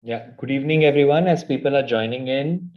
Yeah, good evening, everyone. As people are joining in,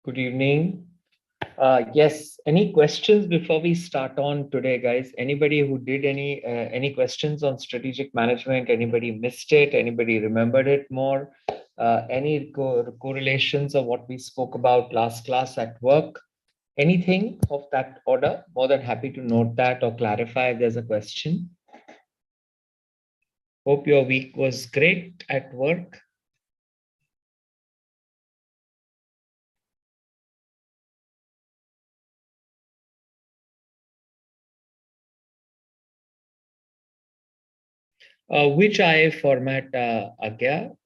good evening. Yes, any questions before we start on today, guys? Anybody who did any questions on strategic management? Anybody missed it? Anybody remembered it more? Any correlations of what we spoke about last class at work? Anything of that order? More than happy to note that or clarify if there's a question. Hope your week was great at work. Which IA format, Agya?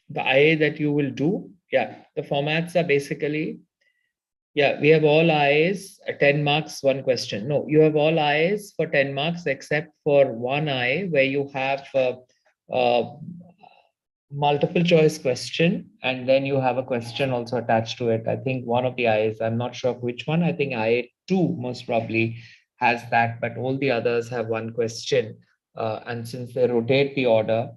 The IA that you will do? Yeah, the formats are basically, yeah, we have all IAs, 10 marks, one question. No, you have all IAs for 10 marks except for one IA where you have uh, multiple choice question and then you have a question also attached to it. I think one of the IAs, I'm not sure which one, I think IA2 most probably has that, but all the others have one question. And since they rotate the order,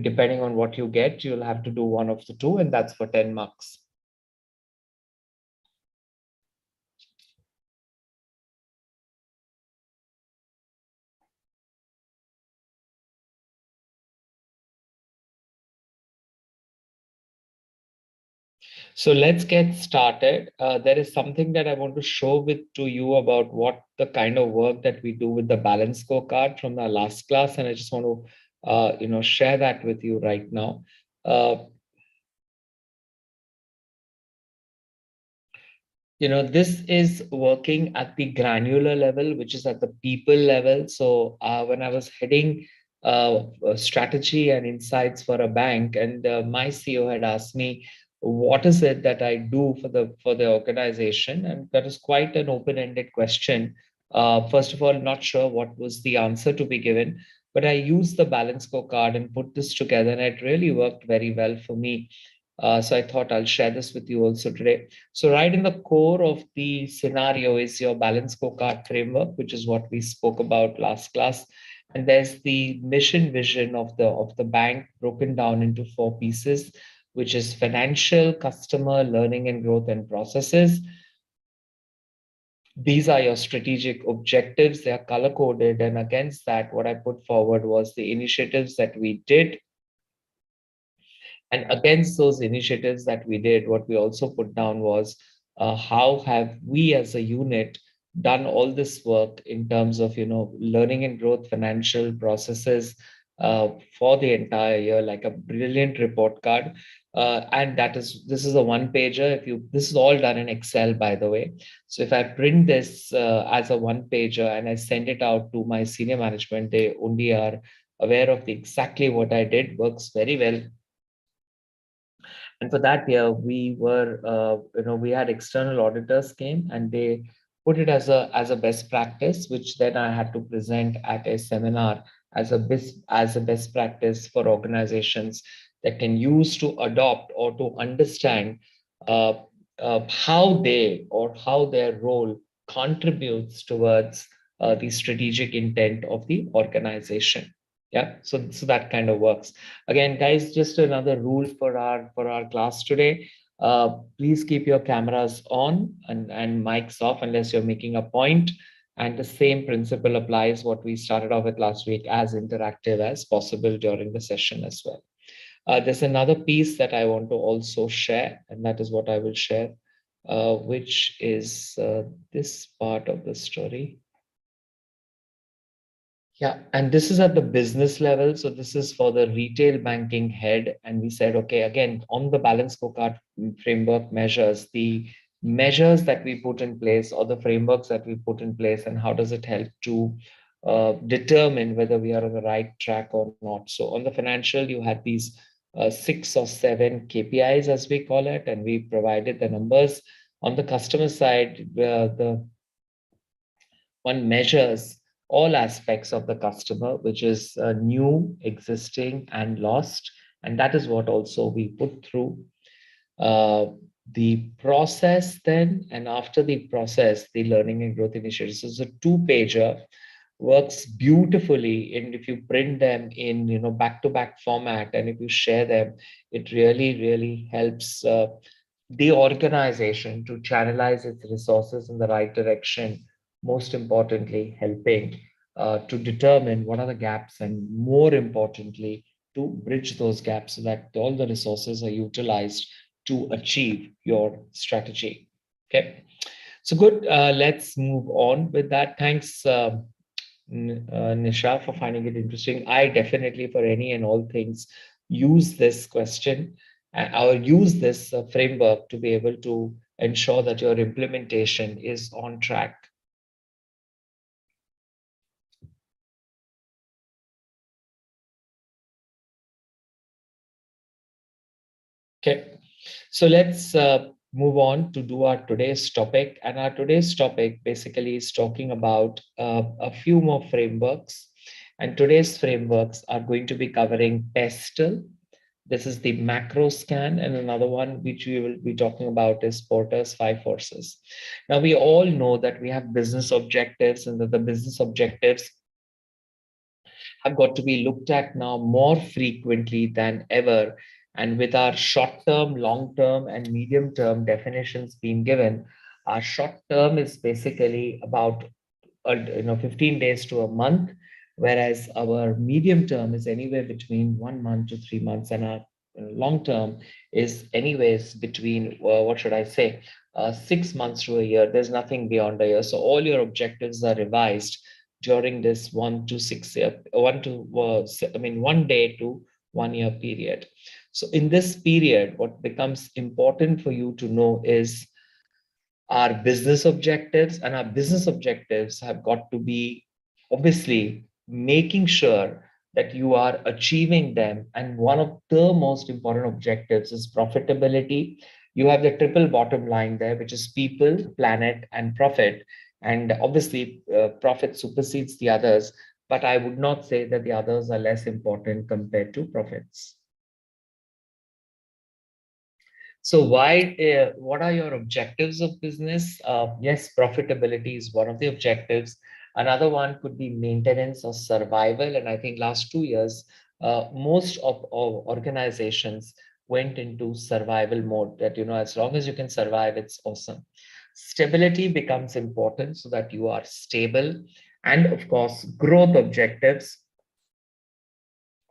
depending on what you get, you'll have to do one of the two, and that's for 10 marks. So let's get started. There is something that I want to show with to you about what the kind of work that we do with the balance scorecard from the last class, and I just want to share that with you right now. Uh, this is working at the granular level, which is at the people level. So when I was heading strategy and insights for a bank, and my CEO had asked me, what is it that I do for the organization? And that is quite an open-ended question. First of all, not sure what was the answer to be given, but I used the balance scorecard and put this together, and it really worked very well for me. So I thought I'll share this with you also today. So right in the core of the scenario is your balance scorecard framework, which is what we spoke about last class. And there's the mission vision of the bank broken down into four pieces, which is financial, customer, learning and growth and processes. These are your strategic objectives. They are color coded. And against that, what I put forward was the initiatives that we did. And against those initiatives that we did, what we also put down was how have we as a unit done all this work in terms of learning and growth, financial processes for the entire year, like a brilliant report card. And this is a one pager. If you This is all done in Excel, by the way. So if I print this as a one pager and I send it out to my senior management, they only are aware of exactly what I did. Works very well. And for that year, we had external auditors came and they put it as a best practice, which then I had to present at a seminar as a best practice for organizations that can use to adopt or to understand uh, how they or how their role contributes towards the strategic intent of the organization. Yeah, so that kind of works. Again, guys, just another rule for our class today. Please keep your cameras on and mics off unless you're making a point. And the same principle applies what we started off with last week, as interactive as possible during the session as well. There's another piece that I want to also share, and that is what I will share, which is this part of the story. Yeah, and this is at the business level. So this is for the retail banking head. And we said, okay, again, on the balance scorecard framework measures, the measures that we put in place or the frameworks that we put in place, and how does it help to determine whether we are on the right track or not. So on the financial, you had these 6 or 7 KPIs, as we call it, and we provided the numbers. On the customer side, the one measures all aspects of the customer, which is new, existing, and lost. And that is what also we put through uh, the process then. And after the process, the learning and growth initiatives. So it's a two-pager, works beautifully. And if you print them in, back-to-back format, and if you share them, it really, really helps the organization to channelize its resources in the right direction, most importantly, helping to determine what are the gaps, and more importantly, to bridge those gaps so that all the resources are utilized to achieve your strategy. Okay, so good. Let's move on with that. Thanks, Nisha, for finding it interesting. I definitely, for any and all things, use this question or use this framework to be able to ensure that your implementation is on track. Okay, so let's move on to do our today's topic. And our today's topic basically is talking about a few more frameworks. And today's frameworks are going to be covering PESTEL. This is the macro scan, and another one which we will be talking about is Porter's five forces. Now, we all know that we have business objectives, and that the business objectives have got to be looked at now more frequently than ever. And with our short term, long term, and medium term definitions being given, our short term is basically about 15 days to a month, whereas our medium term is anywhere between 1 month to 3 months, and our long term is anyways between what should I say, 6 months to a year. There's nothing beyond a year. So all your objectives are revised during this 1 to 6 year, 1 day to 1 year period. So in this period, what becomes important for you to know is our business objectives, and our business objectives have got to be obviously making sure that you are achieving them. And one of the most important objectives is profitability. You have the triple bottom line there, which is people, planet, and profit. And obviously, profit supersedes the others, but I would not say that the others are less important compared to profits. So why, what are your objectives of business? Yes, profitability is one of the objectives. Another one could be maintenance or survival. And I think last 2 years, most of organizations went into survival mode, that, as long as you can survive, it's awesome. Stability becomes important so that you are stable. And of course, growth objectives.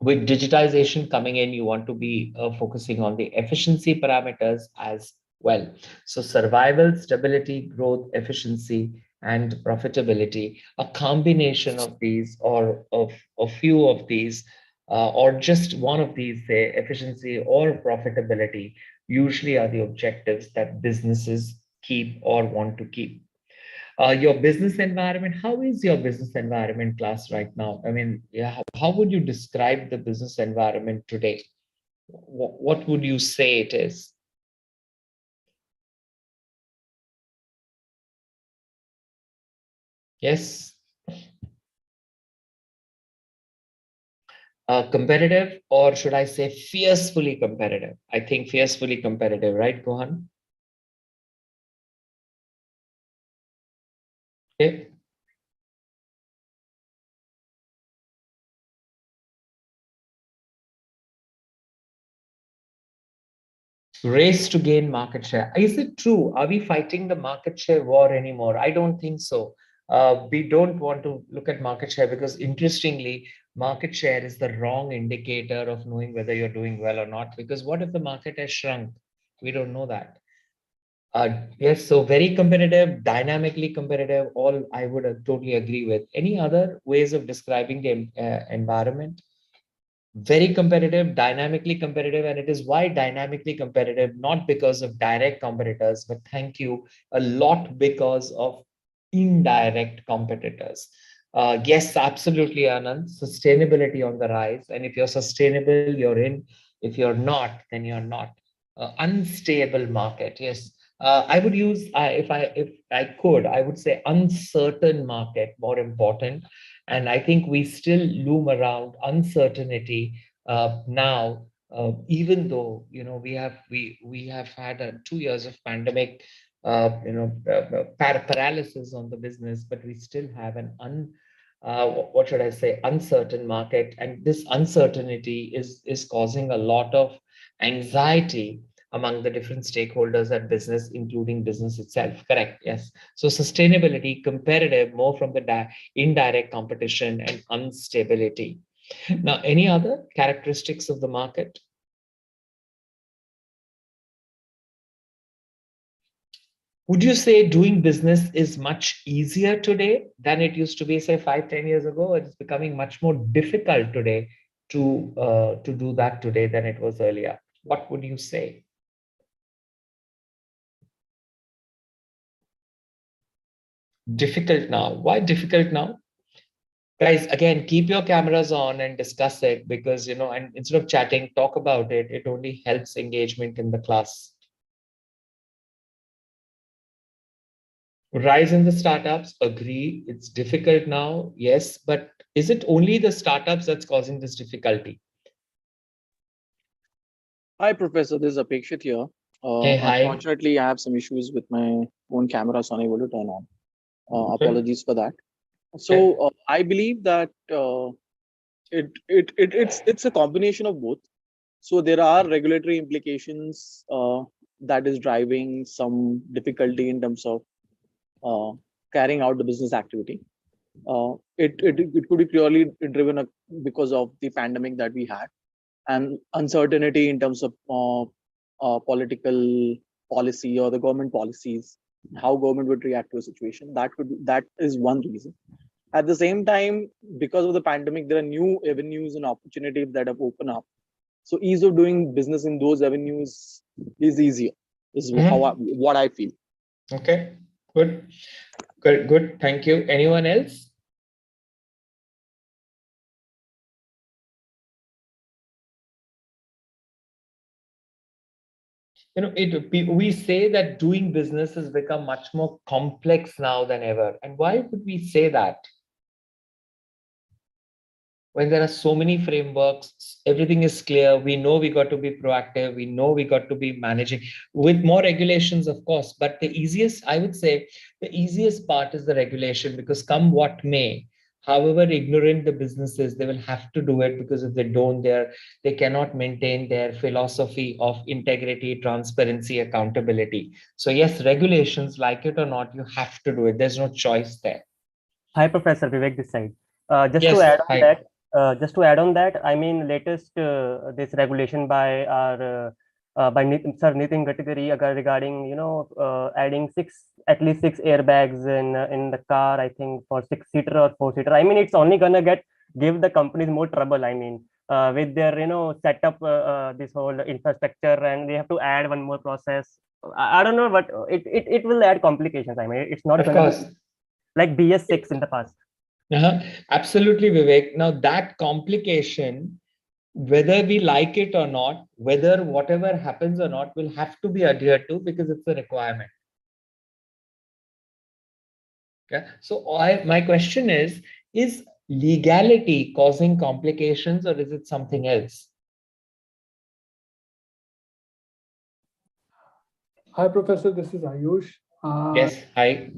With digitization coming in, you want to be focusing on the efficiency parameters as well. So survival, stability, growth, efficiency, and profitability, a combination of these, or of a few of these, or just one of these, say efficiency or profitability, usually are the objectives that businesses keep or want to keep. Your business environment, how is your business environment, class, right now? I mean, yeah, how would you describe the business environment today? What would you say it is? Yes. Competitive, or should I say fiercely competitive? I think fiercely competitive, right, Gohan? Okay. Race to gain market share. Is it true? Are we fighting the market share war anymore? I don't think so. We don't want to look at market share because, interestingly, market share is the wrong indicator of knowing whether you're doing well or not. Because what if the market has shrunk? We don't know that. Yes, so very competitive, dynamically competitive. All I would totally agree with. Any other ways of describing the environment? Very competitive, dynamically competitive, and it is why dynamically competitive, not because of direct competitors, but thank you a lot because of indirect competitors. Yes, absolutely, Anand. Sustainability on the rise, and if you're sustainable, you're in. If you're not, then you're not. Unstable market. Yes, I would use if I could, I would say uncertain market more important, and I think we still loom around uncertainty now, even though we have had 2 years of pandemic, paralysis on the business, but we still have an what should I say, uncertain market, and this uncertainty is causing a lot of anxiety among the different stakeholders at business, including business itself. Correct. Yes. So sustainability, competitive, more from the indirect competition and instability. Now, any other characteristics of the market? Would you say doing business is much easier today than it used to be, say, 5, 10 years ago? It's becoming much more difficult today to do that today than it was earlier. What would you say? Difficult now. Why difficult now? Guys, again, keep your cameras on and discuss it because, and instead of chatting, talk about it. It only helps engagement in the class. Rise in the startups, agree. It's difficult now, yes, but is it only the startups that's causing this difficulty? Hi, Professor. This is Apekshit here. Hey, hi. Unfortunately, I have some issues with my phone camera, so unable to turn on. Okay. Apologies for that. Okay. So I believe that it's a combination of both. So there are regulatory implications that is driving some difficulty in terms of uh, carrying out the business activity. It could be purely driven because of the pandemic that we had and uncertainty in terms of political policy or the government policies, how government would react to a situation. That is one reason. At the same time, because of the pandemic, there are new avenues and opportunities that have opened up. So ease of doing business in those avenues is easier. Is Mhm. what I feel. Okay. Good. Good. Good. Thank you. Anyone else? We say that doing business has become much more complex now than ever. And why would we say that? When there are so many frameworks, everything is clear. We know we got to be proactive. We know we got to be managing with more regulations, of course. But I would say, the easiest part is the regulation because come what may, however ignorant the business is, they will have to do it because if they don't, they cannot maintain their philosophy of integrity, transparency, accountability. So yes, regulations, like it or not, you have to do it. There's no choice there. Hi, Professor Vivek this side. Just to Yes, add on hi. that, I mean, latest this regulation by our by Sir Nitin Gadkari regarding adding at least six airbags in the car. I think for 6-seater or 4-seater. I mean, it's only gonna give the companies more trouble. I mean, with their setup this whole infrastructure, and they have to add one more process. I don't know, but it will add complications. I mean, it's not Of gonna be course. like BS6 in the past. Uh-huh. Absolutely, Vivek. Now, that complication, whether we like it or not, whether whatever happens or not, will have to be adhered to because it's a requirement. Okay. So, my question is legality causing complications, or is it something else? Hi, Professor. This is Ayush. Yes, hi.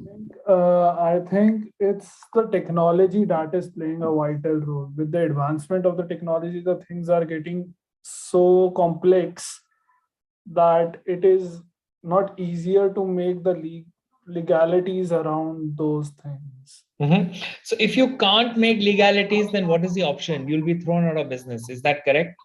I think it's the technology that is playing a vital role. With the advancement of the technology, the things are getting so complex that it is not easier to make the legalities around those things. So if you can't make legalities, then what is the option? You'll be thrown out of business. Is that correct?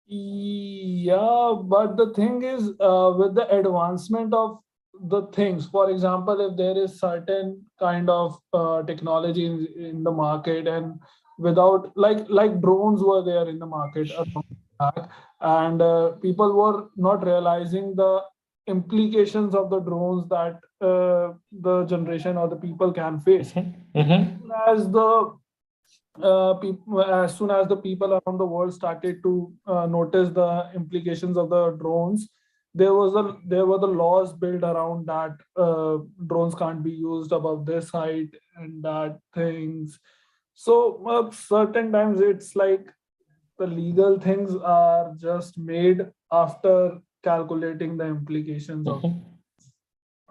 Yeah, but the thing is, with the advancement of the things, for example, if there is certain kind of technology in the market, and without like drones were there in the market a long back, and people were not realizing the implications of the drones that the generation or the people can face. As the as soon as the people around the world started to notice the implications of the drones, there were the laws built around that drones can't be used above this height and that things. So certain times it's like the legal things are just made after calculating the implications of.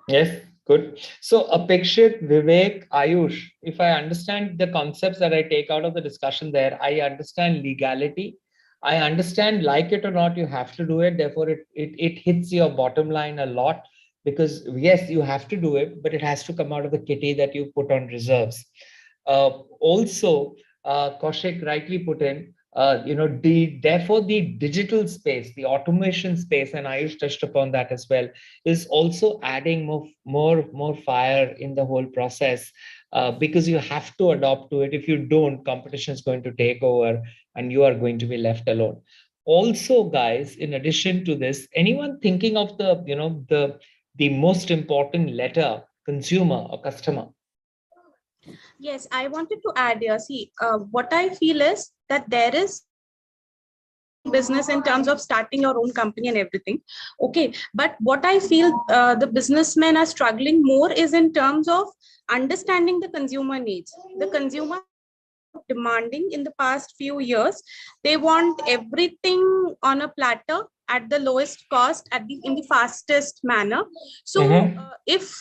Yes, good. So, Apekshit, Vivek, Ayush, if I understand the concepts that I take out of the discussion there, I understand legality. I understand, like it or not, you have to do it. Therefore, it hits your bottom line a lot because, yes, you have to do it, but it has to come out of the kitty that you put on reserves. Also, Kaushik rightly put in, therefore the digital space, the automation space, and Ayush touched upon that as well, is also adding more fire in the whole process, because you have to adopt to it. If you don't, competition is going to take over and you are going to be left alone. Also, guys, in addition to this, anyone thinking of the most important letter, consumer or customer? Yes, I wanted to add here. See, what I feel is that there is business in terms of starting your own company and everything. Okay, but what I feel the businessmen are struggling more is in terms of understanding the consumer needs. The consumer demanding in the past few years. They want everything on a platter at the lowest cost at the in the fastest manner. So if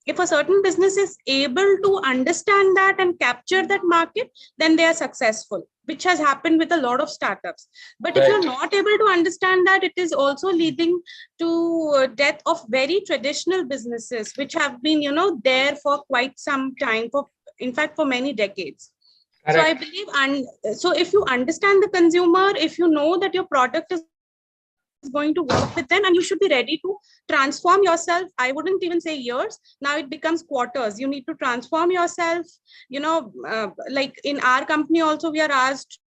if a certain business is able to understand that and capture that market, then they are successful, which has happened with a lot of startups. But if you're not able to understand that, it is also leading to death of very traditional businesses, which have been, there for quite some time, for in fact, for many decades. Correct. So I believe, and so if you understand the consumer, if you know that your product is going to work with them, and you should be ready to transform yourself. I wouldn't even say years. Now it becomes quarters. You need to transform yourself. Like in our company also, we are asked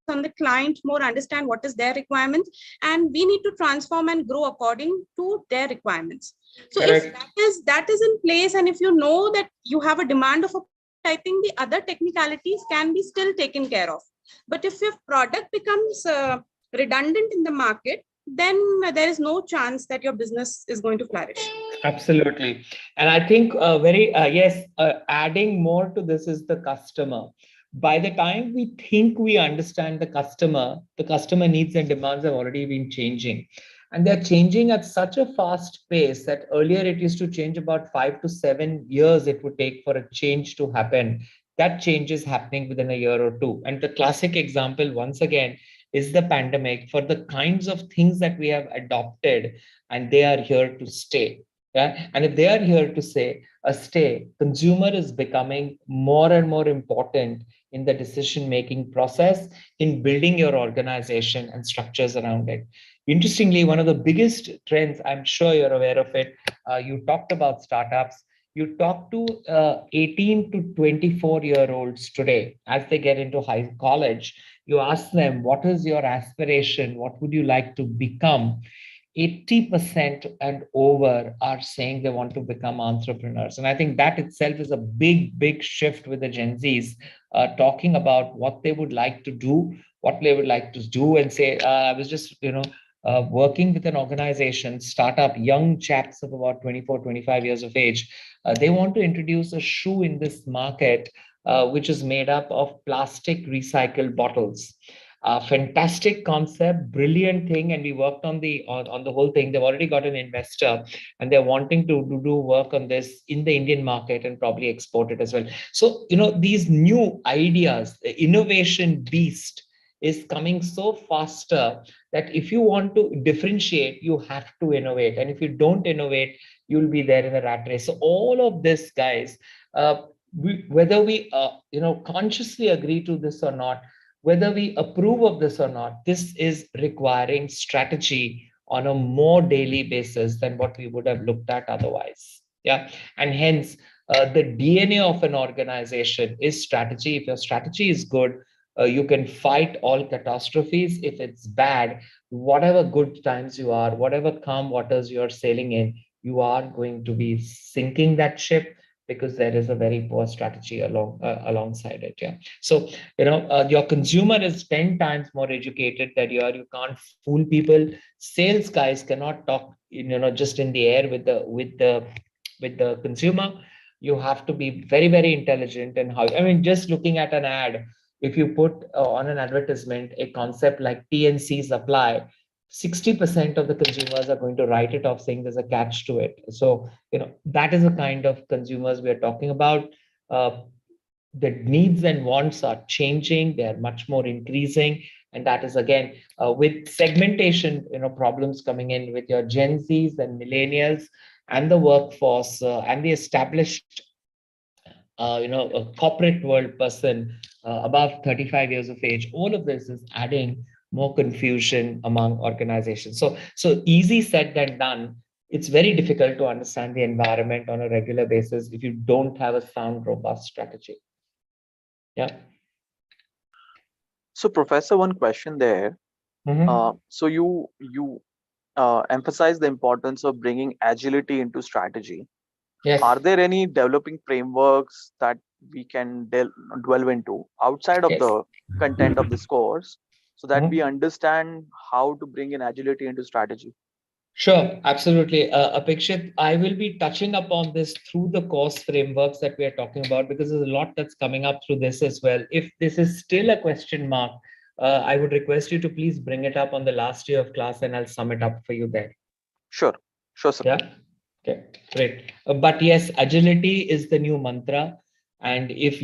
on the client more, understand what is their requirements, and we need to transform and grow according to their requirements. So Correct. If that is in place, and if you know that you have a demand of a, I think the other technicalities can be still taken care of. But if your product becomes redundant in the market, then there is no chance that your business is going to flourish. Absolutely. And I think adding more to this is the customer. By the time we think we understand the customer needs and demands have already been changing. And they're changing at such a fast pace that earlier it used to change about 5 to 7 years it would take for a change to happen. That change is happening within a year or two. And the classic example, once again, is the pandemic for the kinds of things that we have adopted, and they are here to stay. Yeah. And if they are here to stay, consumer is becoming more and more important in the decision-making process, in building your organization and structures around it. Interestingly, one of the biggest trends, I'm sure you're aware of it, you talked about startups. You talk to 18 to 24-year-olds today as they get into high college. You ask them, what is your aspiration? What would you like to become? 80% and over are saying they want to become entrepreneurs. And I think that itself is a big shift with the Gen Zs, talking about what they would like to do, what they would like to do, and say, I was just, working with an organization, startup, young chaps of about 24, 25 years of age. They want to introduce a shoe in this market, which is made up of plastic recycled bottles. Fantastic concept, brilliant thing, and we worked on the whole thing. They've already got an investor, and they're wanting to do work on this in the Indian market and probably export it as well. So these new ideas, the innovation beast is coming so faster that if you want to differentiate, you have to innovate, and if you don't innovate, you'll be there in a rat race. So all of this, guys, whether we consciously agree to this or not, whether we approve of this or not, this is requiring strategy on a more daily basis than what we would have looked at otherwise. Yeah. And hence, the DNA of an organization is strategy. If your strategy is good, you can fight all catastrophes. If it's bad, whatever good times you are, whatever calm waters you're sailing in, you are going to be sinking that ship, because there is a very poor strategy alongside it. Yeah. So your consumer is 10 times more educated than you are. You can't fool people. Sales guys cannot talk just in the air with the consumer. You have to be very, very intelligent. And just looking at an ad, if you put on an advertisement a concept like TNC supply, 60% of the consumers are going to write it off saying there's a catch to it. So that is the kind of consumers we are talking about. The needs and wants are changing. They are much more increasing. And that is, again, with segmentation, problems coming in with your Gen Zs and millennials and the workforce and the established a corporate world person above 35 years of age. All of this is adding more confusion among organizations. So easy said than done. It's very difficult to understand the environment on a regular basis if you don't have a sound, robust strategy. Yeah. So, Professor, one question there. So you emphasize the importance of bringing agility into strategy. Yes. Are there any developing frameworks that we can delve into outside of the content of this course, so that we understand how to bring in agility into strategy? Sure, absolutely. Apikshit, I will be touching upon this through the course frameworks that we are talking about, because there's a lot that's coming up through this as well. If this is still a question mark, I would request you to please bring it up on the last day of class, and I'll sum it up for you there. Sure, sir. Yeah. Okay, great. But yes, agility is the new mantra. And if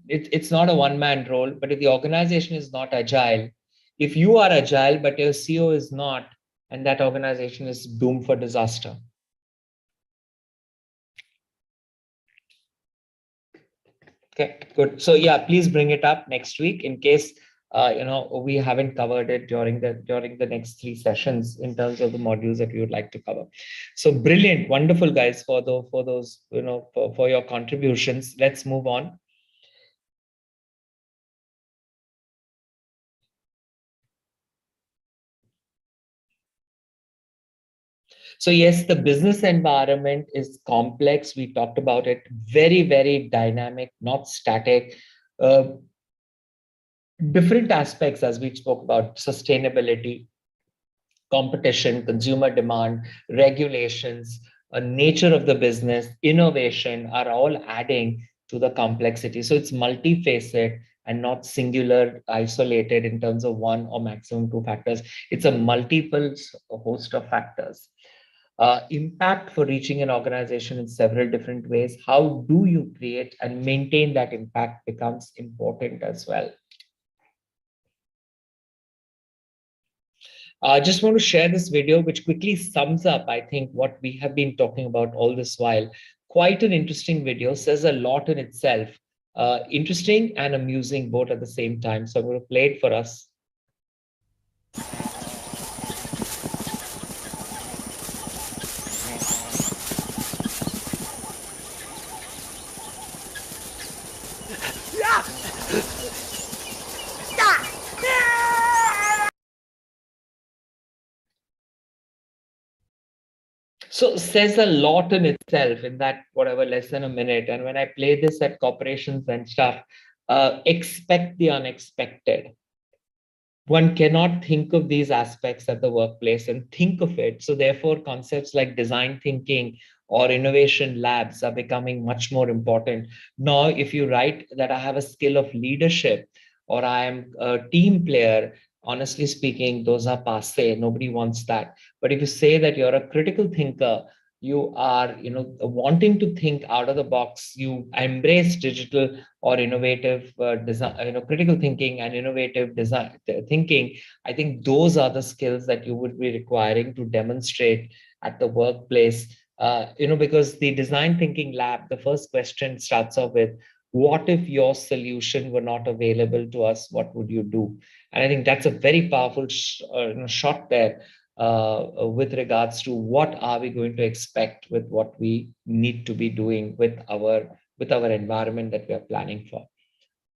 it's not a one-man role, but if the organization is not agile, if you are agile, but your CEO is not, and that organization is doomed for disaster. Okay, good. So yeah, please bring it up next week in case we haven't covered it during the next 3 sessions in terms of the modules that we would like to cover. So brilliant, wonderful, guys, for those for your contributions. Let's move on. So yes, the business environment is complex. We talked about it. Very, very dynamic, not static. Different aspects, as we spoke about: sustainability, competition, consumer demand, regulations, nature of the business, innovation are all adding to the complexity. So it's multifaceted and not singular, isolated in terms of one or maximum 2 factors. It's a multiple host of factors. Impact for reaching an organization in several different ways. How do you create and maintain that impact becomes important as well. I just want to share this video, which quickly sums up, I think, what we have been talking about all this while. Quite an interesting video, says a lot in itself. Interesting and amusing both at the same time. So I'm going to play it for us. So says a lot in itself in that whatever less than a minute. And when I play this at corporations and stuff, expect the unexpected. one cannot think of these aspects at the workplace and think of it. So therefore, concepts like design thinking or innovation labs are becoming much more important. Now, if you write that I have a skill of leadership or I am a team player, honestly speaking, those are passe. Nobody wants that. But if you say that you're a critical thinker, you are, wanting to think out of the box, you embrace digital or innovative design, critical thinking and innovative design thinking. I think those are the skills that you would be requiring to demonstrate at the workplace. Because the design thinking lab, the first question starts off with, what if your solution were not available to us? What would you do? And I think that's a very powerful shot there, with regards to what are we going to expect with what we need to be doing with our environment that we are planning for.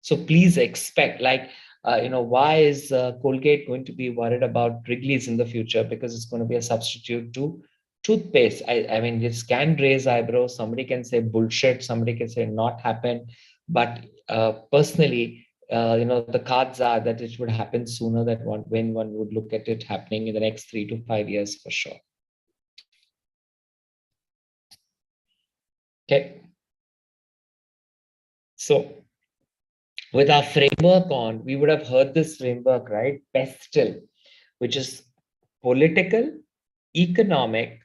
So please expect, like, why is Colgate going to be worried about Wrigley's in the future? Because it's going to be a substitute to toothpaste. I mean, this can raise eyebrows. Somebody can say bullshit. Somebody can say not happen. But personally, the cards are that it would happen sooner than when one would look at it happening in the next 3 to 5 years for sure. Okay. So with our framework on, we would have heard this framework, right? PESTLE, which is political, economic,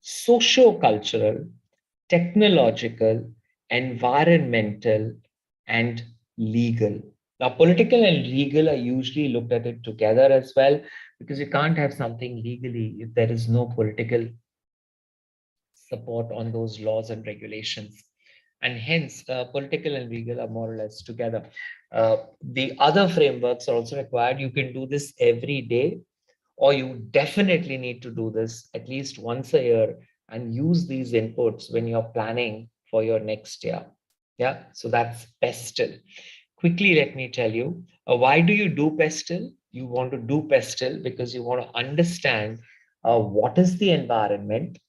socio-cultural, technological, environmental, and legal. Now, political and legal are usually looked at it together as well, because you can't have something legally if there is no political support on those laws and regulations. And hence, political and legal are more or less together. The other frameworks are also required. You can do this every day, or you definitely need to do this at least once a year and use these inputs when you're planning for your next year. Yeah, so that's PESTLE. Quickly, let me tell you, why do you do PESTLE? You want to do PESTLE because you want to understand what is the environment,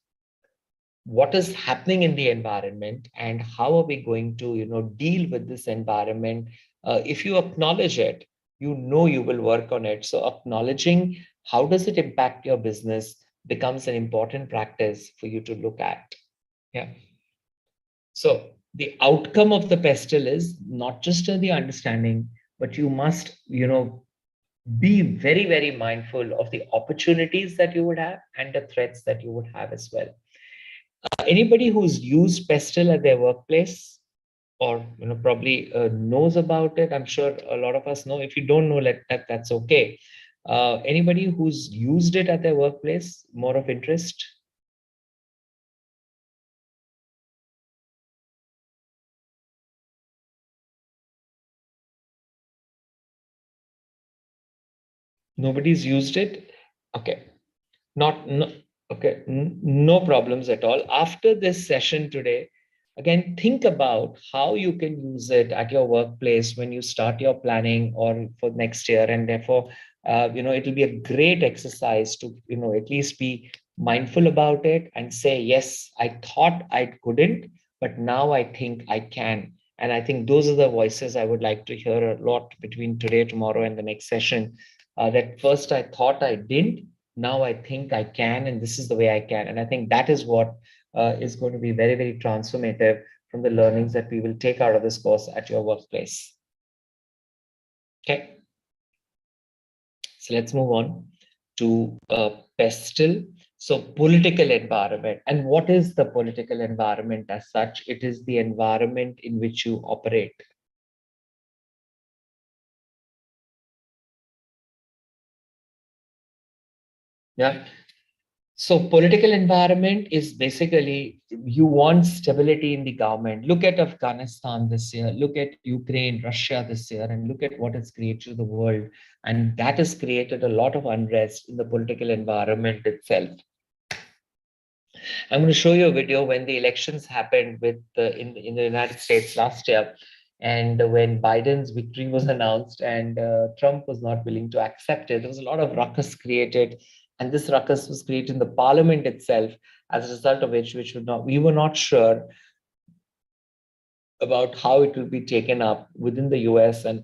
what is happening in the environment, and how are we going to deal with this environment. If you acknowledge it, you will work on it. So acknowledging how does it impact your business becomes an important practice for you to look at. Yeah. So the outcome of the PESTLE is not just the understanding, but you must be very, very mindful of the opportunities that you would have and the threats that you would have as well. Anybody who's used PESTLE at their workplace, or probably knows about it? I'm sure a lot of us know. If you don't know, that's okay. Anybody who's used it at their workplace, more of interest? Nobody's used it. Okay. Not no, okay, no problems at all. After this session today, again, think about how you can use it at your workplace when you start your planning or for next year. And therefore, it'll be a great exercise to, at least be mindful about it and say, yes, I thought I couldn't, but now I think I can. And I think those are the voices I would like to hear a lot between today, tomorrow, and the next session. That first I thought I didn't, now I think I can, and this is the way I can. And I think that is what is going to be very, very transformative from the learnings that we will take out of this course at your workplace. Okay. So let's move on to PESTLE. So political environment. And what is the political environment as such? It is the environment in which you operate. Yeah. So political environment is basically you want stability in the government. Look at Afghanistan this year, look at Ukraine, Russia this year, and look at what it's created to the world. And that has created a lot of unrest in the political environment itself. I'm going to show you a video when the elections happened in the United States last year. And when Biden's victory was announced and Trump was not willing to accept it, there was a lot of ruckus created. And this ruckus was created in the parliament itself, as a result of which we were not sure about how it will be taken up within the US and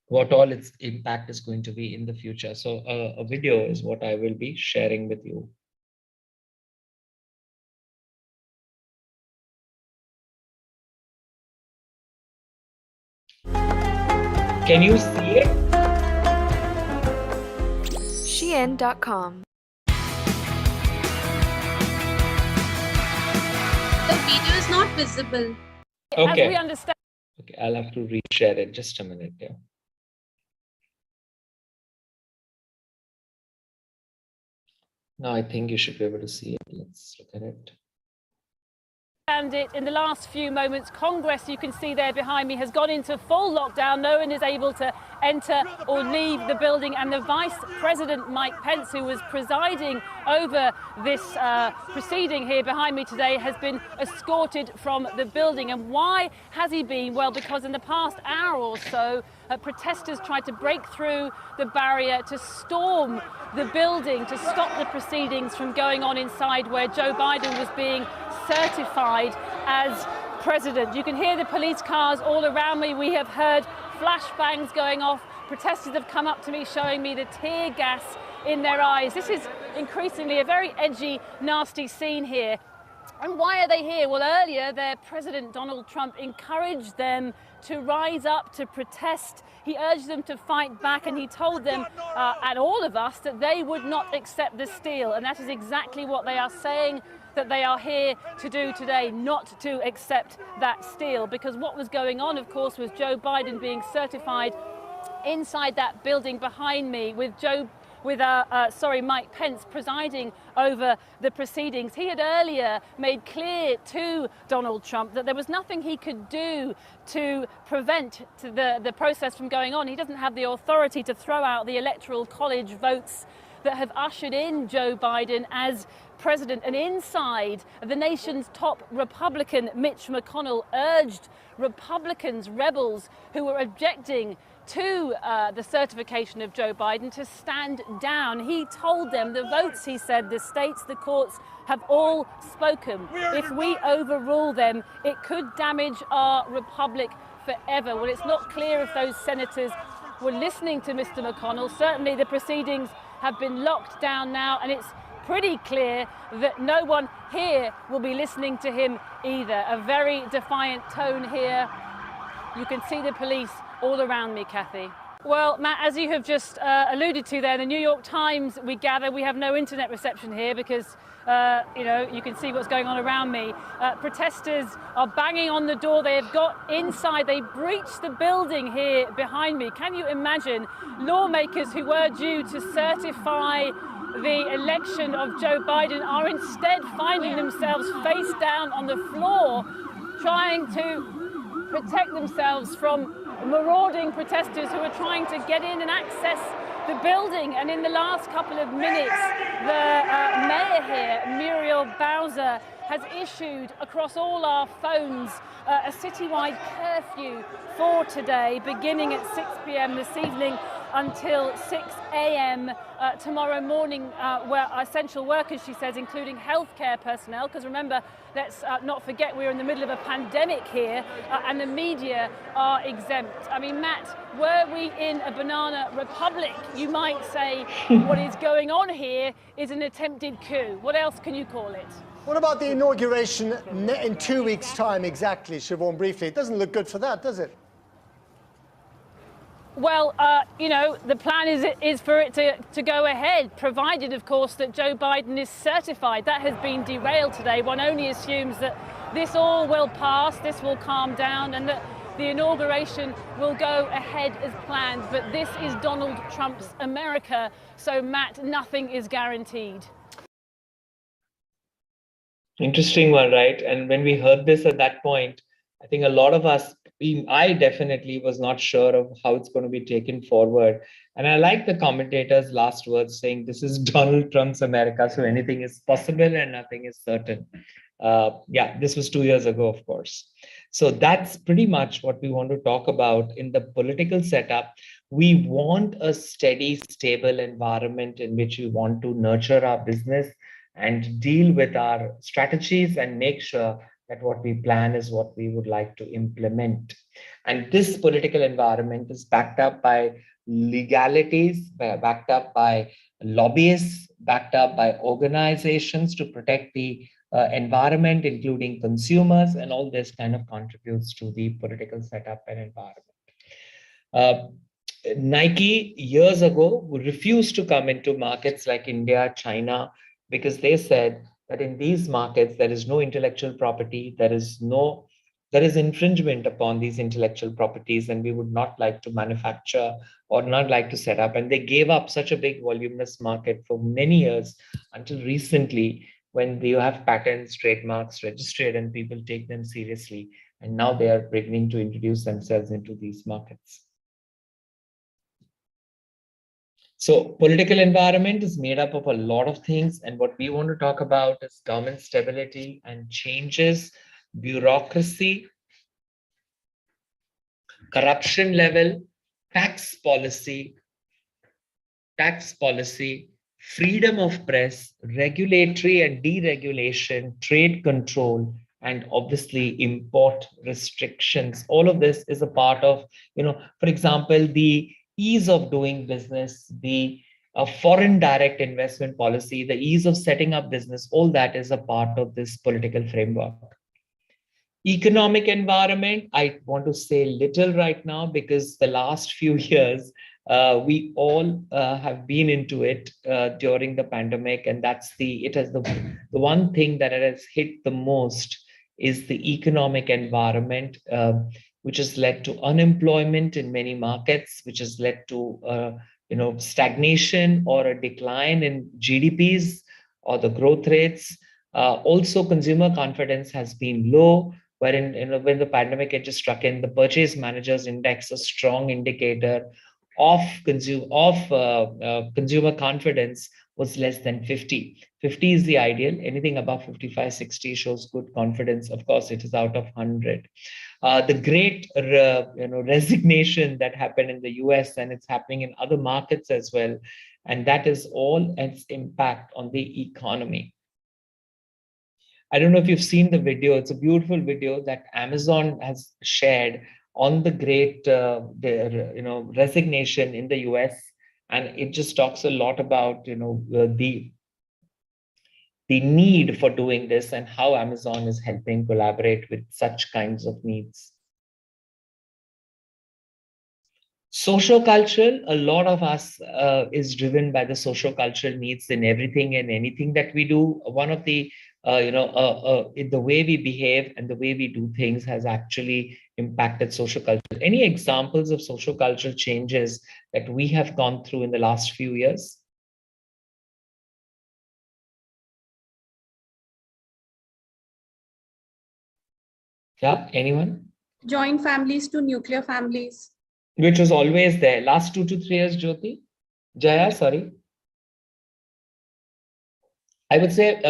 what all its impact is going to be in the future. So a video is what I will be sharing with you. Can you see it? Shein.com. The video is not visible. Okay. As we understand. Okay, I'll have to reshare it. Just a minute. Yeah. Now I think you should be able to see it. Let's look at it. And it in the last few moments, Congress, you can see there behind me, has gone into full lockdown. No one is able to enter or leave the building. And the Vice President, Mike Pence, who was presiding over this proceeding here behind me today, has been escorted from the building. And why has he been? Well, because in the past hour or so, protesters tried to break through the barrier to storm the building to stop the proceedings from going on inside where Joe Biden was being certified as president. You can hear the police cars all around me. We have heard flashbangs going off. Protesters have come up to me showing me the tear gas in their eyes. This is increasingly a very edgy, nasty scene here. And why are they here? Well, earlier, their President Donald Trump encouraged them to rise up, to protest. He urged them to fight back, and he told them and all of us that they would not accept the steal. And that is exactly what they are saying that they are here to do today, not to accept that steal. Because what was going on, of course, was Joe Biden being certified inside that building behind me with Mike Pence presiding over the proceedings. He had earlier made clear to Donald Trump that there was nothing he could do to prevent the process from going on. He doesn't have the authority to throw out the Electoral College votes that have ushered in Joe Biden as president. And inside, the nation's top Republican, Mitch McConnell, urged Republicans, rebels who were objecting to the certification of Joe Biden to stand down. He told them the votes, he said, the states, the courts have all spoken. If we overrule them, it could damage our republic forever. Well, it's not clear if those senators were listening to Mr. McConnell. Certainly the proceedings have been locked down now, and it's pretty clear that no one here will be listening to him either. A very defiant tone here. You can see the police all around me, Kathy. Well, Matt, as you have just alluded to there, the New York Times, we gather, we have no internet reception here because, you can see what's going on around me. Protesters are banging on the door. They have got inside. They breached the building here behind me. Can you imagine lawmakers who were due to certify the election of Joe Biden are instead finding themselves face down on the floor, trying to protect themselves from marauding protesters who are trying to get in and access the building. And in the last couple of minutes, the mayor here, Muriel Bowser, has issued across all our phones a citywide curfew for today, beginning at 6 p.m. this evening until 6 a.m. Tomorrow morning, where essential workers, she says, including healthcare personnel, because remember, let's not forget we're in the middle of a pandemic here, and the media are exempt. I mean, Matt, were we in a banana republic, you might say what is going on here is an attempted coup. What else can you call it? What about the inauguration in 2 weeks' time exactly, Siobhan, briefly? It doesn't look good for that, does it? Well, the plan is for it to go ahead, provided, of course, that Joe Biden is certified. That has been derailed today. One only assumes that this all will pass, this will calm down, and that the inauguration will go ahead as planned. But this is Donald Trump's America, so, Matt, nothing is guaranteed. Interesting one, right? And when we heard this at that point, I think a lot of us, I definitely was not sure of how it's going to be taken forward. And I like the commentator's last words saying this is Donald Trump's America, so anything is possible and nothing is certain. This was 2 years ago, of course. So that's pretty much what we want to talk about in the political setup. We want a steady, stable environment in which we want to nurture our business and deal with our strategies and make sure that what we plan is what we would like to implement. And this political environment is backed up by legalities, backed up by lobbyists, backed up by organizations to protect the environment, including consumers, and all this kind of contributes to the political setup and environment. Uh, Nike years ago refused to come into markets like India, China, because they said that in these markets there is no intellectual property, there is infringement upon these intellectual properties, and we would not like to manufacture or not like to set up. And they gave up such a big voluminous market for many years until recently, when you have patents, trademarks registered, and people take them seriously. And now they are beginning to introduce themselves into these markets. So political environment is made up of a lot of things. And what we want to talk about is government stability and changes, bureaucracy, corruption level, tax policy, freedom of press, regulatory and deregulation, trade control, and obviously import restrictions. All of this is a part of, for example, the ease of doing business, the foreign direct investment policy, the ease of setting up business, all that is a part of this political framework. Economic environment, I want to say little right now because the last few years, we all have been into it during the pandemic, and the one thing that it has hit the most is the economic environment, which has led to unemployment in many markets, which has led to stagnation or a decline in GDPs or the growth rates. Also, consumer confidence has been low, wherein when the pandemic had just struck in, the Purchase Managers Index, a strong indicator of consumer confidence, was less than 50. 50 is the ideal. Anything above 55, 60 shows good confidence. Of course, it is out of 100. The great resignation that happened in the US, and it's happening in other markets as well. And that is all its impact on the economy. I don't know if you've seen the video. It's a beautiful video that Amazon has shared on the great resignation in the US, and it just talks a lot about the need for doing this and how Amazon is helping collaborate with such kinds of needs. Socio-cultural, a lot of us is driven by the socio-cultural needs in everything and anything that we do. One of the the way we behave and the way we do things has actually impacted social culture. Any examples of social cultural changes that we have gone through in the last few years? Yeah, anyone? Joint families to nuclear families. Which was always there. Last 2 to 3 years, Jyoti? Jaya, sorry. I would say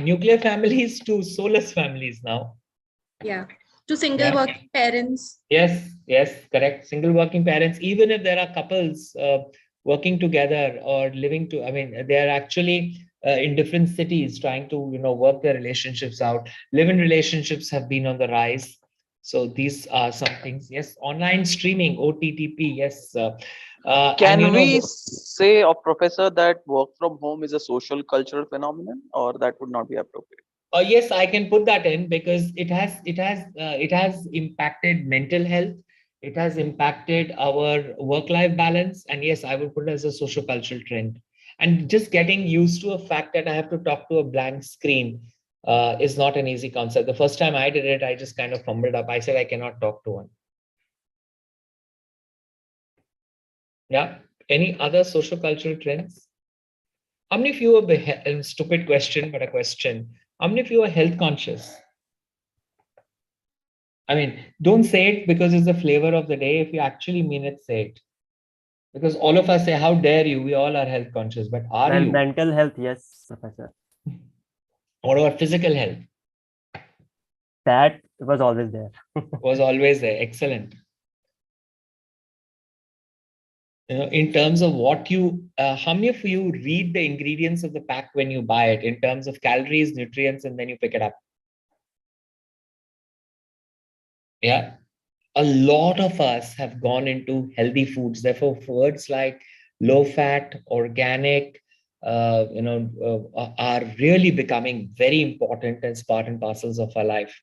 nuclear families to soulless families now. Yeah, to single working parents. Yes, correct. Single working parents, even if there are couples working together or living to, they are actually in different cities trying to, work their relationships out. Live-in relationships have been on the rise. So these are some things. Yes, online streaming, OTTP, yes. Can we say, Professor, that work from home is a social cultural phenomenon, or that would not be appropriate? Yes, I can put that in because it has impacted mental health. It has impacted our work-life balance, and yes, I would put it as a social cultural trend. And just getting used to a fact that I have to talk to a blank screen is not an easy concept. The first time I did it, I just kind of fumbled up. I said I cannot talk to one. Yeah. Any other social cultural trends? How many of you are, stupid question, but a question. How many of you are health conscious? Don't say it because it's the flavor of the day. If you actually mean it, say it. Because all of us say, how dare you? We all are health conscious, but are you? Mental health, yes, Professor. What about physical health? That was always there. Was always there. Excellent. In terms of what how many of you read the ingredients of the pack when you buy it in terms of calories, nutrients, and then you pick it up? Yeah. A lot of us have gone into healthy foods. Therefore, words like low fat, organic, are really becoming very important as part and parcels of our life.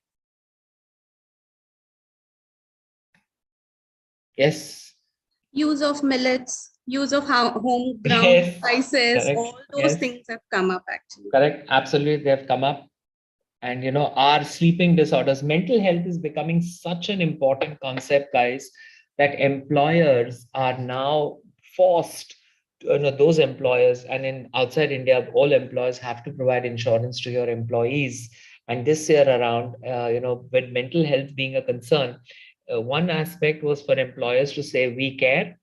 Yes. Use of millets, use of home ground Yes. spices, Correct. all those Yes. things have come up actually. Correct. Absolutely. They have come up. And our sleeping disorders, mental health is becoming such an important concept, guys, that employers are now forced those employers, and in outside India, all employers have to provide insurance to your employees. And this year around, with mental health being a concern, one aspect was for employers to say we care,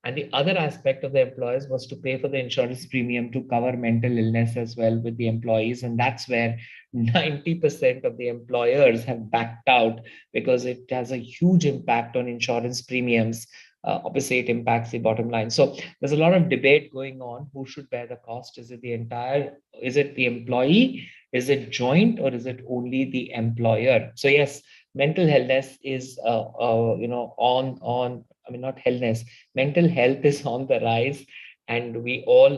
and the other aspect of the employers was to pay for the insurance premium to cover mental illness as well with the employees. And that's where 90% of the employers have backed out, because it has a huge impact on insurance premiums. Obviously, it impacts the bottom line. So there's a lot of debate going on. Who should bear the cost? Is it is it the employee? Is it joint, or is it only the employer? So yes, mental illness is, I mean, not illness, mental health is on the rise, and we all,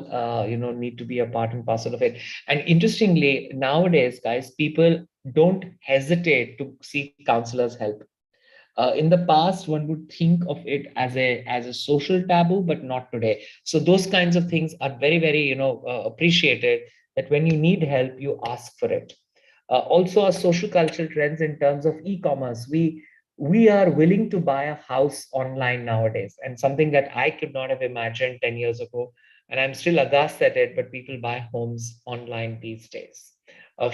need to be a part and parcel of it. And interestingly, nowadays, guys, people don't hesitate to seek counselors' help. In the past, one would think of it as a social taboo, but not today. So those kinds of things are very, very, appreciated. That when you need help, you ask for it. Also, our social cultural trends in terms of e-commerce, we are willing to buy a house online nowadays, and something that I could not have imagined 10 years ago. And I'm still aghast at it, but people buy homes online these days.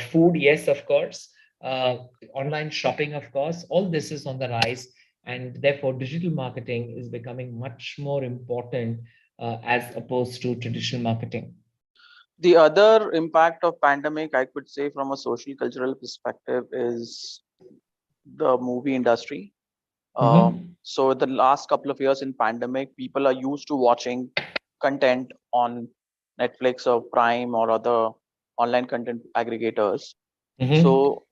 Food, yes, of course. Uh, Online shopping, of course. All this is on the rise, and therefore digital marketing is becoming much more important as opposed to traditional marketing. The other impact of pandemic, I could say from a social cultural perspective, is the movie industry. Mhm. So the last couple of years in pandemic, people are used to watching content on Netflix or Prime or other online content aggregators. Mhm. So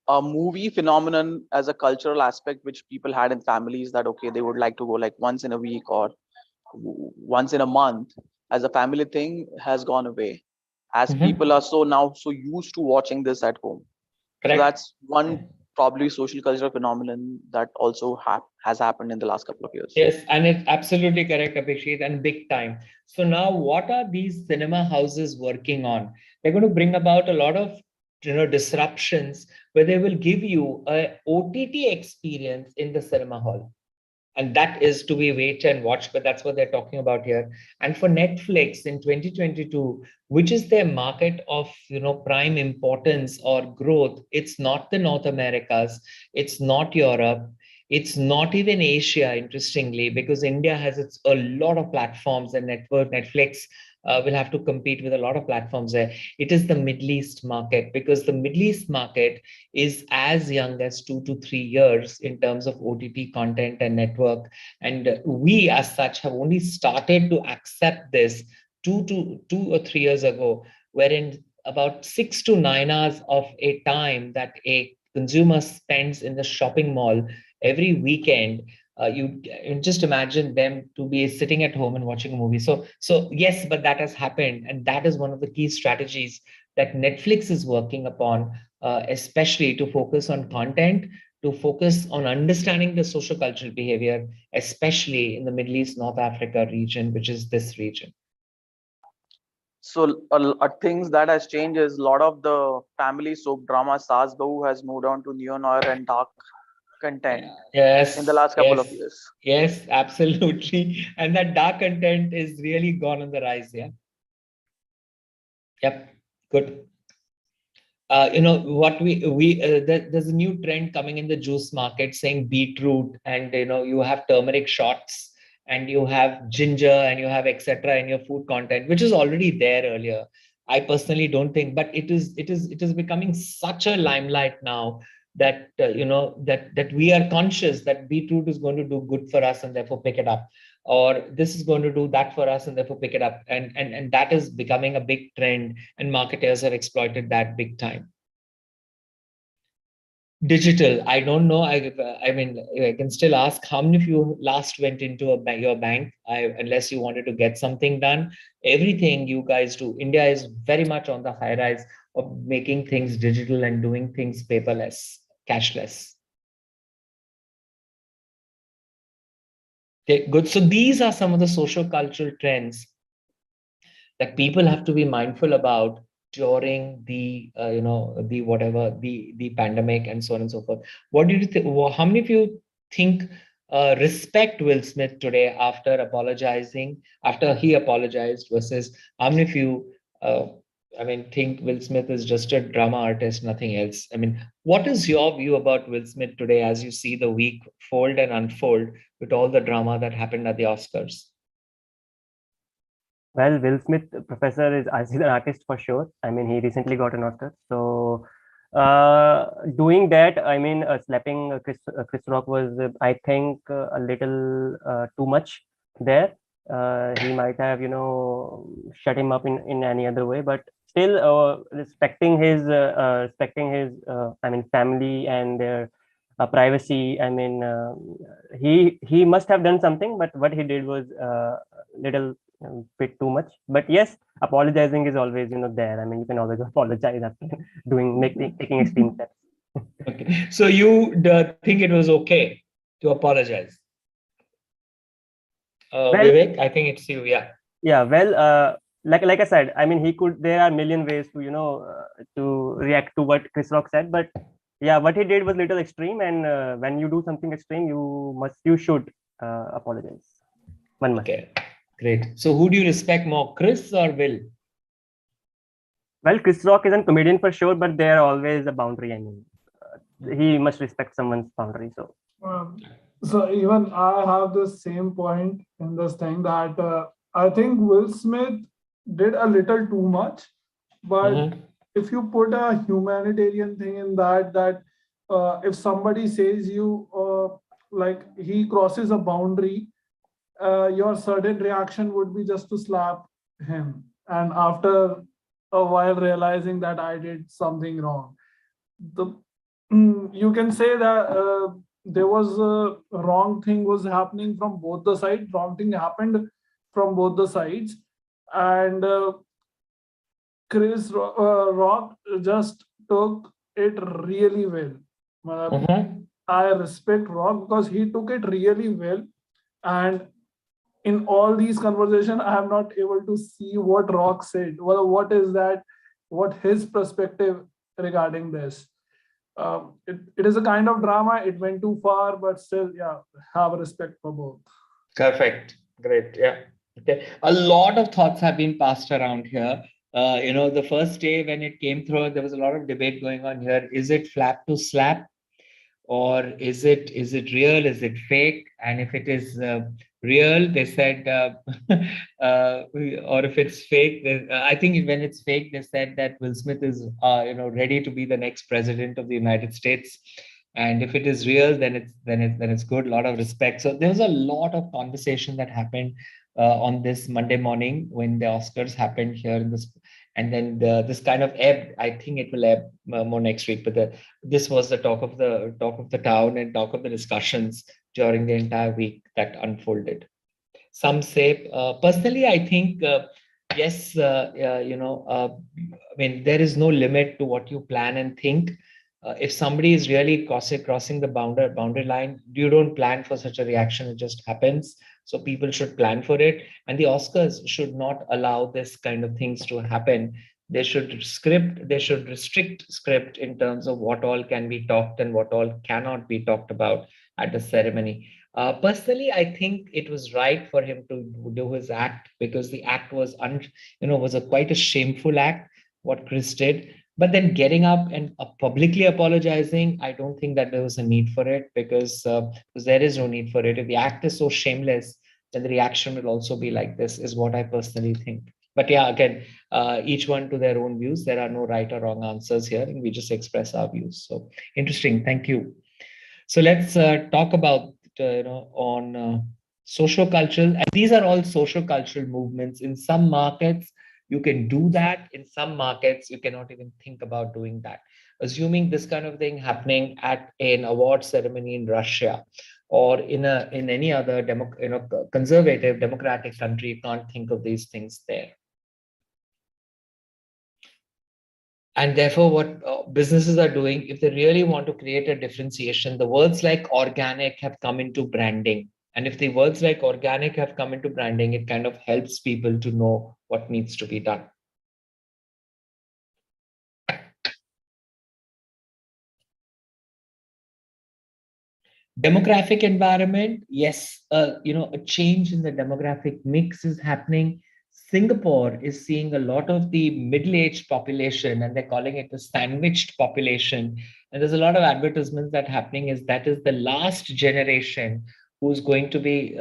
a movie phenomenon as a cultural aspect which people had in families, that okay, they would like to go like once in a week or once in a month as a family thing, has gone away, as people Mhm. are so now so used to watching this at home. So Correct. that's one probably social cultural phenomenon that also has happened in the last couple of years. Yes, and it's absolutely correct, Abhishek, and big time. So now, what are these cinema houses working on? They're going to bring about a lot of disruptions, where they will give you a OTT experience in the cinema hall, and that is to be wait and watch, but that's what they're talking about here. And for Netflix in 2022, which is their market of prime importance or growth, it's not the North Americas, it's not Europe, it's not even Asia, interestingly, because India has a lot of platforms, and Netflix will have to compete with a lot of platforms there. It is the Middle East market, because the Middle East market is as young as 2 to 3 years in terms of OTT content and network. And we, as such, have only started to accept this 2 or 3 years ago, wherein about 6 to 9 hours of a time that a consumer spends in the shopping mall every weekend. You just imagine them to be sitting at home and watching a movie. So yes, but that has happened, and that is one of the key strategies that Netflix is working upon, especially to focus on content, to focus on understanding the social cultural behavior, especially in the Middle East, North Africa region, which is this region. So things that has changed is a lot of the family soap drama Saas Bahu has moved on to neo noir and dark content in the Yes, last couple of yes, years. yes, absolutely. And that dark content is really gone on the rise. Yeah. Yep. Good. What there's a new trend coming in the juice market saying beetroot, and you have turmeric shots, and you have ginger, and you have etc. in your food content, which is already there earlier. I personally don't think, but it is becoming such a limelight now, that that we are conscious that beetroot is going to do good for us, and therefore pick it up, or this is going to do that for us, and therefore pick it up. And that is becoming a big trend, and marketers have exploited that big time. Digital. I don't know. I mean, I can still ask how many of you last went into your bank, unless you wanted to get something done. Everything you guys do. India is very much on the high rise of making things digital and doing things paperless, cashless. Okay, good. So these are some of the social cultural trends that people have to be mindful about during the the whatever the pandemic and so on and so forth. What do you think? How many of you think respect Will Smith today after apologizing, after he apologized, versus how many of you think Will Smith is just a drama artist, nothing else? I mean, what is your view about Will Smith today as you see the week fold and unfold with all the drama that happened at the Oscars? Well, Will Smith, professor, he's an artist for sure. I mean, he recently got an Oscar. So, doing that, I mean, slapping Chris Rock was, I think, a little too much there. He might have, shut him up in any other way, but still, respecting his, I mean, family and their privacy. I mean, he must have done something, but what he did was little bit too much. But yes, apologizing is always there. I mean, you can always apologize after taking extreme steps. Okay, so you think it was okay to apologize? Well, Vivek, I think it's you. Yeah. Yeah. Well, like I said, I mean, he could. There are a million ways to to react to what Chris Rock said, but yeah, what he did was little extreme. And when you do something extreme, you should apologize. One must. Okay. Great. So who do you respect more, Chris or Will? Well, Chris Rock is a comedian for sure, but there are always a boundary. I mean, he must respect someone's boundary. So even I have the same point in this thing that I think Will Smith did a little too much, but if you put a humanitarian thing in that if somebody says you like he crosses a boundary, your certain reaction would be just to slap him, and after a while realizing that I did something wrong, you can say that there was a wrong thing was happening from both the sides. Wrong thing happened from both the sides, and Chris Rock just took it really well. I respect Rock because he took it really well, and in all these conversations, I am not able to see what Rock said. Well, what is that? What his perspective regarding this? It is a kind of drama. It went too far, but still, yeah, have respect for both. Perfect. Great. Yeah. Okay. A lot of thoughts have been passed around here. The first day when it came through, there was a lot of debate going on here. Is it flap to slap, or is it real? Is it fake? And if it is real, they said, or if it's fake, I think when it's fake, they said that Will Smith is, ready to be the next president of the United States. And if it is real, then it's good. A lot of respect. So there was a lot of conversation that happened on this Monday morning when the Oscars happened here in this, and then this kind of ebb. I think it will ebb more next week. But this was the talk of the town and talk of the discussions during the entire week that unfolded. Some say, personally, I think yes. I mean, there is no limit to what you plan and think. If somebody is really crossing the boundary line, you don't plan for such a reaction. It just happens. So people should plan for it. And the Oscars should not allow this kind of things to happen. They should restrict script in terms of what all can be talked and what all cannot be talked about at the ceremony. Personally, I think it was right for him to do his act, because the act was quite a shameful act, what Chris did. But then getting up and publicly apologizing, I don't think that there was a need for it, because there is no need for it. If the act is so shameless, then the reaction will also be like this, is what I personally think. But yeah, again, each one to their own views. There are no right or wrong answers here, and we just express our views. So interesting. Thank you. So let's talk about, on social cultural, and these are all social cultural movements. In some markets, You can do that. In some markets, you cannot even think about doing that. Assuming this kind of thing happening at an award ceremony in Russia or in any other conservative democratic country, you can't think of these things there. And therefore, what businesses are doing, if they really want to create a differentiation, the words like organic have come into branding. And if the words like organic have come into branding, it kind of helps people to know what needs to be done. Demographic environment, yes, a change in the demographic mix is happening. Singapore is seeing a lot of the middle-aged population, and they're calling it the sandwiched population. And there's a lot of advertisements that happening that is the last generation who's going to be,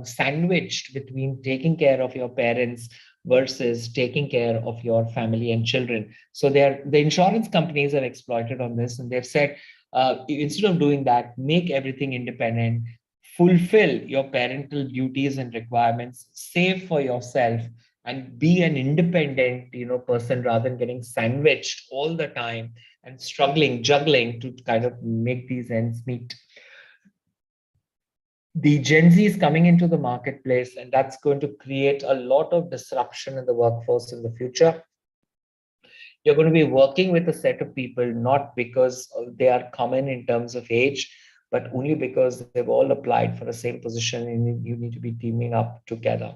sandwiched between taking care of your parents versus taking care of your family and children. So the insurance companies have exploited on this, and they've said, instead of doing that, make everything independent, fulfill your parental duties and requirements, save for yourself, and be an independent, person rather than getting sandwiched all the time and struggling, juggling to kind of make these ends meet. The Gen Z is coming into the marketplace, and that's going to create a lot of disruption in the workforce in the future. You're going to be working with a set of people, not because they are common in terms of age, but only because they've all applied for the same position and you need to be teaming up together.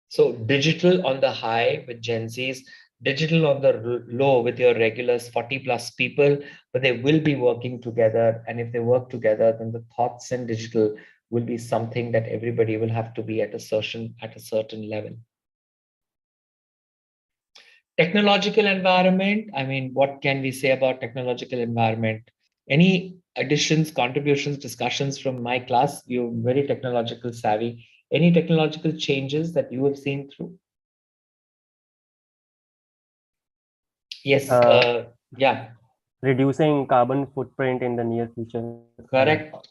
So digital on the high with Gen Zs, digital on the low with your regulars, 40 plus people, but they will be working together. And if they work together, then the thoughts and digital will be something that everybody will have to be at a certain level. Technological environment, I mean, what can we say about technological environment? Any additions, contributions, discussions from my class? You're very technological savvy. Any technological changes that you have seen through? Yes, yeah. Reducing carbon footprint in the near future. Correct.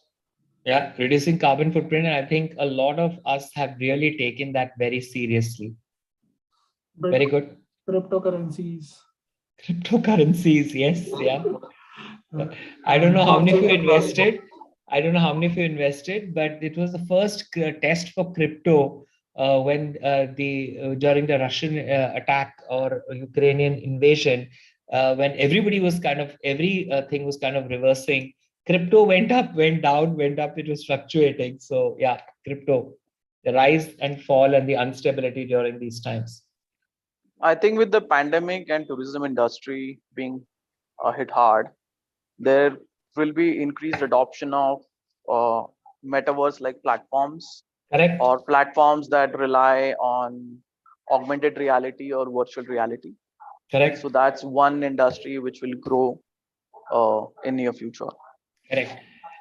Yeah, reducing carbon footprint. And I think a lot of us have really taken that very seriously. Very good. Cryptocurrencies. Cryptocurrencies, yes, yeah. I don't know how many of you invested. I don't know how many of you invested, but it was the first test for crypto when during the Russian attack or Ukrainian invasion, when everybody was everything was kind of reversing. Crypto went up, went down, went up. It was fluctuating. So yeah, crypto, the rise and fall and the instability during these times. I think with the pandemic and tourism industry being hit hard, there will be increased adoption of metaverse like platforms. Correct. Or platforms that rely on augmented reality or virtual reality. Correct. So that's one industry which will grow in near future. Correct.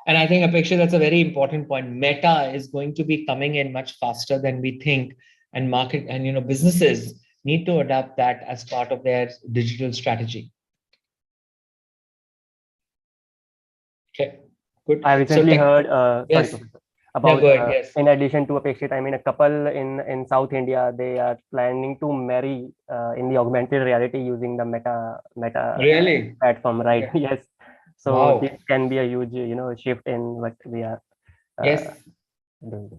And I think, Apeksha, that's a very important point. Meta is going to be coming in much faster than we think, and market and businesses need to adapt that as part of their digital strategy. Okay, good. I recently heard yes. about yes. in addition to Apekshit, I mean, a couple in South India, they are planning to marry in the augmented reality using the Meta really? platform, right? Okay. Yes. So wow. This can be a huge shift in what we are yes. doing.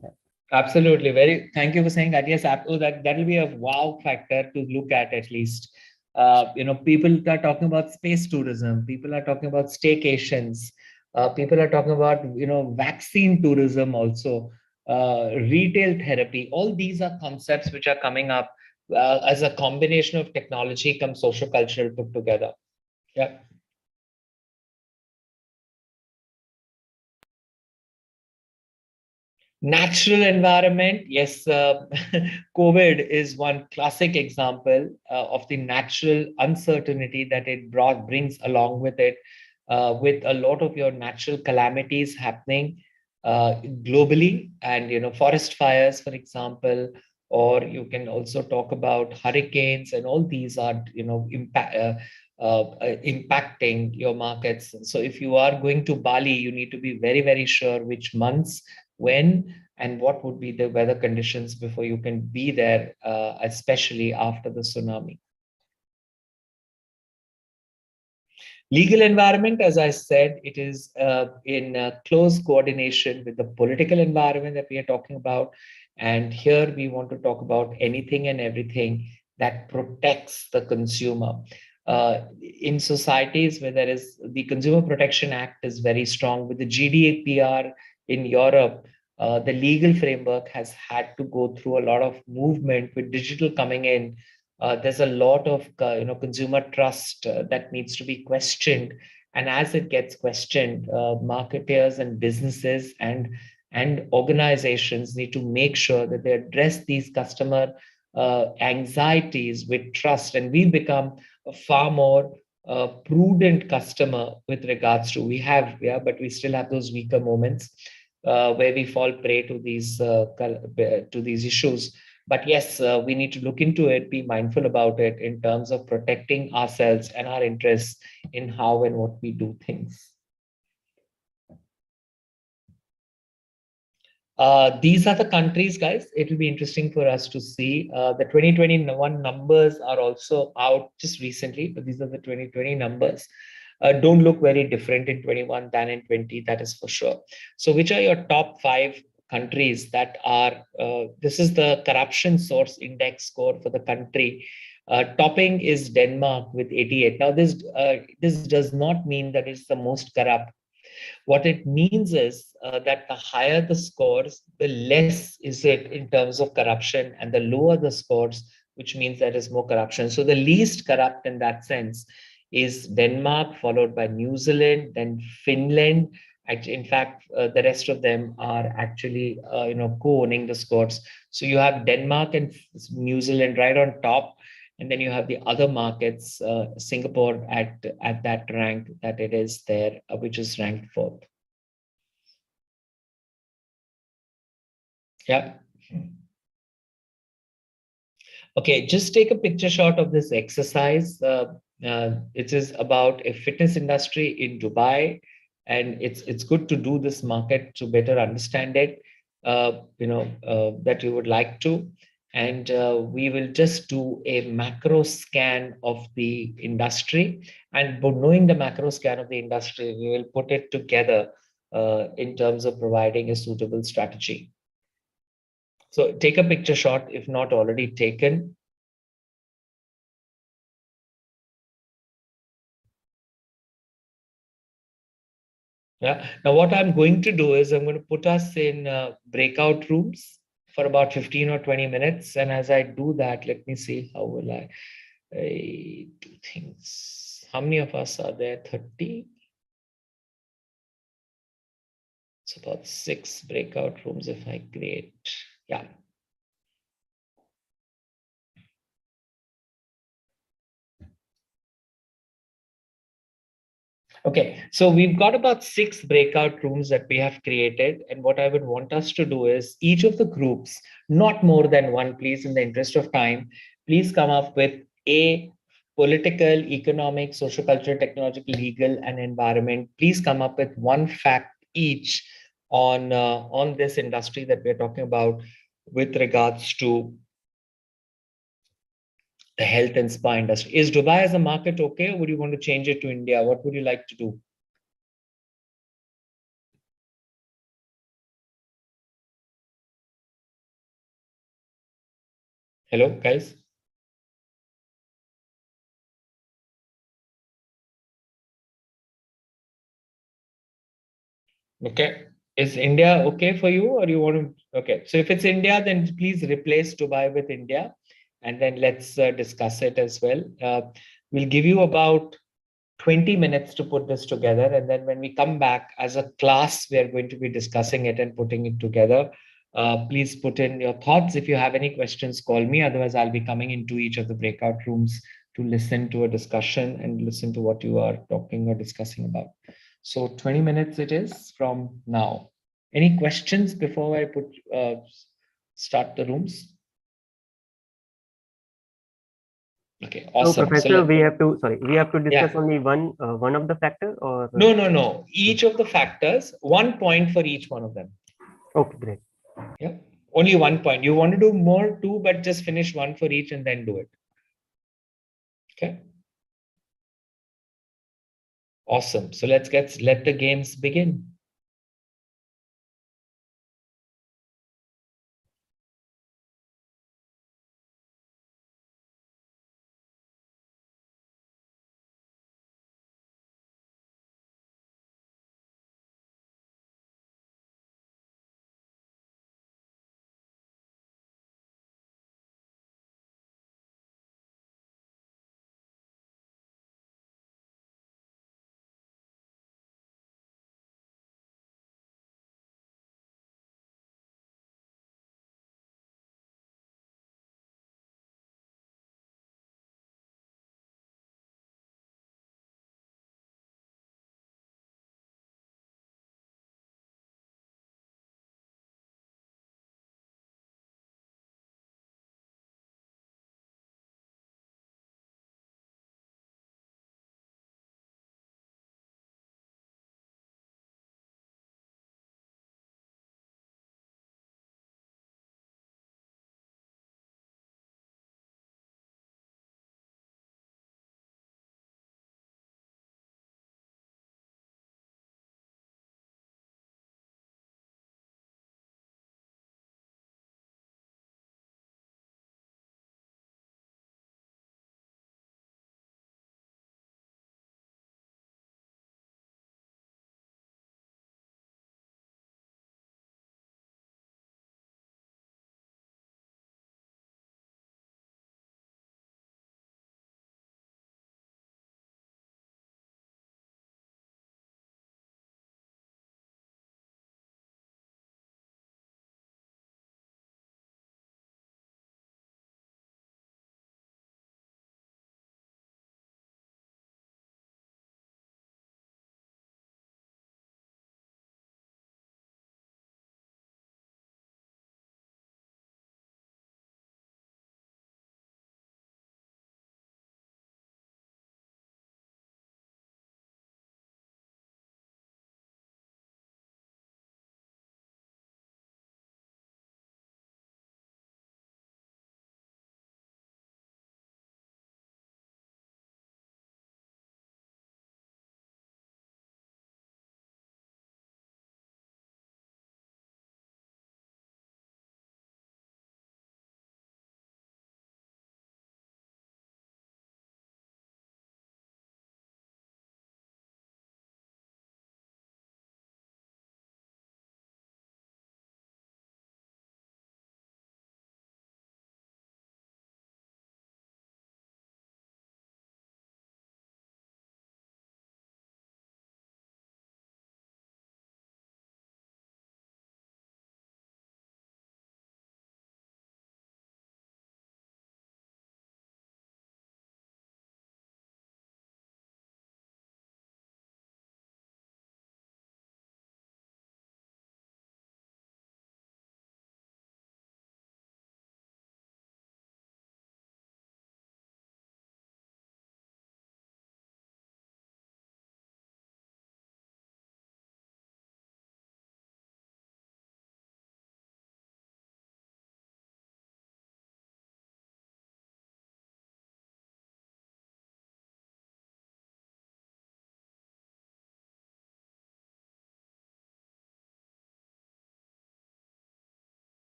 Absolutely. Thank you for saying that. Yes, that will be a wow factor to look at least. People are talking about space tourism. People are talking about staycations. People are talking about, vaccine tourism also, retail therapy. All these are concepts which are coming up as a combination of technology come social cultural put together. Yeah. Natural environment, yes, COVID is one classic example of the natural uncertainty that it brings along with it, with a lot of your natural calamities happening globally, and forest fires, for example, or you can also talk about hurricanes, and all these are impacting your markets. So if you are going to Bali, you need to be very, very sure which months, when, and what would be the weather conditions before you can be there, especially after the tsunami. Legal environment, as I said, it is in close coordination with the political environment that we are talking about. And here we want to talk about anything and everything that protects the consumer. In societies where there is the Consumer Protection Act is very strong, with the GDPR in Europe, the legal framework has had to go through a lot of movement with digital coming in. There's a lot of consumer trust that needs to be questioned, and as it gets questioned, marketers and businesses and organizations need to make sure that they address these customer anxieties with trust, and we become a far more prudent customer with regards to but we still have those weaker moments where we fall prey to these issues. But yes, we need to look into it, be mindful about it in terms of protecting ourselves and our interests in how and what we do things. These are the countries, guys. It will be interesting for us to see. The 2021 numbers are also out just recently, but these are the 2020 numbers. Don't look very different in 21 than in 20, that is for sure. So which are your top 5 countries that are, this is the corruption source index score for the country. Topping is Denmark with 88. Now, this does not mean that it's the most corrupt. What it means is that the higher the scores, the less is it in terms of corruption, and the lower the scores, which means there is more corruption. So the least corrupt in that sense is Denmark, followed by New Zealand, then Finland. In fact, the rest of them are actually co-owning the scores. So you have Denmark and New Zealand right on top, and then you have the other markets, Singapore at that rank that it is there, which is ranked 4th. Yeah. Okay, just take a picture shot of this exercise. It is about a fitness industry in Dubai, and it's good to do this market to better understand it. That you would like to. And we will just do a macro scan of the industry. And knowing the macro scan of the industry, we will put it together in terms of providing a suitable strategy. So take a picture shot if not already taken. Yeah. Now what I'm going to do is I'm going to put us in breakout rooms for about 15 or 20 minutes. And as I do that, let me see, how will I do things? How many of us are there? 30? It's about 6 breakout rooms if I create. Yeah. Okay, so we've got about 6 breakout rooms that we have created. And what I would want us to do is each of the groups, not more than one, please, in the interest of time, please come up with a political, economic, sociocultural, technological, legal, and environment. Please come up with one fact each on this industry that we're talking about with regards to the health and spa industry. Is Dubai as a market okay, or would you want to change it to India? What would you like to do? Hello, guys? Okay. Is India okay for you, or you want to? Okay. So if it's India, then please replace Dubai with India, and then let's discuss it as well. We'll give you about 20 minutes to put this together. And then when we come back as a class, we are going to be discussing it and putting it together. Please put in your thoughts. If you have any questions, call me. Otherwise, I'll be coming into each of the breakout rooms to listen to a discussion and listen to what you are talking or discussing about. So 20 minutes it is from now. Any questions before I start the rooms? Okay, awesome. So Professor, we have to discuss only one of the factor, or no. Each of the factors, 1 point for each one of them. Okay, great. Yeah. Only 1 point. You want to do more, two, but just finish one for each and then do it. Okay. Awesome. So let the games begin.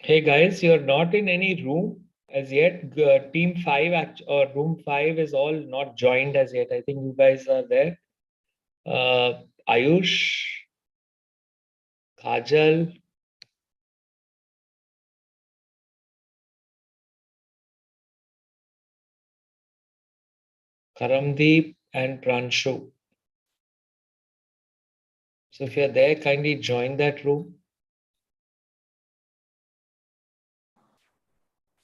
Hey guys, you're not in any room as yet. Team 5 or room 5 is all not joined as yet. I think you guys are there. Ayush, Kajal, Karamdeep, and Pranshu. So if you're there, kindly join that room.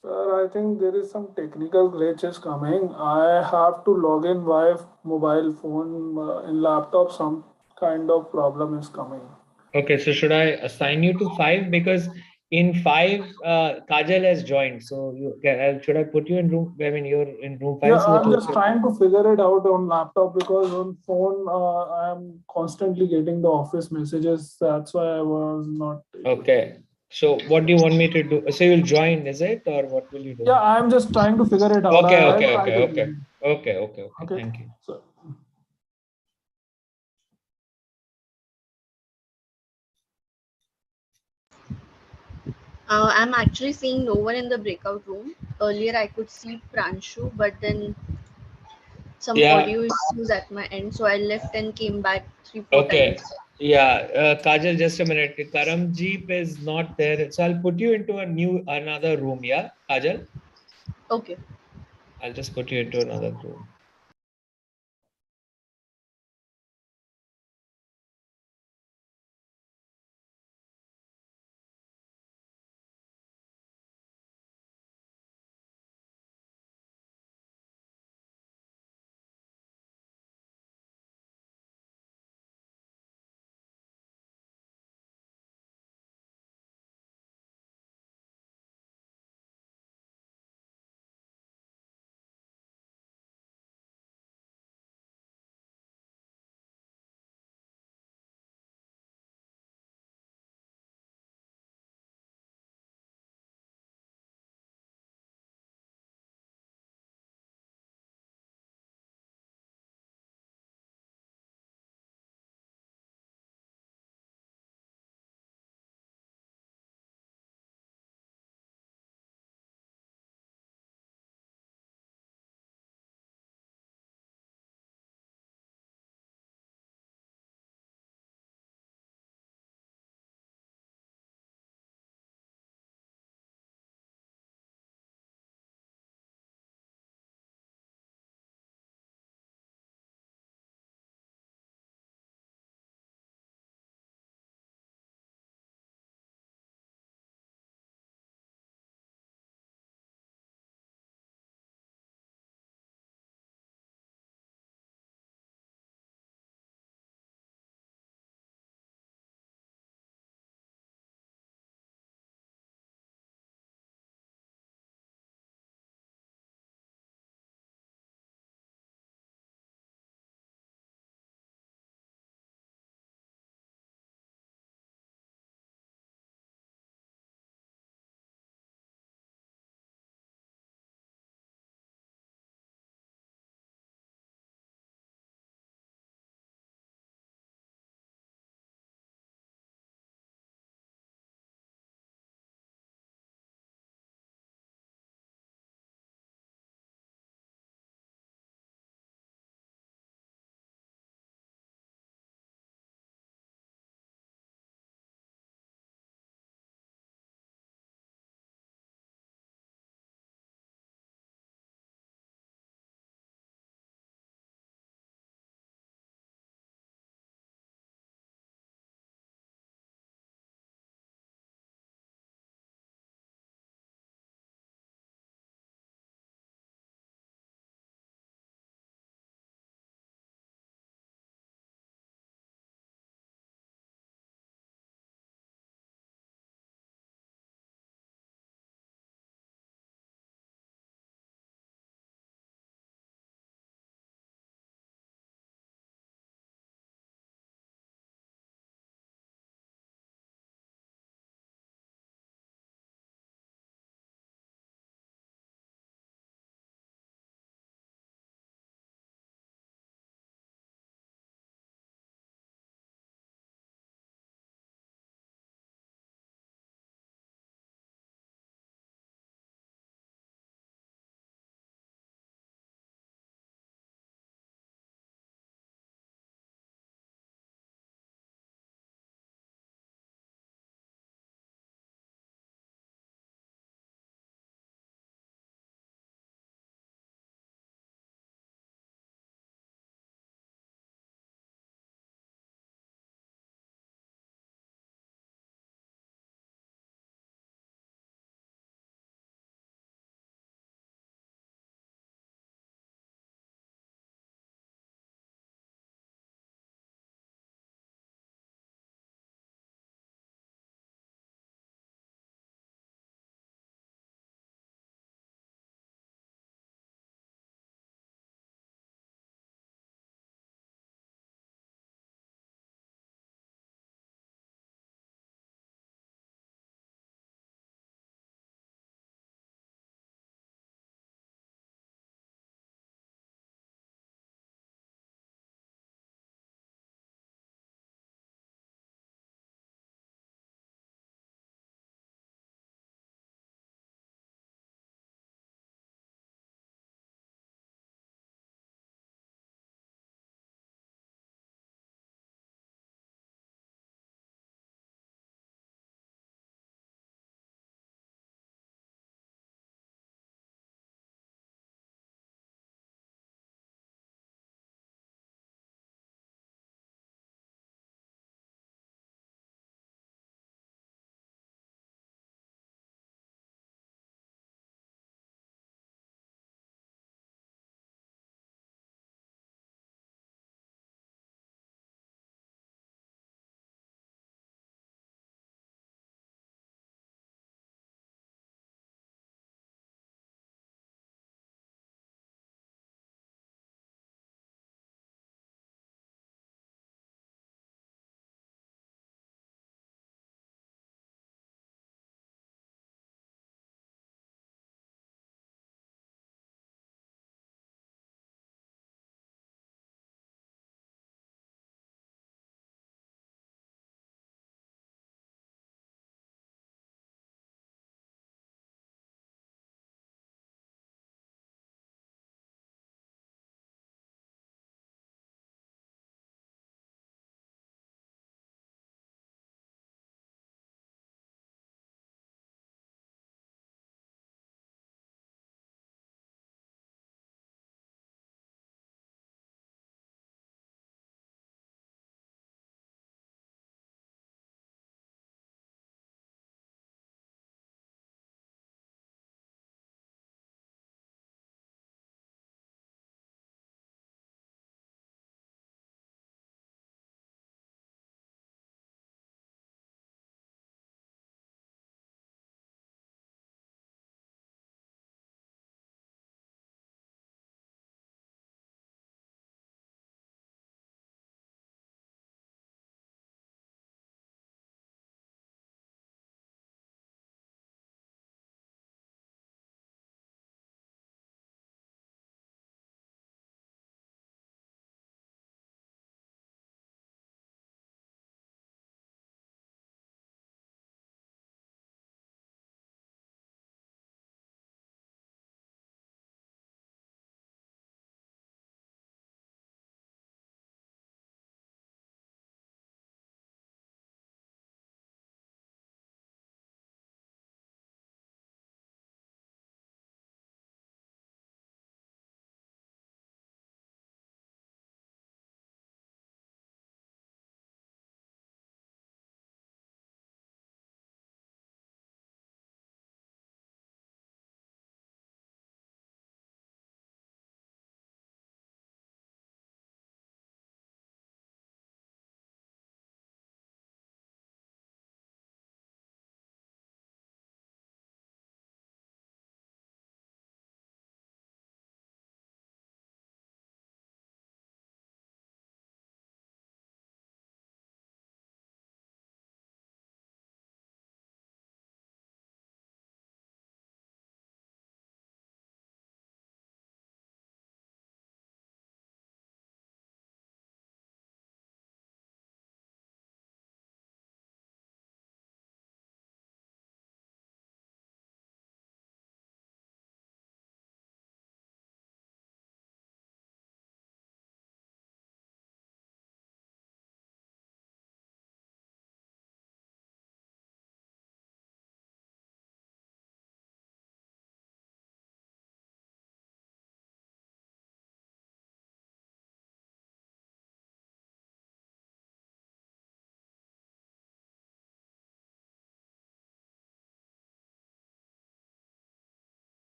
Sir, I think there is some technical glitches coming. I have to log in via mobile phone. In laptop, some kind of problem is coming. Okay, so should I assign you to 5? Because in 5, Kajal has joined. So should I put you in room? I mean, you're in room 5. Yeah, So I'm just trying to figure it out on laptop because on phone I'm constantly getting the office messages. That's why I was not. Okay. So what do you want me to do? So you'll join, is it? Or what will you do? Yeah, I'm just trying to figure it out. Okay, I'll okay, try okay, to. okay. Okay, okay, okay. Okay. Thank you. So. I'm actually seeing no one in the breakout room. Earlier, I could see Pranshu, but then some Yeah, audio issues at my end, so I left and came back 3-4 okay. times. Yeah, Kajal, just a minute. Karamjeep is not there. So I'll put you into another room, yeah, Kajal? Okay. I'll just put you into another room.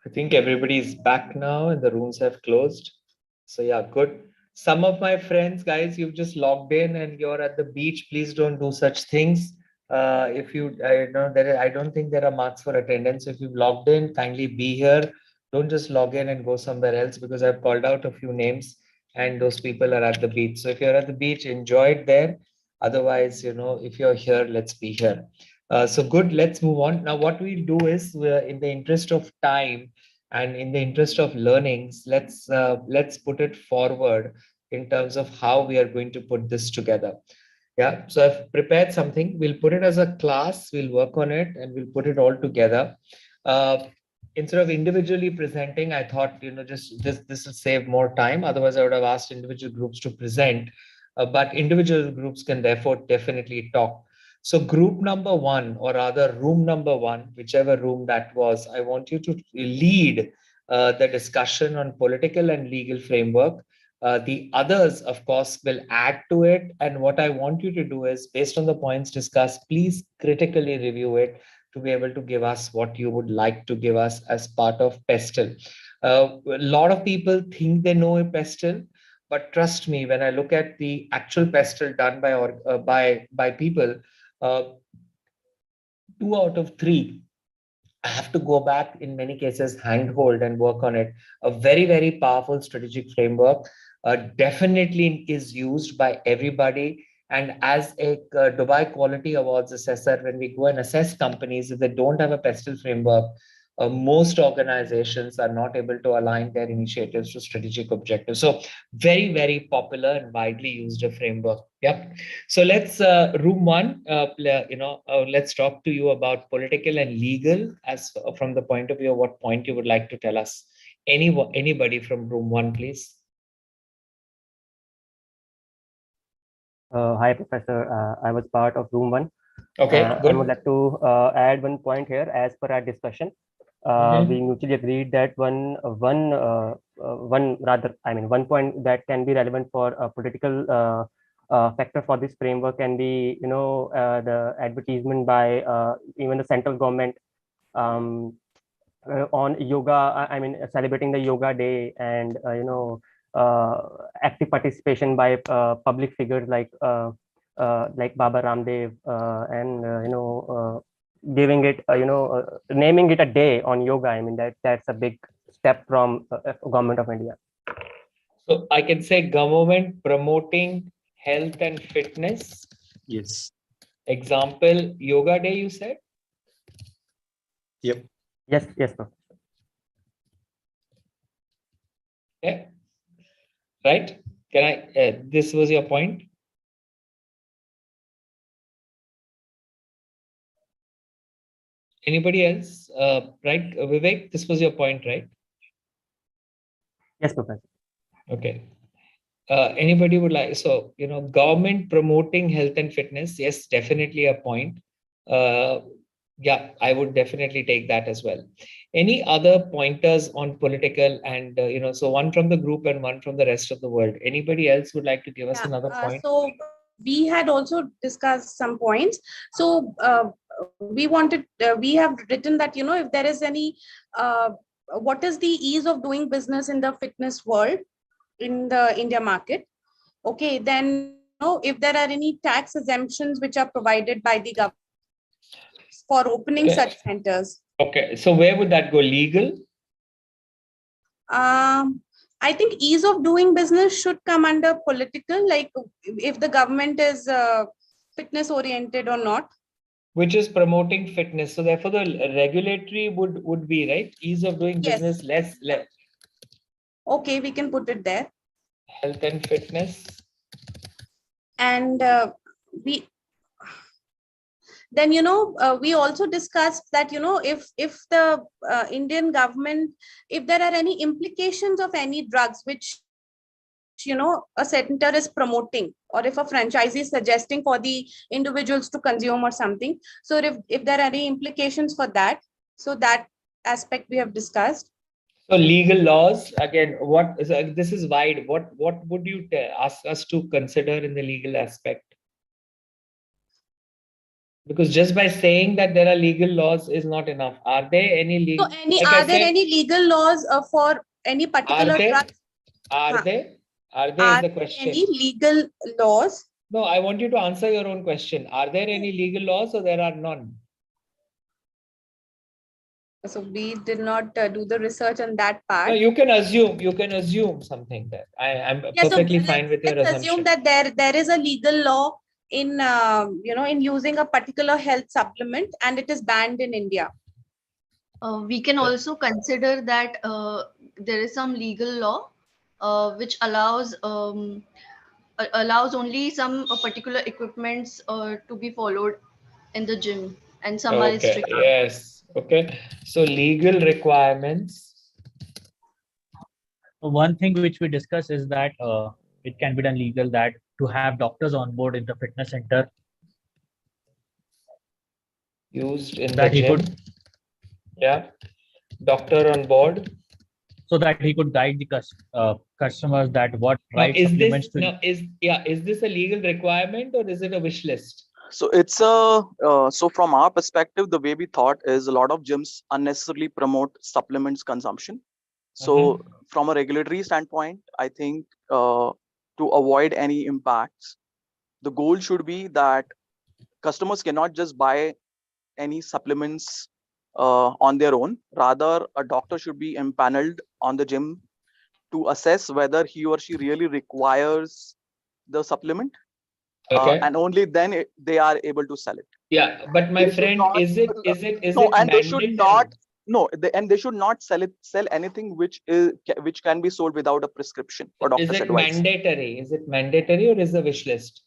I think everybody's back now and the rooms have closed. So yeah, good. Some of my friends, guys, you've just logged in and you're at the beach. Please don't do such things. If you, I know there, I don't think there are marks for attendance. If you've logged in, kindly be here. Don't just log in and go somewhere else, because I've called out a few names and those people are at the beach. So if you're at the beach, enjoy it there. Otherwise, if you're here, let's be here. So good, let's move on. Now, what we'll do is, in the interest of time and in the interest of learnings, let's put it forward in terms of how we are going to put this together. Yeah, so I've prepared something. We'll put it as a class, we'll work on it, and we'll put it all together. Instead of individually presenting, I thought, just this will save more time. Otherwise, I would have asked individual groups to present, but individual groups can therefore definitely talk. So group number one, or rather room number one, whichever room that was, I want you to lead the discussion on political and legal framework. The others, of course, will add to it. And what I want you to do is, based on the points discussed, please critically review it to be able to give us what you would like to give us as part of PESTEL. A lot of people think they know a PESTEL, but trust me, when I look at the actual PESTEL done by people, 2 out of 3, I have to go back in many cases, handhold and work on it. A very, very powerful strategic framework definitely is used by everybody. And as a Dubai Quality Awards assessor, when we go and assess companies, if they don't have a PESTEL framework, most organizations are not able to align their initiatives to strategic objectives. So very, very popular and widely used a framework. Yep. So let's room one, let's talk to you about political and legal as from the point of view of what point you would like to tell us. Anybody from room one, please. Hi, Professor. I was part of room one. Okay, good. I would like to add one point here. As per our discussion, we mutually agreed that one point that can be relevant for a political factor for this framework can be, the advertisement by even the central government on yoga. Celebrating the yoga day, and active participation by public figures like Baba Ramdev, and giving it, naming it a day on yoga. I mean, that's a big step from government of India. So I can say government promoting health and fitness. Yes. Example, yoga day, you said? Yep. Yes, Professor. Yeah. Right? Can I, this was your point? Anybody else? Right, Vivek, this was your point, right? Yes, Professor. Okay. Anybody would like, so, government promoting health and fitness. Yes, definitely a point. Yeah, I would definitely take that as well. Any other pointers on political and, so one from the group and one from the rest of the world. Anybody else would like to give us another point? So we had also discussed some points. So we have written that, if there is any, what is the ease of doing business in the fitness world in the India market? Okay, then if there are any tax exemptions which are provided by the government for opening such centers. Okay, so where would that go? Legal? I think ease of doing business should come under political, like if the government is fitness oriented or not. Which is promoting fitness. So therefore the regulatory would be, right? Ease of doing business, less. Okay, we can put it there. Health and fitness. And then, we also discussed that, if the Indian government, if there are any implications of any drugs which, a center is promoting, or if a franchisee is suggesting for the individuals to consume or something. So if there are any implications for that, so that aspect we have discussed. So legal laws, again, this is wide. What would you ask us to consider in the legal aspect? Because just by saying that there are legal laws is not enough. Are there any legal? So are there any legal laws for any particular drug? Are there? Are there is Are the there question. any legal laws? No, I want you to answer your own question. Are there any legal laws or there are none? So we did not do the research on that part. No, you can assume something there. I'm perfectly fine with your let's assumption. assume that there is a legal law in in using a particular health supplement and it is banned in India. We can also consider that there is some legal law which allows only some particular equipments to be followed in the gym, and some are Okay. restricted. Yes. Okay. So legal requirements. One thing which we discuss is that it can be done legal that to have doctors on board in the fitness center Used in that the he gym. could, Yeah. Doctor on board. so that he could guide the customers that what right supplements to. Is this a legal requirement or is it a wish list? So it's so from our perspective, the way we thought is a lot of gyms unnecessarily promote supplements consumption. So from a regulatory standpoint, I think to avoid any impacts, the goal should be that customers cannot just buy any supplements on their own. Rather, a doctor should be empaneled on the gym to assess whether he or she really requires the supplement. And only then they are able to sell it. Yeah, but my friend, is it no, and mandatory? they should not. No, and they should not sell anything which can be sold without a prescription or doctor's advice. Mandatory? Is it mandatory or is it a wish list?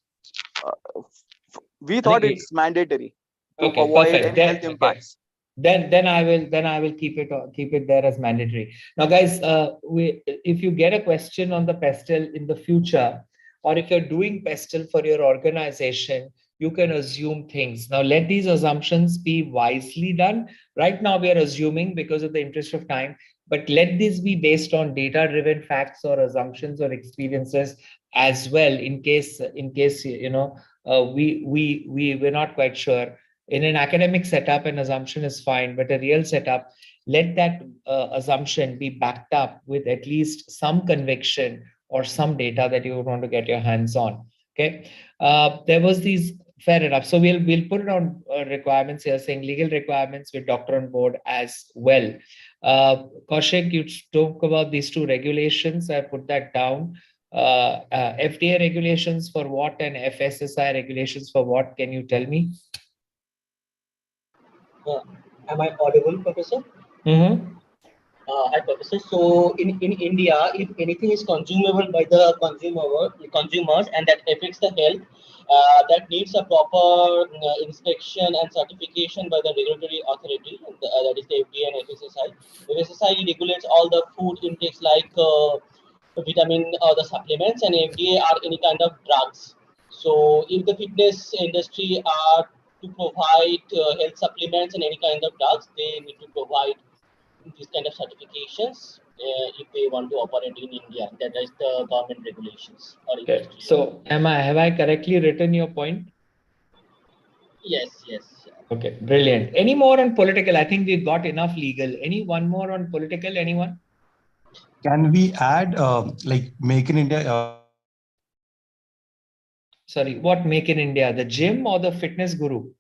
We thought it's mandatory to avoid any health impacts. Then I will keep it there as mandatory. Now, guys, if you get a question on the pestle in the future, or if you're doing pestle for your organization, you can assume things. Now, let these assumptions be wisely done. Right now, we are assuming because of the interest of time, but let this be based on data-driven facts or assumptions or experiences as well. In case we're not quite sure. In an academic setup, an assumption is fine, but a real setup, let that assumption be backed up with at least some conviction or some data that you want to get your hands on. Okay, there was these, fair enough. So we'll put it on requirements here, saying legal requirements with doctor on board as well. Kaushik, you talk about these two regulations. I put that down. FDA regulations for what and FSSI regulations for what? Can you tell me? Am I audible, Professor? Hi, Professor. So in India, if anything is consumable by the consumers and that affects the health, that needs a proper inspection and certification by the regulatory authority, that is the FDA and FSSI. FSSI regulates all the food intakes like vitamin or the supplements, and FDA are any kind of drugs. So if the fitness industry are to provide health supplements and any kind of drugs, they need to provide these kind of certifications if they want to operate in India. That is the government regulations. Okay. So have I correctly written your point? Yes. Okay, brilliant. Any more on political? I think we've got enough legal. One more on political? Anyone? Can we add like Make in India? Sorry, what Make in India? The gym or the fitness guru?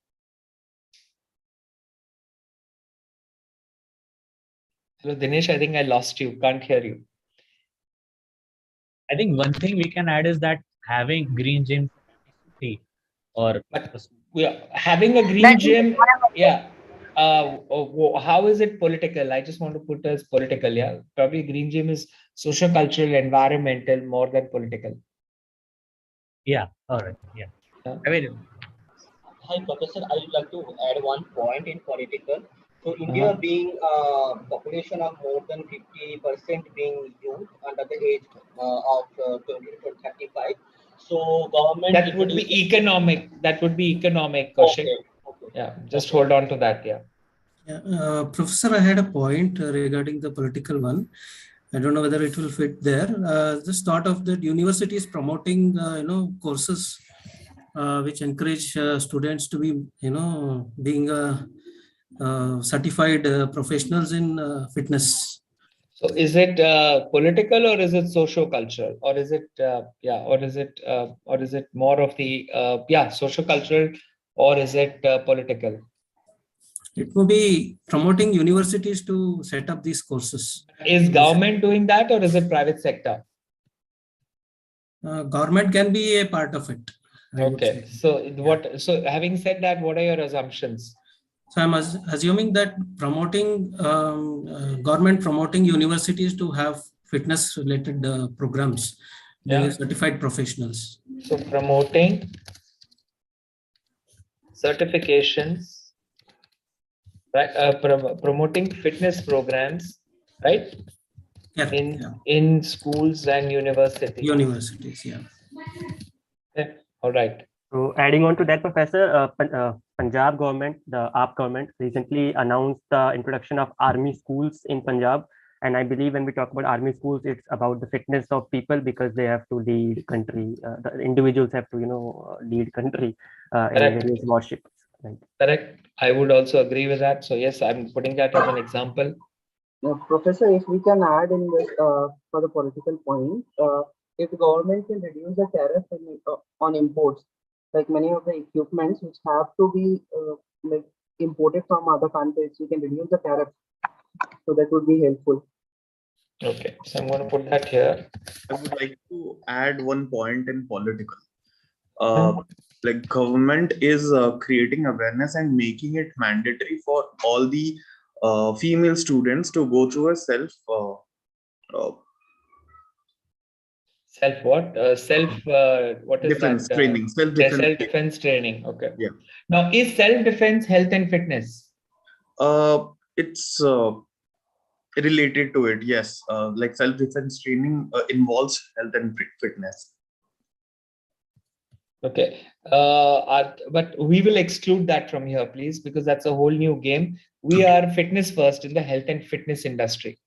Hello, Dinesh, I think I lost you. Can't hear you. I think one thing we can add is that having green gym or having a green gym, yeah. How is it political? I just want to put as political. Yeah, probably green gym is socio-cultural, environmental more than political. Yeah. All right. Yeah. I mean, hi, Professor. I would like to add one point in political. So India being a population of more than 50% being youth under the age of 20 to 35. So government. That would be economic. Kaushik. Okay. Yeah. Just hold on to that. Yeah. Professor, I had a point regarding the political one. I don't know whether it will fit there. Just thought of that university is promoting, courses which encourage students to be, being certified professionals in fitness. So is it political or is it socio-cultural, or is it or is it more of the socio-cultural, or is it political? It will be promoting universities to set up these courses. Is government doing that, or is it private sector? Government can be a part of it. Okay. So So having said that, what are your assumptions? So I'm assuming that promoting government promoting universities to have fitness related programs, being certified professionals. So promoting certifications, right? Promoting fitness programs, right? Yeah. In schools and universities. Universities, yeah. Yeah. All right. So adding on to that, Professor, Punjab government, the AAP government recently announced the introduction of army schools in Punjab. And I believe when we talk about army schools, it's about the fitness of people, because they have to lead country. The individuals have to, lead country in various warships. Right? Correct. I would also agree with that. So yes, I'm putting that as an example. Professor, if we can add in this for the political point, if the government can reduce the tariff on imports, like many of the equipments which have to be like imported from other countries, we can reduce the tariff. So that would be helpful. Okay, so I'm going to put that here. I would like to add one point in political. Like government is creating awareness and making it mandatory for all the female students to go through a self what is defense that? Training, self-defense. Self-defense training. Okay. Yeah. Now, is self-defense health and fitness? It's related to it. Yes. Like self-defense training involves health and fitness. Okay. But we will exclude that from here, please, because that's a whole new game. We are fitness first in the health and fitness industry.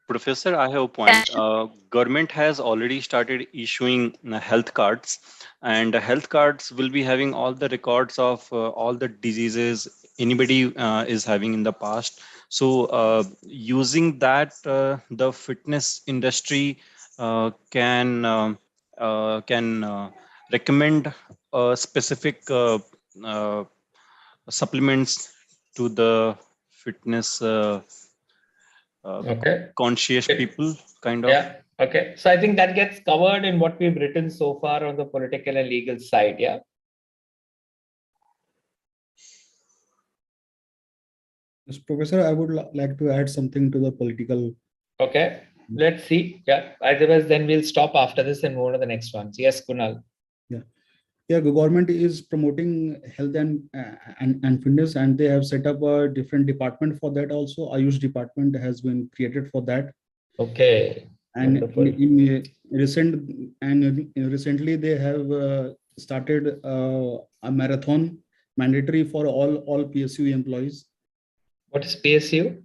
Professor, I have a point. Government has already started issuing health cards, and health cards will be having all the records of all the diseases anybody is having in the past. So using that, the fitness industry can recommend specific supplements to the fitness conscious people, kind of. Yeah. Okay. So I think that gets covered in what we've written so far on the political and legal side. Yeah. Yes, Professor, I would like to add something to the political. Okay. Let's see. Yeah. Otherwise, then we'll stop after this and move on to the next ones. Yes, Kunal. Yeah, the government is promoting health and fitness, and they have set up a different department for that also. Ayush department has been created for that. Okay. And recently they have started a marathon mandatory for all PSU employees. What is PSU?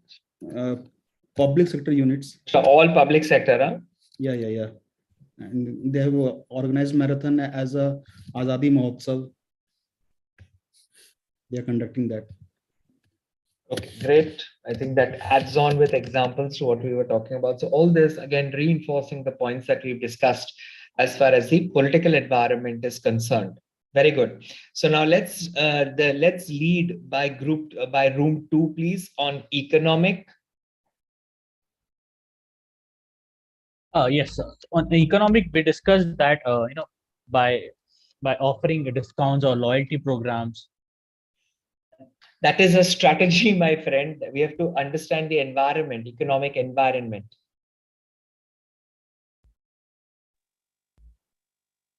Public sector units. So all public sector, huh? Yeah. And they have organized marathon as a Azadi Mahotsav. They are conducting that. Okay, great. I think that adds on with examples to what we were talking about. So all this, again, reinforcing the points that we've discussed as far as the political environment is concerned. Very good. So now let's lead by room 2, please, on economic. Yes, on the economic, we discussed that by offering discounts or loyalty programs. That is a strategy, my friend. We have to understand the environment, economic environment.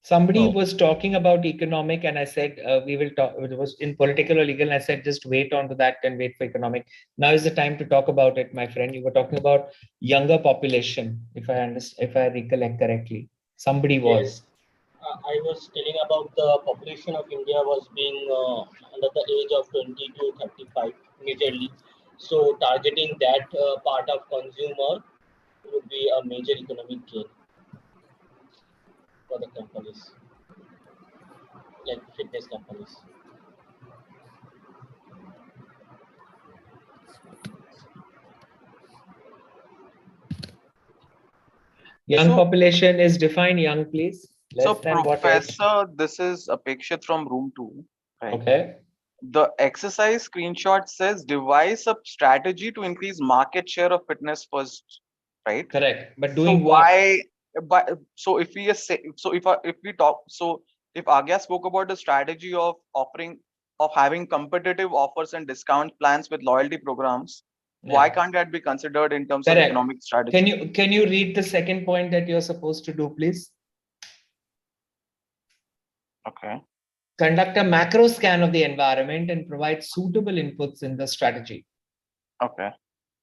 Somebody was talking about economic, and I said we will talk. It was in political or legal, and I said just wait on to that and wait for economic. Now is the time to talk about it, my friend. You were talking about younger population, if I recollect correctly. Somebody was. Yes. I was telling about the population of India was being under the age of 20 to 35 majorly. So targeting that part of consumer would be a major economic gain for the companies. like fitness companies. Young population is defined young, please. So, Less than what age? Professor, this is Apekshit from room 2. Right? Okay. The exercise screenshot says devise a strategy to increase market share of fitness first, right? Correct. But So doing what? why? But so if we say, so if we talk, so if Agya spoke about the strategy of having competitive offers and discount plans with loyalty programs, why can't that be considered in terms of Correct. economic strategy? Can you read the second point that you're supposed to do, please? Okay. Conduct a macro scan of the environment and provide suitable inputs in the strategy. Okay.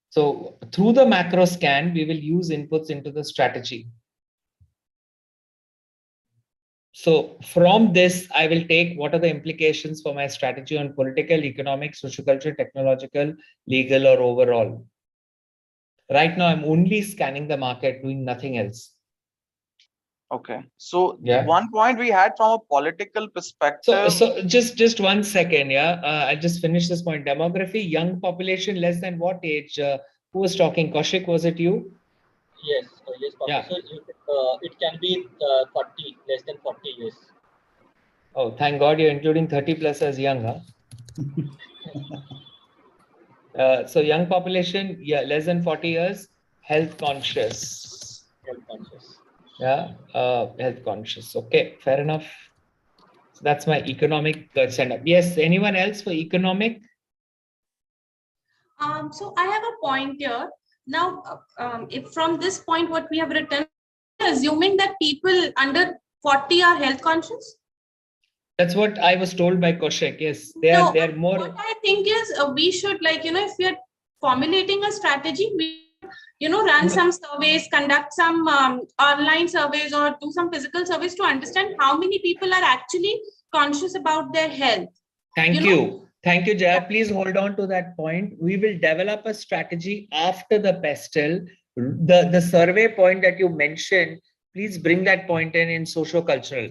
So through the macro scan, we will use inputs into the strategy. So from this, I will take what are the implications for my strategy on political, economic, sociocultural, technological, legal, or overall. Right now, I'm only scanning the market, doing nothing else. Okay. So Yeah. one point we had from a political perspective. So just 1 second, yeah. I'll just finish this point. Demography, young population, less than what age? Who was talking? Kaushik, was it you? Yes, yes, Professor. It can be 40, less than 40 years. Oh, thank God you're including 30 plus as young, huh? So young population, yeah, less than 40 years, health conscious. Health conscious. Yeah, health conscious. Okay, fair enough. So that's my economic setup. Yes, anyone else for economic? So I have a point here. Now, if from this point, what we have written, assuming that people under 40 are health conscious? That's what I was told by Kaushik. Yes, they are more. What I think is we should, like, if we are formulating a strategy, we run some surveys, conduct some online surveys, or do some physical surveys to understand how many people are actually conscious about their health. Thank you. Thank you, Jaya. Please hold on to that point. We will develop a strategy after the pestle. The survey point that you mentioned, please bring that point in socio-cultural.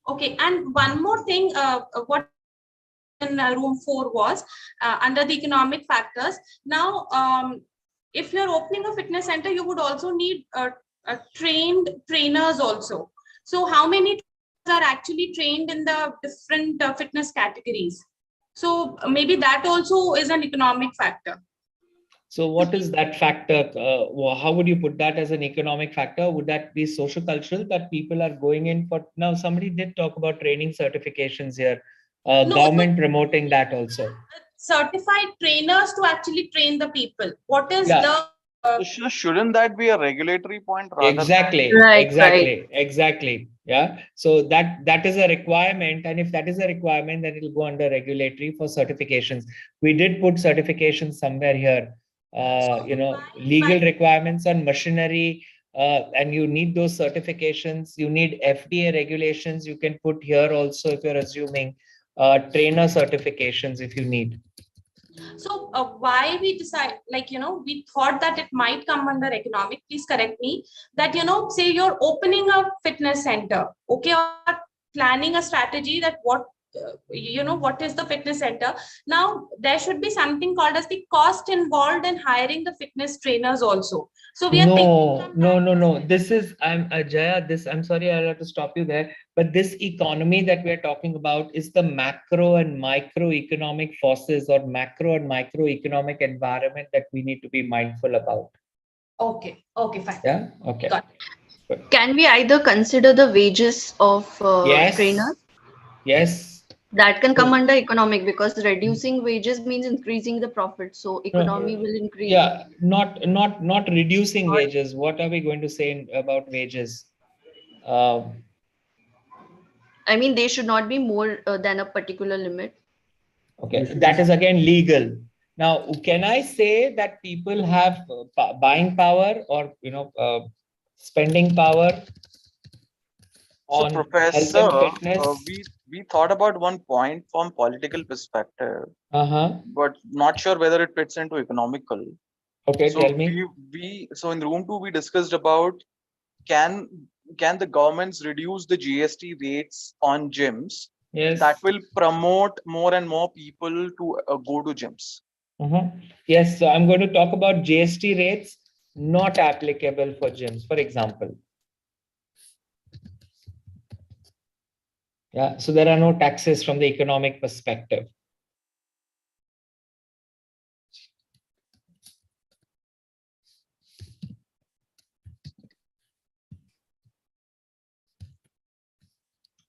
Okay, and one more thing, what in room 4 was under the economic factors. Now, if you're opening a fitness center, you would also need trained trainers also. So how many are actually trained in the different fitness categories? So maybe that also is an economic factor. So what is that factor? How would you put that as an economic factor? Would that be social-cultural, that people are going in for? Now, somebody did talk about training certifications here. Government promoting that also. Certified trainers to actually train the people. What is the... So shouldn't that be a regulatory point rather Exactly. than... Exactly. Yeah. So that is a requirement. And if that is a requirement, then it will go under regulatory for certifications. We did put certifications somewhere here. Legal requirements on machinery, and you need those certifications. You need FDA regulations. You can put here also if you're assuming trainer certifications if you need. So why we decide, we thought that it might come under economic, please correct me, that, say you're opening a fitness center, okay, or planning a strategy that what is the fitness center. Now, there should be something called as the cost involved in hiring the fitness trainers also. So we are No. This is, Jaya, I'm sorry, I'll have to stop you there. But this economy that we're talking about is the macro and microeconomic forces or macro and microeconomic environment that we need to be mindful about. Okay, fine. Yeah, okay. Got it. Can we either consider the wages of trainers? Yes. That can come under economic, because reducing wages means increasing the profit. So economy will increase. Yeah, not reducing wages. What are we going to say about wages? I mean, they should not be more than a particular limit. Okay, that is again legal. Now, can I say that people have buying power or spending power on Professor, health and fitness? We thought about one point from political perspective, but not sure whether it fits into economical. Okay, so tell me. So in room 2 we discussed about can the governments reduce the GST rates on gyms Yes. that will promote more and more people to go to gyms. Yes, so I'm going to talk about GST rates not applicable for gyms, for example. Yeah, so there are no taxes from the economic perspective.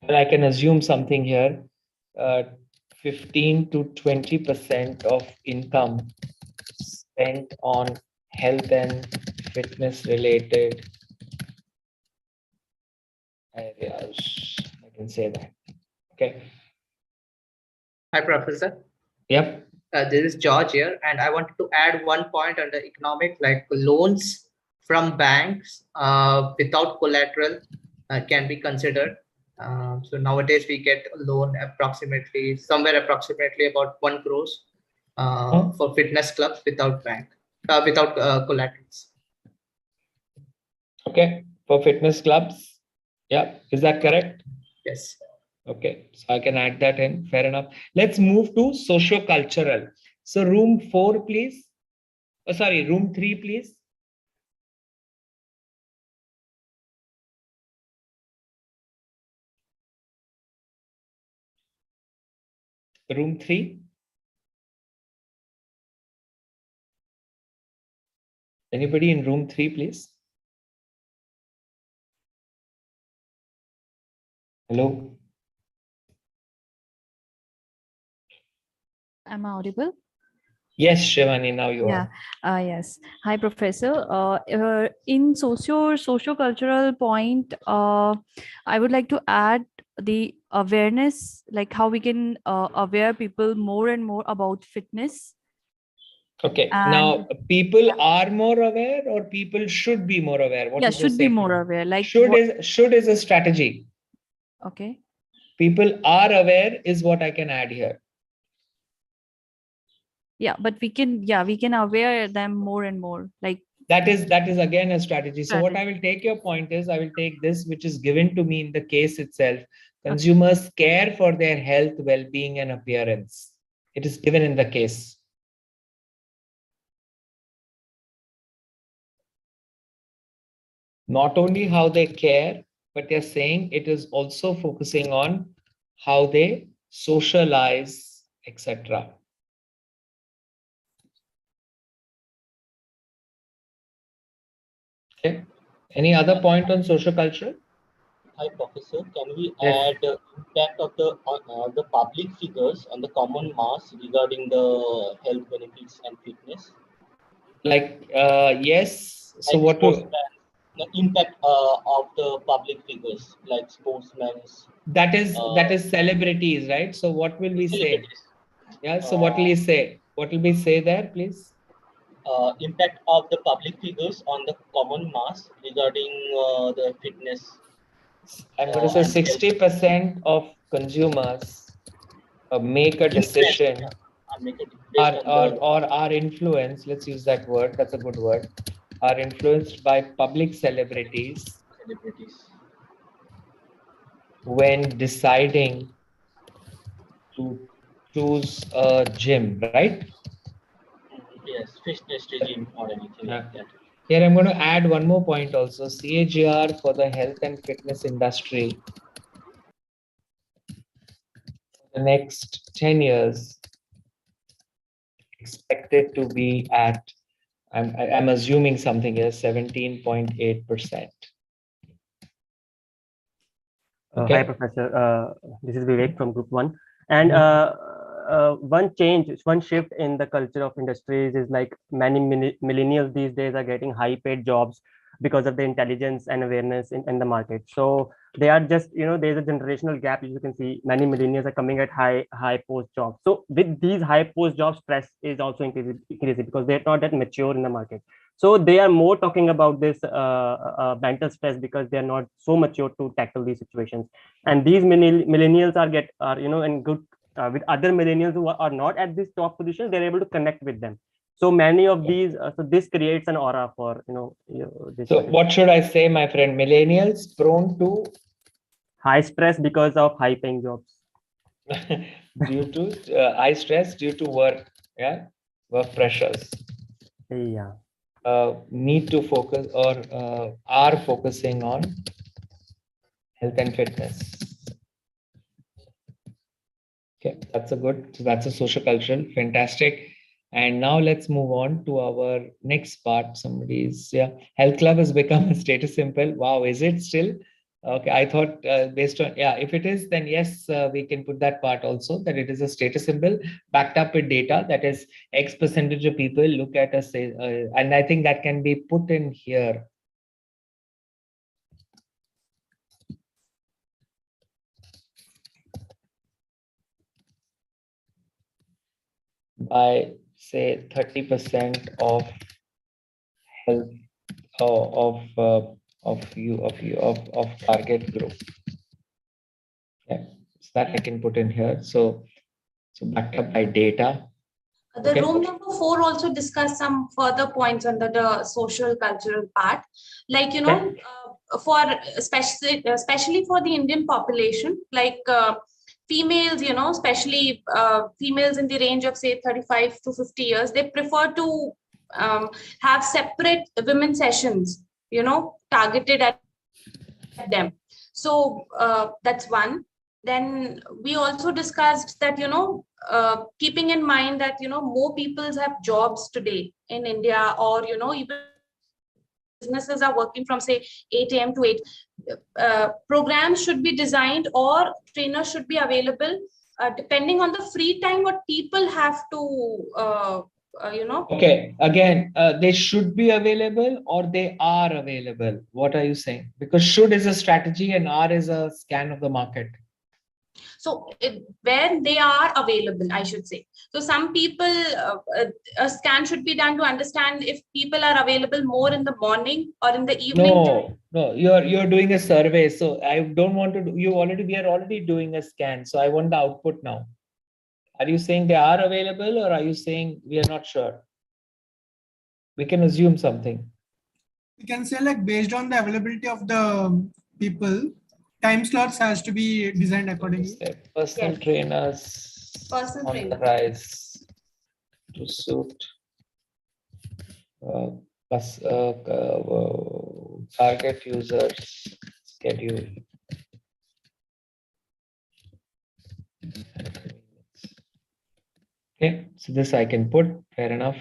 Well, I can assume something here. 15 to 20% of income spent on health and fitness related areas. I can say that. Okay. Hi, Professor. Yep. This is George here, and I wanted to add one point under economic, like loans from banks without collateral can be considered. So nowadays we get a loan somewhere approximately about 1 crores for fitness clubs without collaterals. Okay, for fitness clubs. Yeah, is that correct? Yes. Okay, so I can add that in. Fair enough. Let's move to socio-cultural. So room 4, please. Oh, sorry, room 3, please. Room 3. Anybody in room 3, please? Hello? Am I audible? Yes, Shivani, now you Yeah. are. Yes. Hi, Professor. In socio-cultural point, I would like to add the awareness, like how we can aware people more and more about fitness. Okay, And now people are more aware or people should be more aware? What yeah, is your should be more statement? aware. Like should is a strategy. Okay. People are aware is what I can add here. Yeah, but we can aware them more and more. Like that is again a strategy. So what I will take your point is I will take this which is given to me in the case itself. Consumers care for their health, well-being, and appearance. It is given in the case. Not only how they care, but they're saying it is also focusing on how they socialize, etc. Okay. Any other point on social culture? Hi, Professor. Can we Yes. add impact of the public figures on the common mass regarding the health benefits and fitness? Like yes. So Like what to? The impact of the public figures like sportsmen. That is celebrities, right? So what will we say? Yeah. So what will you say? What will we say there, please? Impact of the public figures on the common mass regarding the fitness. I'm going to say 60% of consumers make a decision or are influenced. Let's use that word. That's a good word. Are influenced by public celebrities when deciding to choose a gym, right? Yes, fitness regime or anything like that. Here I'm going to add one more point also. CAGR for the health and fitness industry for the next 10 years expected to be at, I'm assuming something here, 17.8%. Hi, Professor. This is Vivek from Group 1. And one shift in the culture of industries is like many millennials these days are getting high paid jobs because of the intelligence and awareness in the market. So they are just, there's a generational gap. As you can see, many millennials are coming at high post jobs. So with these high post jobs, stress is also increasing because they're not that mature in the market. So they are more talking about this mental stress because they are not so mature to tackle these situations. And these millennials are in good with other millennials who are not at this top position. They're able to connect with them. So many of these, so this creates an aura for this. So what should I say, my friend? Millennials prone to high stress because of high paying jobs. due to high stress due to work, work pressures. Yeah. Need to focus or are focusing on health and fitness. Okay, that's a social cultural, fantastic. And now let's move on to our next part. Health club has become a status symbol. Wow, is it still? Okay, I thought based on, if it is, then yes, we can put that part also, that it is a status symbol backed up with data, that is X percentage of people look at us, and I think that can be put in here. By say 30% of health of target group. Okay, so that I can put in here. So backed up by data. The room number 4 also discussed some further points under the social cultural part, like for especially for the Indian population, like females, especially females in the range of say 35 to 50 years, they prefer to have separate women sessions, targeted at them. So that's one. Then we also discussed that, keeping in mind that, more people have jobs today in India, or, even businesses are working from say 8 a.m. to 8. Programs should be designed or trainers should be available depending on the free time what people have to, Okay, again, they should be available or they are available. What are you saying? Because should is a strategy and are is a scan of the market. So where they are available, I should say. So some people, a scan should be done to understand if people are available more in the morning or in the evening. No, you're doing a survey. So I don't want to do, we are already doing a scan. So I want the output now. Are you saying they are available or are you saying we are not sure? We can assume something. We can say like based on the availability of the people, time slots has to be designed accordingly. Personal trainers on the rise to suit target users schedule. Okay, so this I can put, fair enough.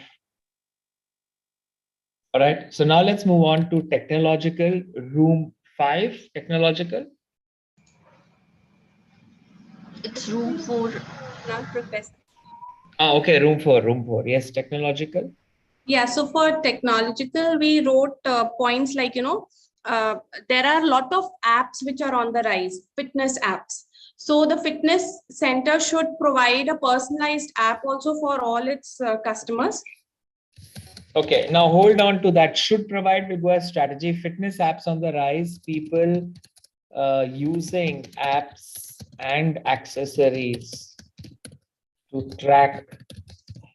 All right, so now let's move on to technological, room 5, technological. It's room 4. Professor. Okay, room 4. Yes, technological. Yeah, so for technological, we wrote points like, there are a lot of apps which are on the rise, fitness apps. So the fitness center should provide a personalized app also for all its customers. Okay, now hold on to that. Should provide with a strategy. Fitness apps on the rise. People using apps and accessories to track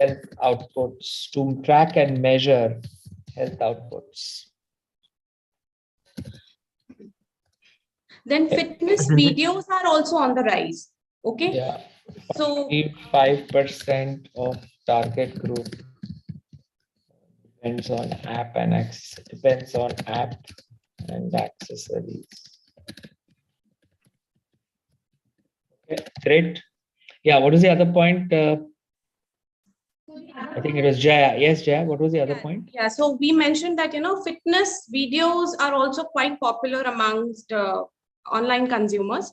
health outputs, to track and measure health outputs. Then fitness videos are also on the rise. Okay. Yeah. So 5% of target group depends on app and accessories. Okay, great. Yeah, what is the other point? I think it was Jaya. Yes, Jaya, what was the other point? Yeah, so we mentioned that, fitness videos are also quite popular amongst online consumers.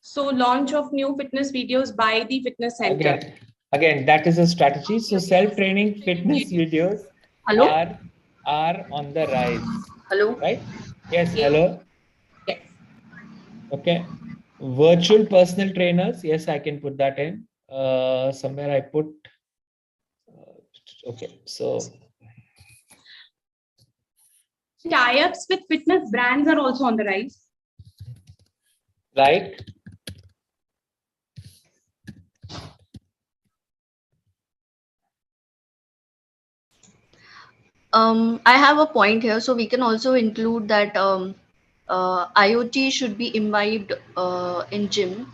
So launch of new fitness videos by the fitness center. Again, that is a strategy. So self-training fitness videos are on the rise. Hello. Right? Yes, hello. Yes. Okay. Virtual personal trainers. Yes, I can put that in. Somewhere I put. Okay, so tie-ups with fitness brands are also on the rise. Right. I have a point here, so we can also include that IoT should be imbibed in gym.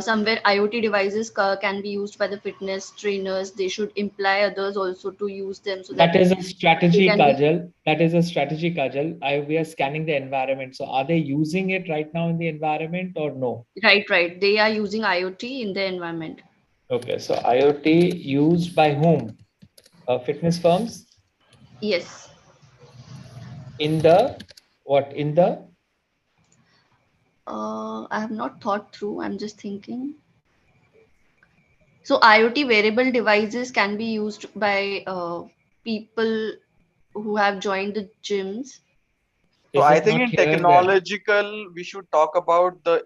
somewhere IoT devices can be used by the fitness trainers. They should imply others also to use them, so That is a strategy, can be- Kajal. That is a strategy, Kajal. We are scanning the environment. So are they using it right now in the environment or no? Right. They are using IoT in the environment. Okay, so IoT used by whom? Fitness firms? Yes. In the what? In the I have not thought through. I'm just thinking. So IoT wearable devices can be used by people who have joined the gyms. So Is I it think not in here then? technological, we should talk about the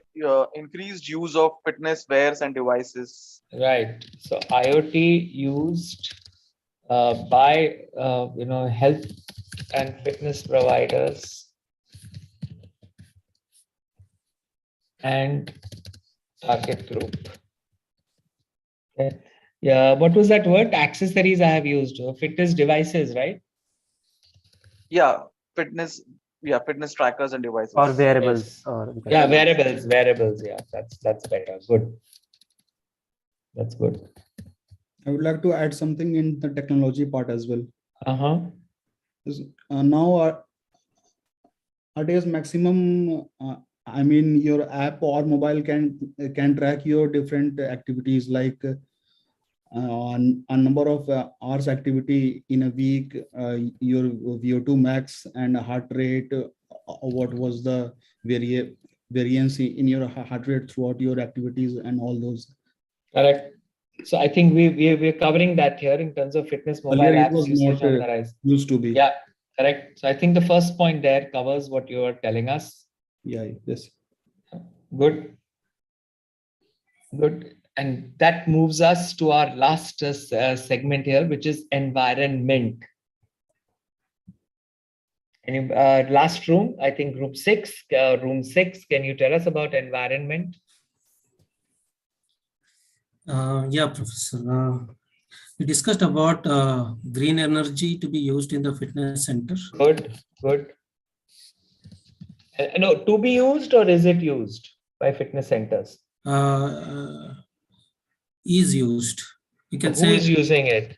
increased use of fitness wears and devices. Right. So IoT used by health and fitness providers and target group. Okay. Yeah. What was that word? Accessories I have used. Fitness devices, right? Yeah, fitness. Yeah, fitness trackers and devices. Or wearables. Yes. Or Yeah, wearables. Yeah, that's better. Good. That's good. I would like to add something in the technology part as well. Uh-huh. Now, nowadays maximum, I mean, your app or mobile can track your different activities, like on a number of hours activity in a week, your VO2 max and heart rate, what was the variance in your heart rate throughout your activities and all those. Correct. So I think we're covering that here in terms of fitness mobile Earlier it apps was usage not on the rise. used to be. Yeah, correct. So I think the first point there covers what you are telling us. Yeah, yes. Good. Good. And that moves us to our last segment here, which is environment. Any last room, I think room 6, room 6. Can you tell us about environment? Yeah, Professor. We discussed about green energy to be used in the fitness center. Good. No, to be used, or is it used by fitness centers? Is used. You can Who say. is using it?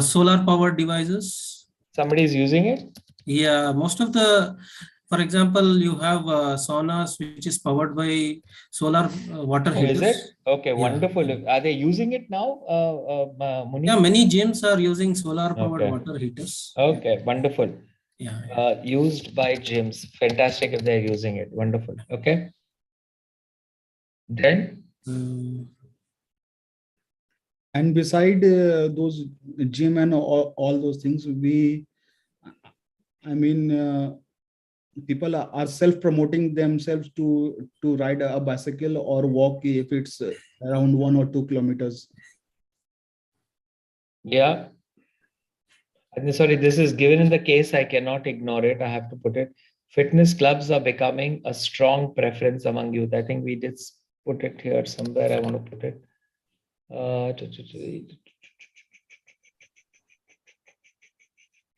Solar powered devices. Somebody is using it? Yeah, most of the, for example, you have saunas which is powered by solar water heaters. Is it? Okay, wonderful. Are they using it now, Muni? Yeah, many gyms are using solar powered water heaters. Okay, wonderful. Yeah. Used by gyms. Fantastic if they're using it. Wonderful. Okay. Then? And beside those gym and all those things, people are self-promoting themselves to ride a bicycle or walk if it's around 1 or 2 kilometers. Yeah. And sorry, this is given in the case. I cannot ignore it. I have to put it. Fitness clubs are becoming a strong preference among youth. I think we did put it here somewhere. I want to put it.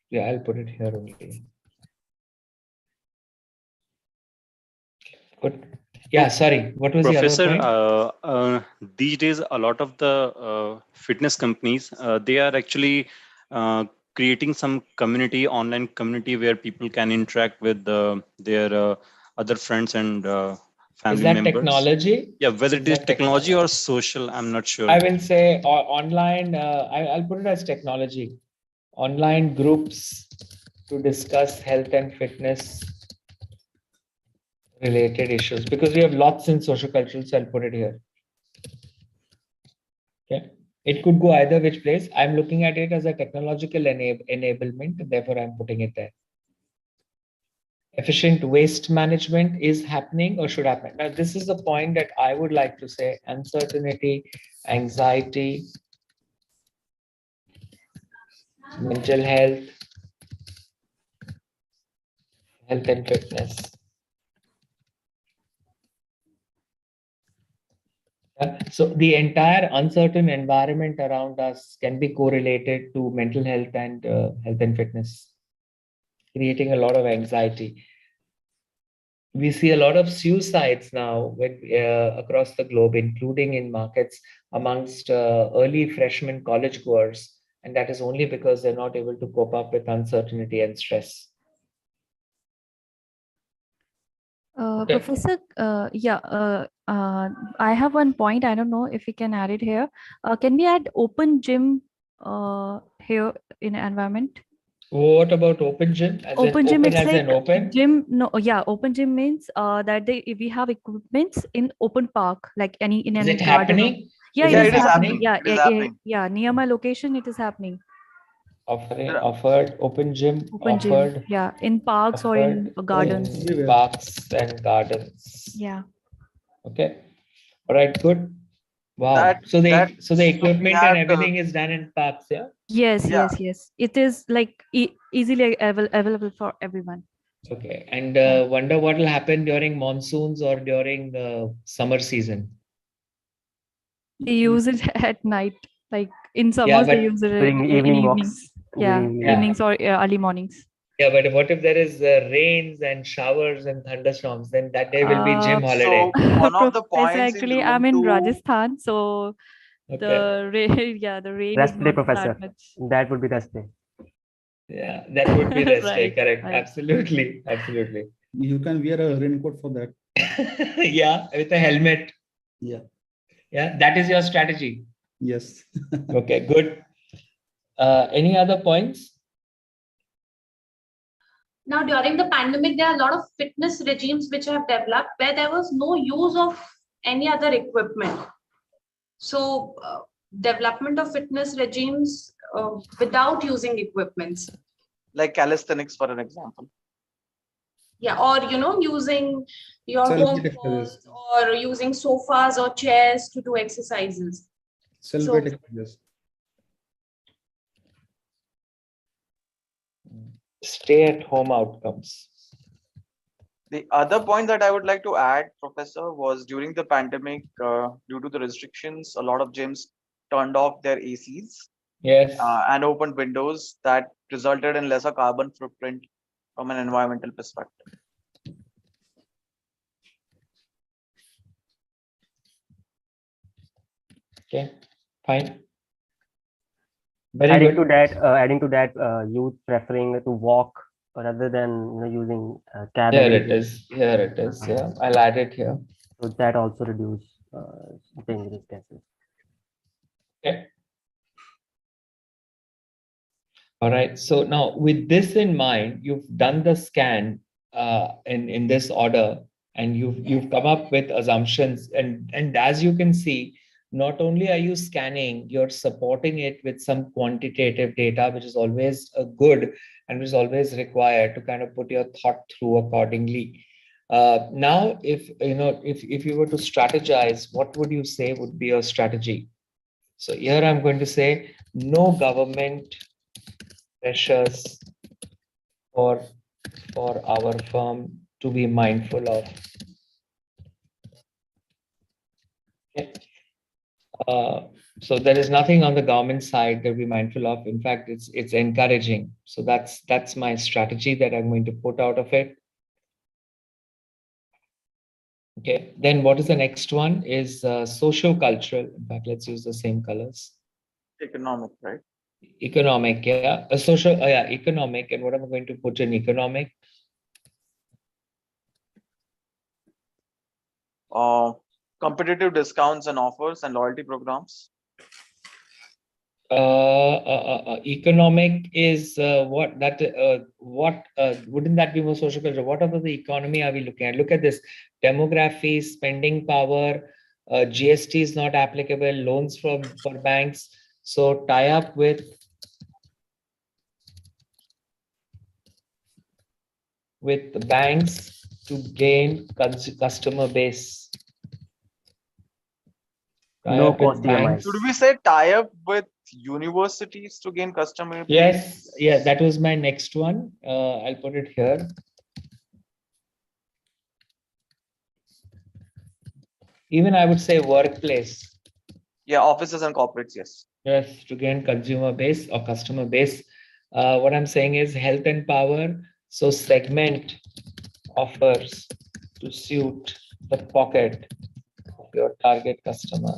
Yeah, I'll put it here only. Good. Yeah, sorry. What was Professor, the other point? These days, a lot of the fitness companies, they are actually creating some community, online community where people can interact with their other friends and family members. Technology? Yeah, whether it is technology or social, I'm not sure. I will say online, I'll put it as technology. Online groups to discuss health and fitness related issues, because we have lots in social cultural, so I'll put it here. Okay. It could go either which place. I'm looking at it as a technological enablement, therefore I'm putting it there. Efficient waste management is happening or should happen. Now, this is the point that I would like to say: uncertainty, anxiety, mental health, health and fitness. So the entire uncertain environment around us can be correlated to mental health and fitness, creating a lot of anxiety. we see a lot of suicides now across the globe, including in markets amongst early freshman college goers. And that is only because they're not able to cope up with uncertainty and stress. Okay. Professor, I have one point. I don't know if we can add it here. Can we add open gym here in environment? What about open gym? Open gym, it's as like an open? gym. No, yeah, open gym means that we have equipments in open park, like in Is any it garden. happening? Yeah, Is it it is happening. happening? Yeah, It is happening. yeah, near my location, it is happening. Offered open gym Open offered gym, yeah, in parks or in gardens. in parks and gardens. Yeah. Okay. All right. Good. Wow. That So the we equipment and had everything is done in parks. Yeah. Yes, yeah. yes. It is like easily available for everyone. Okay. And wonder what will happen during monsoons or during the summer season. They use it at night, like in Yeah, summers but they use it During in evening evenings. walks. Yeah, Yeah. evenings or early mornings. Yeah, but what if there is rains and showers and thunderstorms? Then that day will be gym holiday. So one of the Professor, points in actually, I'm room in 2. Rajasthan, so Okay. the rain, the rain is Rest day, not Professor. that much. That would be rest day. Yeah, that would be rest day. Right, Correct. right. Absolutely. Absolutely. You can wear a raincoat for that. Yeah, with a helmet. Yeah. Yeah, that is your strategy. Yes. Okay, good. Any other points? Now, during the pandemic, there are a lot of fitness regimes which have developed where there was no use of any other equipment. So, development of fitness regimes without using equipments. Like calisthenics, for an example. Yeah, or using your Self-made home exercise. walls or using sofas or chairs to do exercises. Self-made exercise. Stay at home outcomes. The other point that I would like to add, Professor, was during the pandemic, due to the restrictions, a lot of gyms turned off their ACs. Yes. And opened windows that resulted in lesser carbon footprint from an environmental perspective. Okay, fine. Very Adding good. to that, youth preferring to walk rather than using cab. Here it is. Here it is. Yeah, I'll add it here. So that also reduce dangerous gases. Okay. All right. So now with this in mind, you've done the scan in this order, and you've come up with assumptions. And as you can see, not only are you scanning, you're supporting it with some quantitative data, which is always good and which is always required to kind of put your thought through accordingly. Now, if you were to strategize, what would you say would be your strategy? So here I'm going to say no government pressures for our firm to be mindful of. Okay. So there is nothing on the government side that we mindful of. In fact, it's encouraging. So that's my strategy that I'm going to put out of it. Okay. Then what is the next one? Is socio-cultural. In fact, let's use the same colors. Economic, right? Economic, yeah. Social, yeah, economic. And what am I going to put in economic? Competitive discounts and offers and loyalty programs. Economic is what wouldn't that be more social culture? What about the economy are we looking at? Look at this: demography, spending power, GST is not applicable, loans for banks. So tie up with the banks to gain customer base. Low cost EMI. Should we say tie up with universities to gain customer base? Yes, yeah, that was my next one. I'll put it here. Even I would say workplace. Yeah, offices and corporates, yes. Yes, to gain consumer base or customer base. What I'm saying is health and power. So segment offers to suit the pocket of your target customer.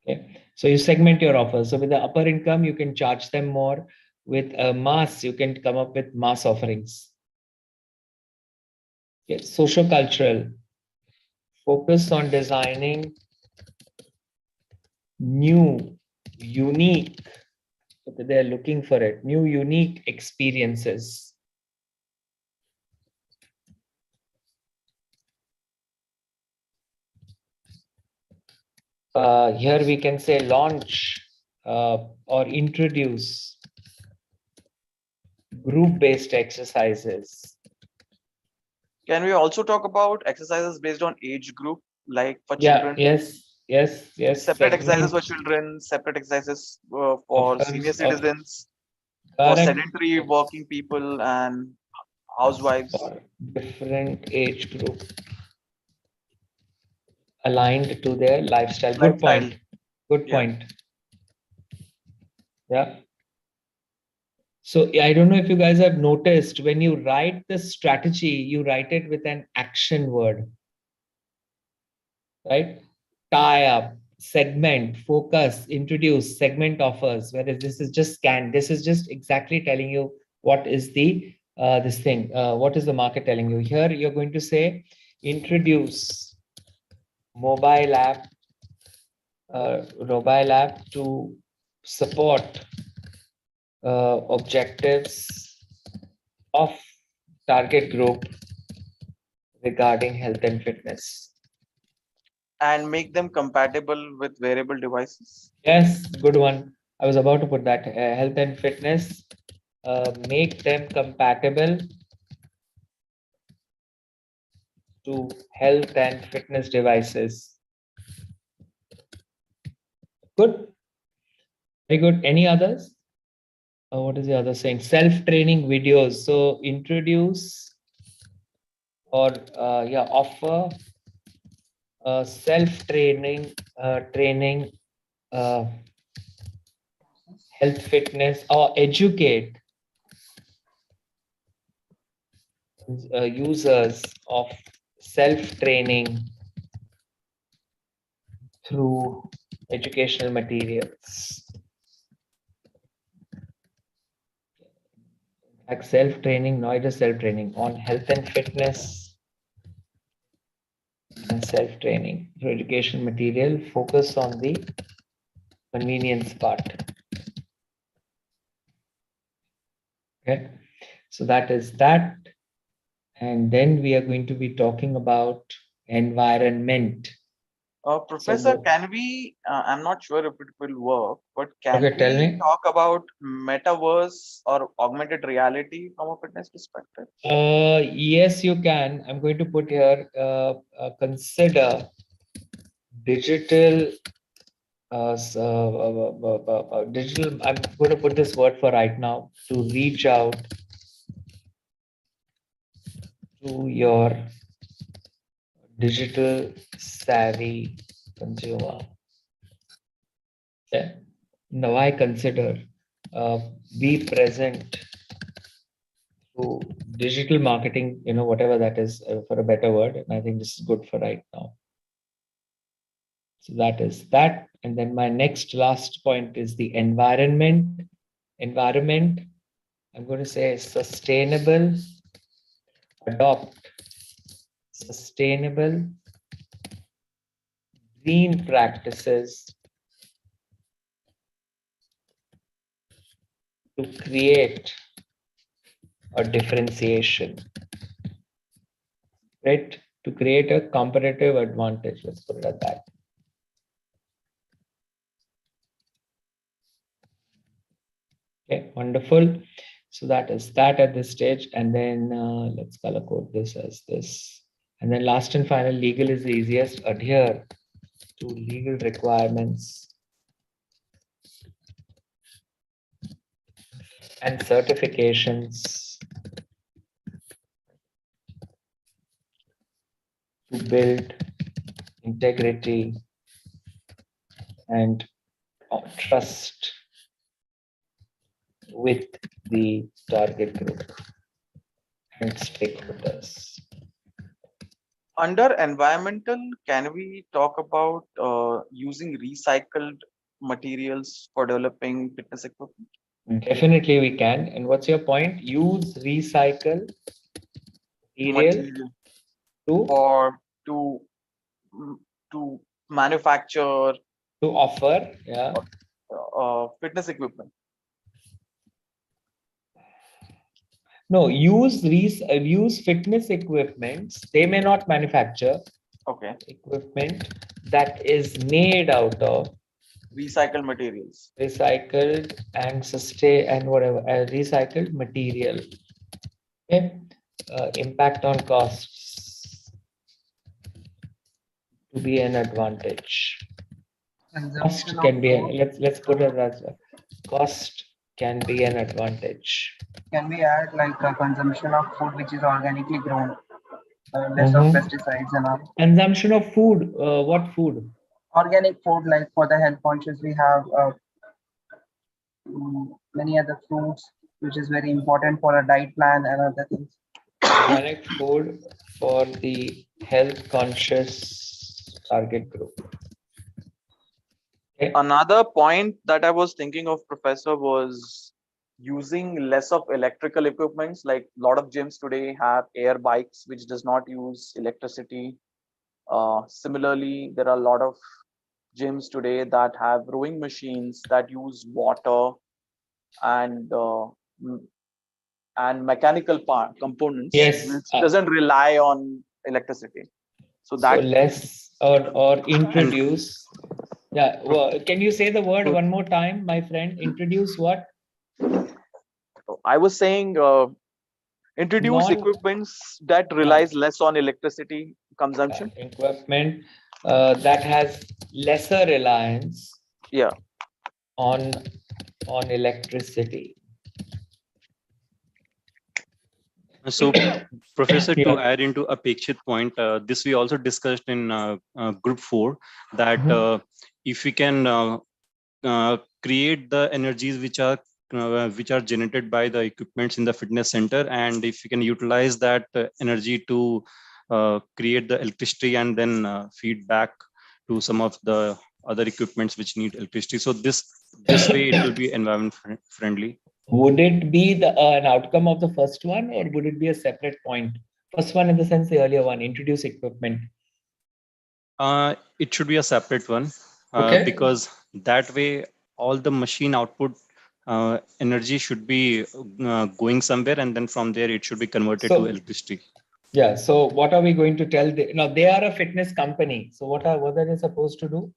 Okay, so you segment your offers. So with the upper income, you can charge them more. With a mass, you can come up with mass offerings. Okay, socio-cultural, focus on designing new, unique, they're looking for it, new, unique experiences. Here we can say launch or introduce group-based exercises. Can we also talk about exercises based on age group, like for Yeah, children? yes. Separate exercises for children, separate exercises for senior citizens, for sedentary working people and housewives. For different age group aligned to their lifestyle. Good point. Good point. Yeah. So I don't know if you guys have noticed, when you write the strategy, you write it with an action word, right? Tie up, segment, focus, introduce, segment offers. Whereas this is just scan. This is just exactly telling you what is the this thing. What is the market telling you? Here you're going to say introduce mobile app to support objectives of target group regarding health and fitness. And make them compatible with wearable devices. Yes, good one. I was about to put that. Health and fitness, make them compatible to health and fitness devices. Good. Very good. Any others? What is the other saying? Self-training videos. So introduce or offer self-training health fitness, or educate users of self-training through educational materials. Like self-training, not just self-training, on health and fitness and self-training through educational material, focus on the convenience part. Okay, so that is that. And then we are going to be talking about environment. Professor, can we, I'm not sure if it will work, but can tell we me. talk about metaverse or augmented reality from a fitness perspective? Yes, you can. I'm going to put here, consider digital, digital, I'm going to put this word for right now, to reach out to your digital savvy consumer. Yeah. Now I consider be present through digital marketing, whatever that is, for a better word. And I think this is good for right now. So that is that. And then my next last point is the environment. Environment, I'm going to say sustainable, adopt sustainable green practices to create a differentiation, right? To create a competitive advantage. Let's put it at that. Okay, wonderful. So that is that at this stage. And then let's color code this as this. And then last and final, legal is the easiest. Adhere to legal requirements and certifications to build integrity and trust with the target group. and stakeholders. Under environmental, can we talk about using recycled materials for developing fitness equipment? Definitely we can. And what's your point? Use recycle material or to to manufacture to offer fitness equipment. No, use fitness equipments. They may not manufacture equipment that is made out of recycled materials, recycled and sustain and whatever recycled material. Okay, impact on costs to be an advantage. Cost can be let's put it as cost can be an advantage. Can we add like a consumption of food which is organically grown, less of pesticides and all? Consumption of food. What food? Organic food, like for the health conscious, we have many other fruits, which is very important for a diet plan and other things. Organic food for the health conscious target group. Okay. Another point that I was thinking of, Professor, was using less of electrical equipments. Like a lot of gyms today have air bikes, which does not use electricity. Similarly, there are a lot of gyms today that have rowing machines that use water and mechanical components, which doesn't rely on electricity. So that less or introduce. Yeah, well, can you say the word one more time, my friend? Introduce what? I was saying introduce equipments that relies less on electricity consumption. Equipment that has lesser reliance on electricity. So, Professor, to add into Apekshit point, this we also discussed in group 4 that if we can create the energies which are generated by the equipments in the fitness center, and if we can utilize that energy to create the electricity and then feed back to some of the other equipments which need electricity. So this way it will be environment friendly. Would it be an outcome of the first one, or would it be a separate point? First one in the sense the earlier one, introduce equipment. It should be a separate one because that way all the machine output energy should be going somewhere, and then from there it should be converted to electricity. Yeah. So what are we going to tell? Now they are a fitness company. So what are they supposed to do?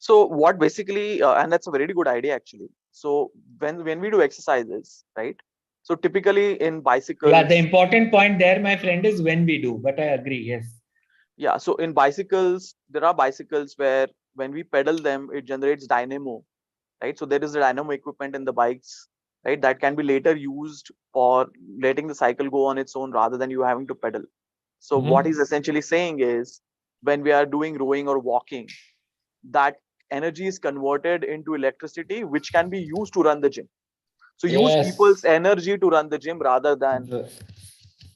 So what basically, and that's a very good idea actually. So when we do exercises, right? So typically in bicycles. Yeah, the important point there, my friend, is when we do. But I agree. Yes. Yeah. So in bicycles, there are bicycles where when we pedal them, it generates dynamo, right? So there is a dynamo equipment in the bikes, right? That can be later used for letting the cycle go on its own rather than you having to pedal. So what he's essentially saying is when we are doing rowing or walking, that energy is converted into electricity, which can be used to run the gym. So use people's energy to run the gym rather than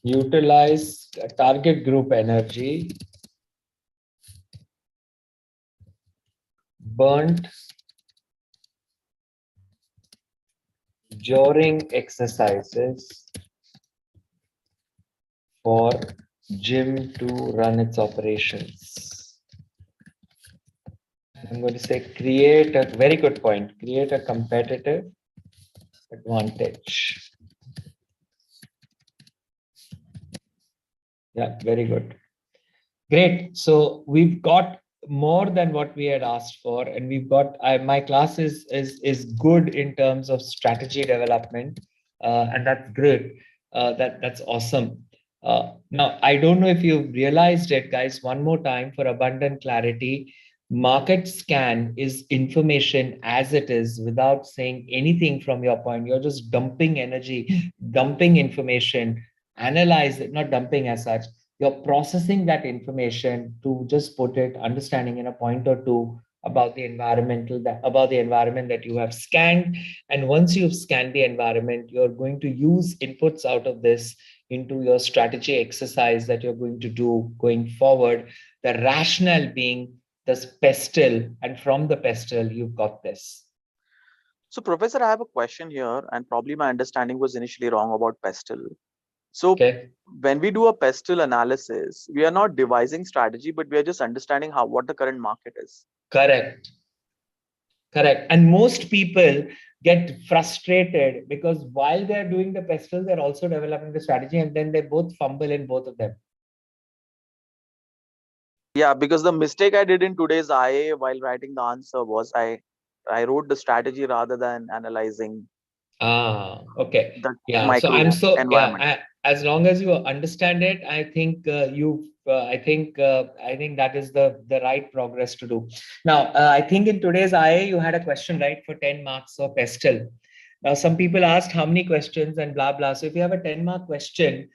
utilize target group energy burnt during exercises for gym to run its operations. I'm going to say create a very good point. Create a competitive advantage. Yeah, very good. Great. So we've got more than what we had asked for, and we've got my class is good in terms of strategy development, and that's great. That's awesome. Now I don't know if you've realized it, guys. One more time for abundant clarity. Market scan is information as it is without saying anything from your point. You're just dumping energy, dumping information, analyze it, not dumping as such. You're processing that information to just put it, understanding in a point or two, about the environment that you have scanned. And once you've scanned the environment, you're going to use inputs out of this into your strategy exercise that you're going to do going forward. The rationale being this pestle, and from the pestle, you've got this. So, Professor, I have a question here, and probably my understanding was initially wrong about pestle. So, when we do a pestle analysis, we are not devising strategy, but we are just understanding what the current market is. Correct. And most people get frustrated because while they're doing the pestle, they're also developing the strategy, and then they both fumble in both of them. Yeah, because the mistake I did in today's IA while writing the answer was I wrote the strategy rather than analyzing. Okay. The Yeah. So I'm environment. As long as you understand it, I think I think that is the right progress to do. Now, I think in today's IA you had a question, right, for 10 marks for pestle. Now, some people asked how many questions and blah blah. So if you have a 10-mark question,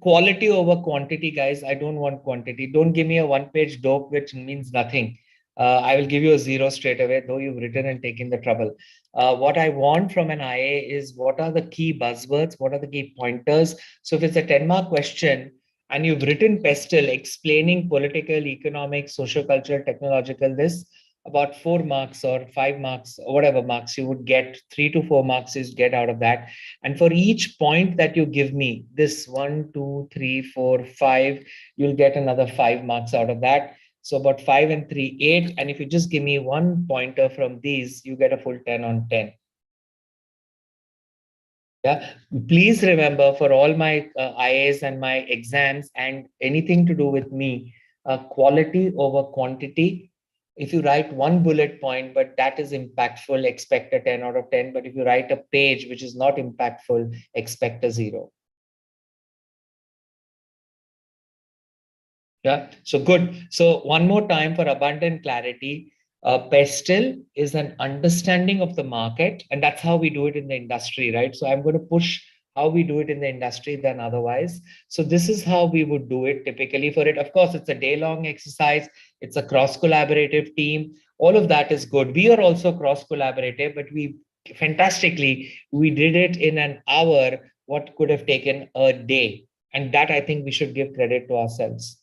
quality over quantity, guys. I don't want quantity. Don't give me a one-page dope which means nothing. I will give you a 0 straight away, though you've written and taken the trouble. What I want from an IA is what are the key buzzwords, what are the key pointers. So if it's a 10-mark question and you've written pestle explaining political, economic, social, cultural, technological, this, about 4 marks or 5 marks or whatever marks you would get, 3 to 4 marks is get out of that. And for each point that you give me, this 1, 2, 3, 4, 5, you'll get another 5 marks out of that. So about 5 and 3, 8. And if you just give me one pointer from these, you get a full 10 on 10. Yeah. Please remember, for all my IAs and my exams and anything to do with me, quality over quantity. If you write one bullet point, but that is impactful, expect a 10 out of 10. But if you write a page which is not impactful, expect a 0. Yeah, so good. So one more time for abundant clarity, pestle is an understanding of the market, and that's how we do it in the industry, right? So I'm going to push how we do it in the industry than otherwise. So this is how we would do it typically for it. Of course, it's a day-long exercise. It's a cross-collaborative team. All of that is good. We are also cross-collaborative, but we did it in an hour, what could have taken a day. And that I think we should give credit to ourselves.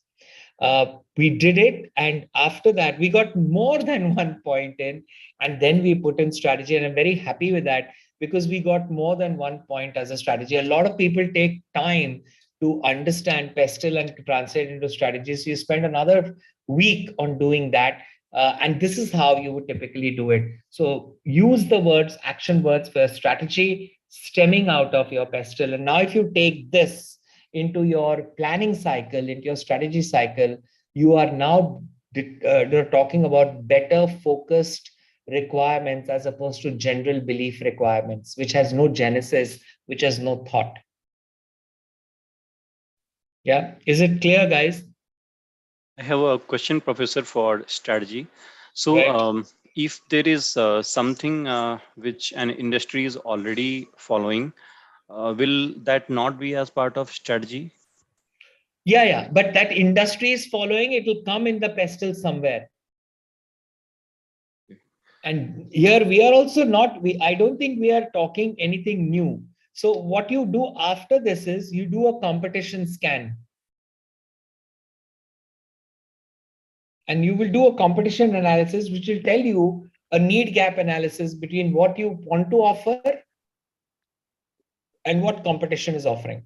We did it, and after that we got more than 1 point in, and then we put in strategy, and I'm very happy with that because we got more than 1 point as a strategy. A lot of people take time to understand pestle and translate into strategies. So you spend another week on doing that, and this is how you would typically do it. So use the words, action words for strategy stemming out of your pestle. And now if you take this into your planning cycle, into your strategy cycle, you are now talking about better focused requirements as opposed to general belief requirements, which has no genesis, which has no thought. Yeah, is it clear, guys? I have a question, Professor, for strategy. So if there is something which an industry is already following, will that not be as part of strategy? Yeah, but that industry is following, it will come in the pestle somewhere. And here we are also I don't think we are talking anything new. So what you do after this is you do a competition scan. And you will do a competition analysis, which will tell you a need gap analysis between what you want to offer and what competition is offering.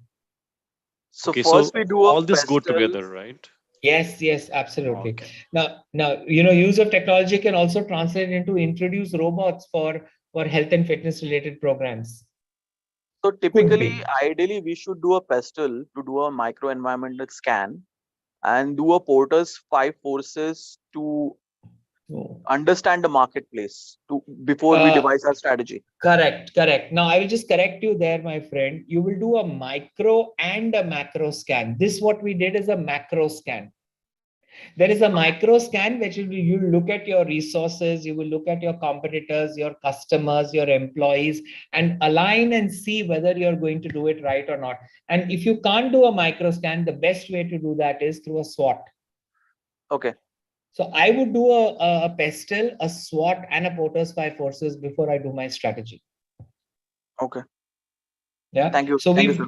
So okay, first we do all this go together, right? Yes, absolutely. Okay. Now, use of technology can also translate into introduce robots for health and fitness related programs. So typically, ideally, we should do a pestle to do a microenvironmental scan and do a Porter's 5 forces to understand the marketplace before we devise our strategy. Correct. Now, I will just correct you there, my friend. You will do a micro and a macro scan. This, what we did, is a macro scan. There is a micro scan, which you look at your resources, you will look at your competitors, your customers, your employees, and align and see whether you're going to do it right or not. And if you can't do a micro scan, the best way to do that is through a SWOT. Okay. So I would do a pestle, a SWOT, and a Porter's 5 forces before I do my strategy. Okay. Yeah. Thank you. So Thank you, sir.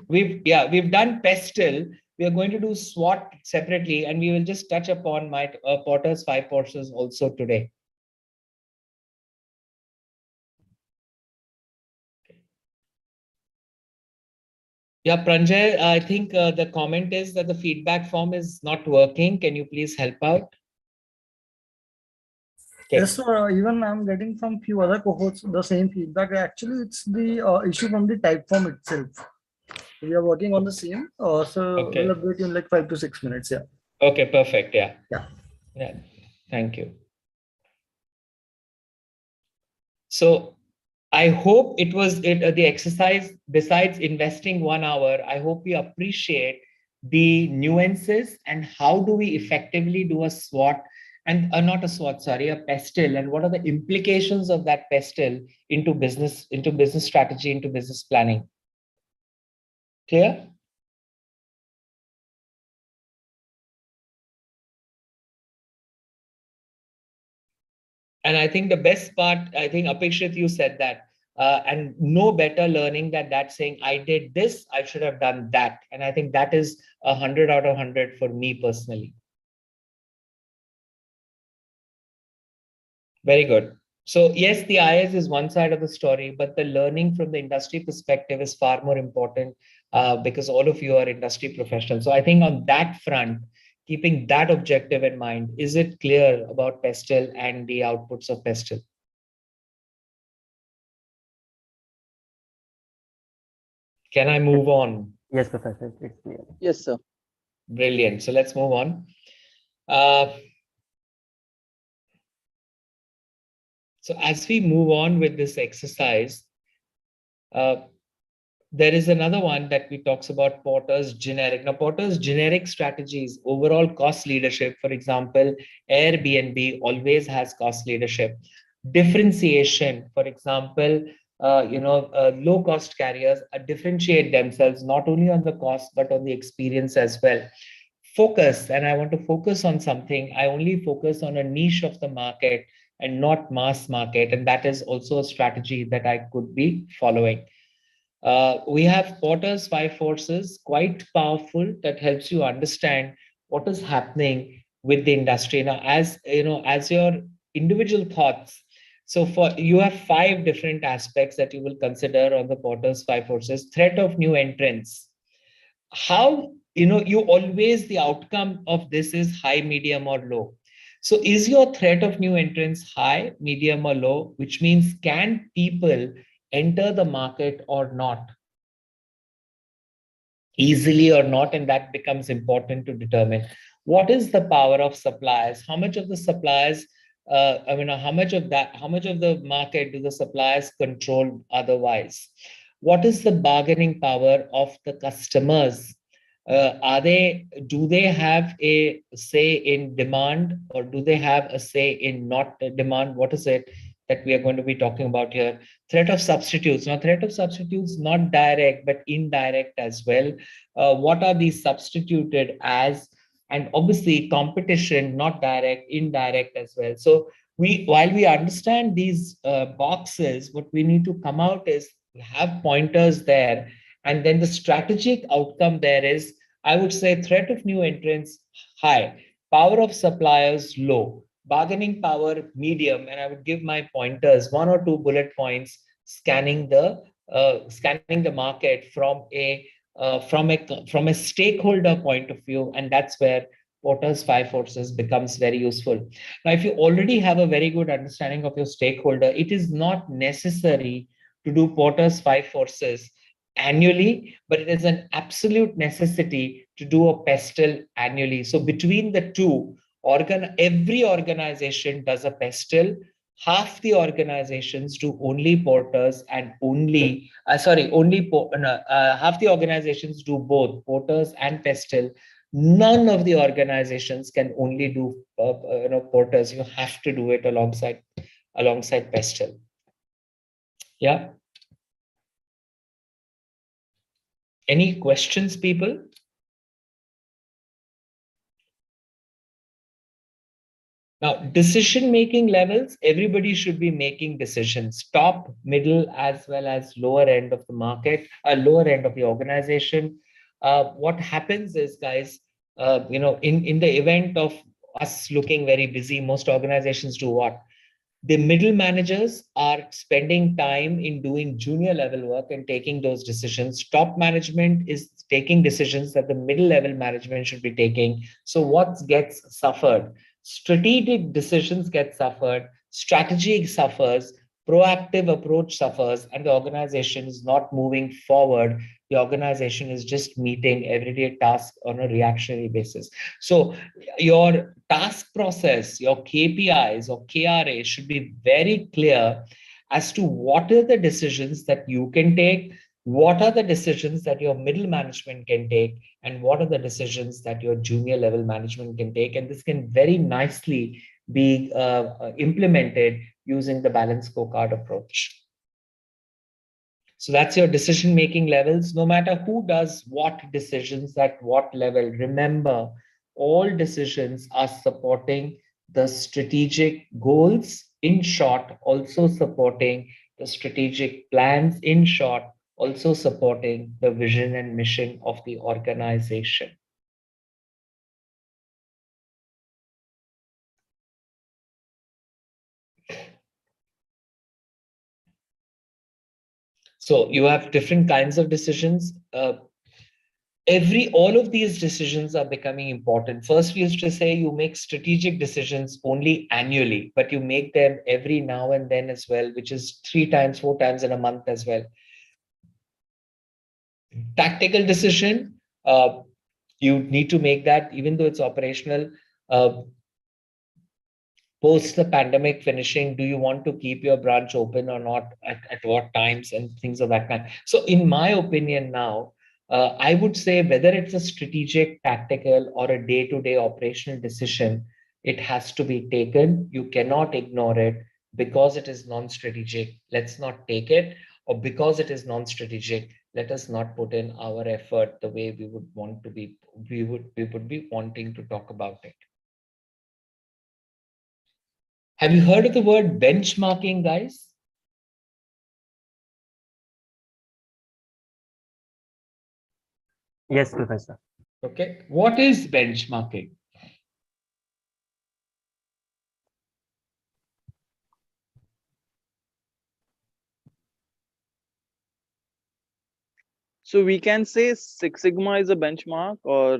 we've done pestle. We are going to do SWOT separately, and we will just touch upon my Porter's 5 forces also today. Yeah, Pranjay, I think the comment is that the feedback form is not working. Can you please help out? Okay. Yes, so even I'm getting from few other cohorts the same feedback. Actually, it's the issue from the type form itself. We are working on the same. So Okay. we'll update you in like 5 to 6 minutes. Yeah. Okay, perfect. Yeah. Yeah. Yeah. Thank you. So I hope it was the exercise. Besides investing 1 hour, I hope we appreciate the nuances and how do we effectively do a SWOT and not a SWOT, sorry, a pestle, and what are the implications of that pestle into business strategy, into business planning. Clear? And I think the best part, I think Apekshit, you said that, and no better learning than that saying, I did this, I should have done that. And I think that is 100 out of 100 for me personally. Very good. So yes, the IS is one side of the story, but the learning from the industry perspective is far more important because all of you are industry professionals. So I think on that front, keeping that objective in mind, is it clear about pestle and the outputs of pestle? Can I move on? Yes, Professor, it's clear. Yes, sir. Brilliant. So let's move on. So as we move on with this exercise, there is another one that we talks about Porter's generic. Now, Porter's generic strategies, overall cost leadership, for example, Airbnb always has cost leadership. Differentiation, for example, low cost carriers differentiate themselves not only on the cost, but on the experience as well. Focus, and I want to focus on something. I only focus on a niche of the market and not mass market. And that is also a strategy that I could be following. We have Porter's 5 forces, quite powerful, that helps you understand what is happening with the industry. Now, as you know, as your individual thoughts, so for you have 5 different aspects that you will consider on the Porter's 5 forces. Threat of new entrants. How, you always, the outcome of this is high, medium, or low. So is your threat of new entrants high, medium, or low, which means can people enter the market or not, easily or not? And that becomes important to determine. What is the power of suppliers? How much of the suppliers, how much of the market do the suppliers control otherwise? What is the bargaining power of the customers? Do they have a say in demand, or do they have a say in not demand? What is it that we are going to be talking about here? Threat of substitutes. Now, threat of substitutes, not direct, but indirect as well. What are these substituted as? And obviously competition, not direct, indirect as well. So while we understand these boxes, what we need to come out is have pointers there. And then the strategic outcome there is, I would say, threat of new entrants, high. Power of suppliers, low. Bargaining power, medium. And I would give my pointers, 1 or 2 bullet points, scanning the market from a stakeholder point of view. And that's where Porter's 5 forces becomes very useful. Now, if you already have a very good understanding of your stakeholder, it is not necessary to do Porter's 5 forces annually, but it is an absolute necessity to do a pestle annually. So between the two, every organization does a pestle. Half the organizations do only Porters and half the organizations do both Porters and pestle. None of the organizations can only do Porters. You have to do it alongside pestle. Yeah. Any questions, people? Now, decision-making levels, everybody should be making decisions, top, middle, as well as lower end of the market, lower end of the organization. What happens is, guys, in the event of us looking very busy, most organizations do what? The middle managers are spending time in doing junior level work and taking those decisions. Top management is taking decisions that the middle level management should be taking. So what gets suffered? Strategic decisions get suffered, strategy suffers, proactive approach suffers, and the organization is not moving forward. The organization is just meeting everyday tasks on a reactionary basis. So your task process, your KPIs or KRA should be very clear as to what are the decisions that you can take, what are the decisions that your middle management can take, and what are the decisions that your junior level management can take. And this can very nicely be implemented using the balanced scorecard approach. So that's your decision-making levels. No matter who does what decisions at what level, remember, all decisions are supporting the strategic goals, in short, also supporting the strategic plans, in short, also supporting the vision and mission of the organization. So you have different kinds of decisions. All of these decisions are becoming important. First, we used to say you make strategic decisions only annually, but you make them every now and then as well, which is 3 times, 4 times in a month as well. Tactical decision, you need to make that even though it's operational. Post the pandemic finishing, do you want to keep your branch open or not, at what times, and things of that kind. So in my opinion now, I would say whether it's a strategic, tactical, or a day-to-day operational decision, it has to be taken. You cannot ignore it. Because it is non-strategic, let's not take it. Or because it is non-strategic, let us not put in our effort the way we would want to be. We would be wanting to talk about it. Have you heard of the word benchmarking, guys? Yes, Professor. Okay. What is benchmarking? So we can say Six Sigma is a benchmark, or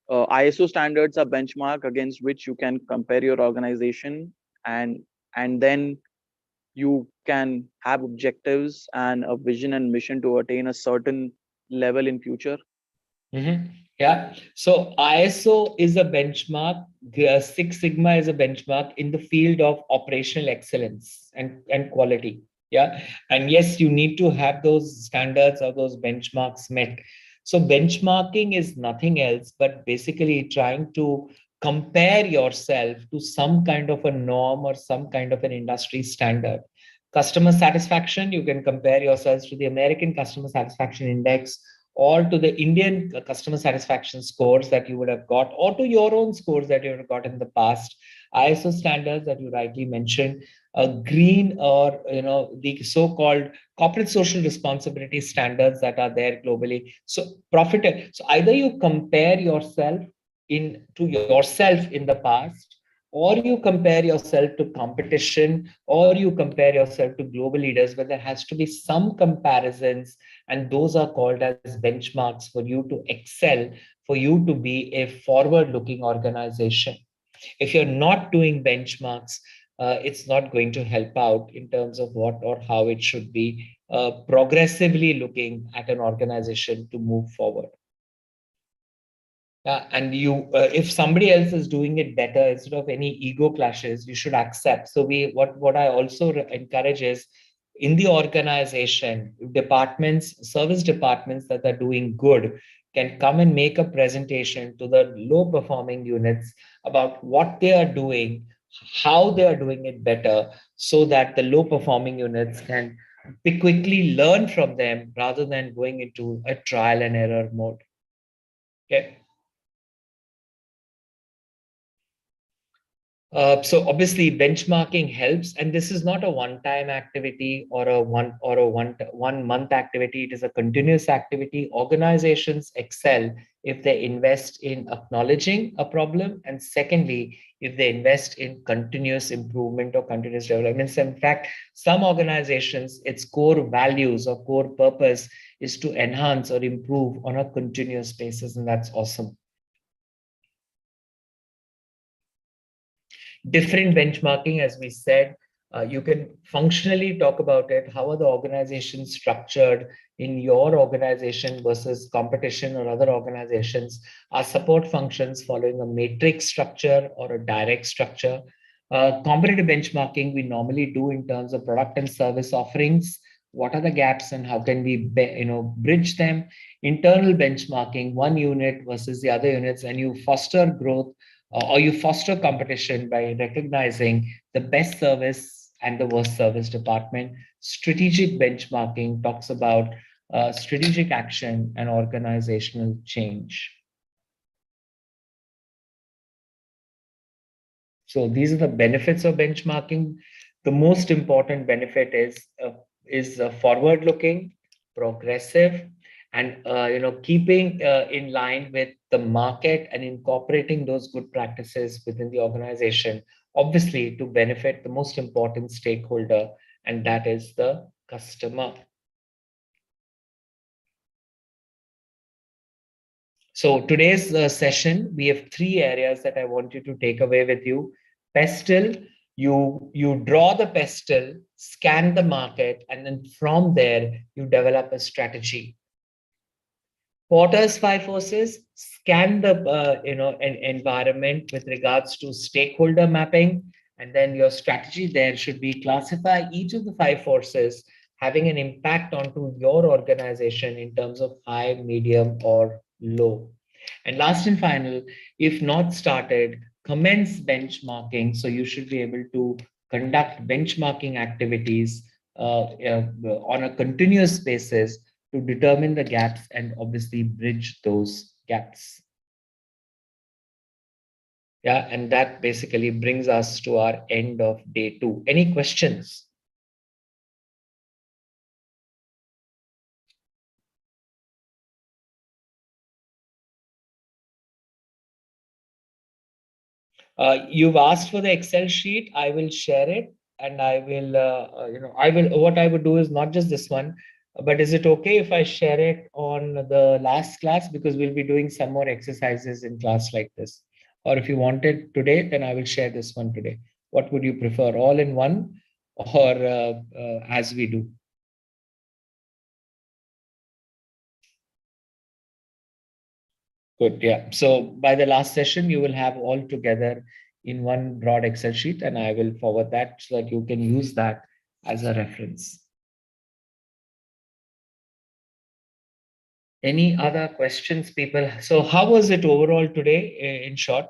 ISO standards are benchmark against which you can compare your organization, and then you can have objectives and a vision and mission to attain a certain level in future. Yeah. So ISO is a benchmark. Six Sigma is a benchmark in the field of operational excellence and quality. Yeah. And yes, you need to have those standards or those benchmarks met. So benchmarking is nothing else but basically trying to compare yourself to some kind of a norm or some kind of an industry standard. Customer satisfaction, you can compare yourselves to the American Customer Satisfaction Index, or to the Indian customer satisfaction scores that you would have got, or to your own scores that you would have got in the past. ISO standards that you rightly mentioned, green, or the so-called corporate social responsibility standards that are there globally. So So either you compare yourself to yourself in the past, or you compare yourself to competition, or you compare yourself to global leaders, but there has to be some comparisons, and those are called as benchmarks for you to excel, for you to be a forward-looking organization. If you're not doing benchmarks, it's not going to help out in terms of what or how it should be progressively looking at an organization to move forward. And if somebody else is doing it better, instead of any ego clashes, you should accept. So what I also encourage is, in the organization, departments, service departments that are doing good can come and make a presentation to the low performing units about what they are doing, how they are doing it better, so that the low performing units can quickly learn from them rather than going into a trial and error mode. Okay. So obviously benchmarking helps, and this is not a one-time activity or a one month activity. It is a continuous activity. Organizations excel if they invest in acknowledging a problem, and secondly, if they invest in continuous improvement or continuous development. So in fact, some organizations, its core values or core purpose is to enhance or improve on a continuous basis, and that's awesome. Different benchmarking, as we said, you can functionally talk about it. How are the organizations structured in your organization versus competition or other organizations? Are support functions following a matrix structure or a direct structure? Competitive benchmarking we normally do in terms of product and service offerings. What are the gaps and how can we bridge them? Internal benchmarking, one unit versus the other units, and you foster growth or you foster competition by recognizing the best service and the worst service department. Strategic benchmarking talks about strategic action and organizational change. So these are the benefits of benchmarking. The most important benefit is forward-looking, progressive, and keeping in line with the market and incorporating those good practices within the organization, obviously to benefit the most important stakeholder, and that is the customer. So today's session, we have 3 areas that I want you to take away with you. Pestle, you draw the pestle, scan the market, and then from there, you develop a strategy. Porter's 5 forces, scan the environment with regards to stakeholder mapping, and then your strategy there should be classify each of the 5 forces having an impact onto your organization in terms of high, medium, or low. And last and final, if not started, commence benchmarking. So you should be able to conduct benchmarking activities on a continuous basis to determine the gaps and obviously bridge those gaps. Yeah, and that basically brings us to our end of day 2. Any questions? You've asked for the Excel sheet. I will share it, and I will, what I would do is not just this one, but is it okay if I share it on the last class? Because we'll be doing some more exercises in class like this. Or if you want it today, then I will share this one today. What would you prefer, all in one or as we do? Good, yeah. So by the last session, you will have all together in one broad Excel sheet, and I will forward that so that you can use that as a reference. Any other questions, people? So how was it overall today, in short?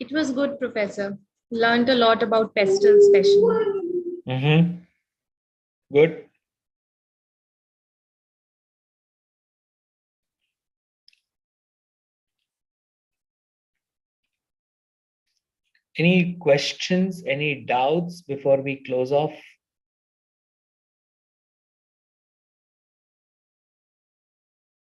It was good, Professor. Learned a lot about pestle especially. Mm-hmm. Good. Any questions, any doubts before we close off?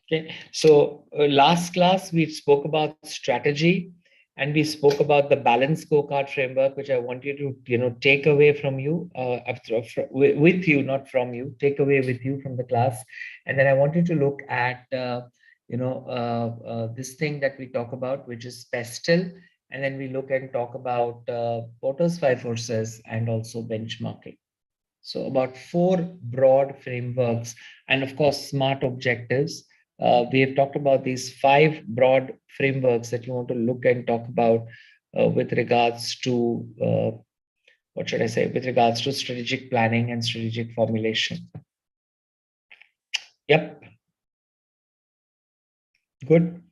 Okay, so last class we spoke about strategy, and we spoke about the balanced scorecard framework, which I want you to take away from you, with you, not from you, take away with you from the class. And then I want you to look at this thing that we talk about, which is pestle, and then we look and talk about Porter's 5 forces and also benchmarking. So about 4 broad frameworks, and of course smart objectives. We have talked about these 5 broad frameworks that you want to look and talk about with regards to what should I say, with regards to strategic planning and strategic formulation. Yep. Good.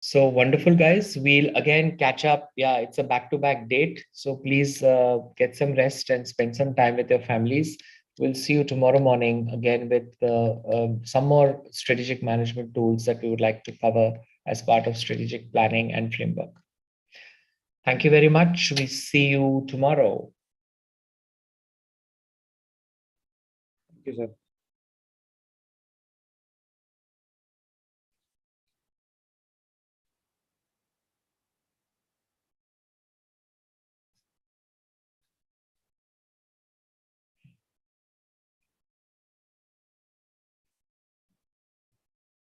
So wonderful, guys. We'll again catch up. Yeah, it's a back-to-back date. So please get some rest and spend some time with your families. We'll see you tomorrow morning again with some more strategic management tools that we would like to cover as part of strategic planning and framework. Thank you very much. We see you tomorrow. Thank you, sir.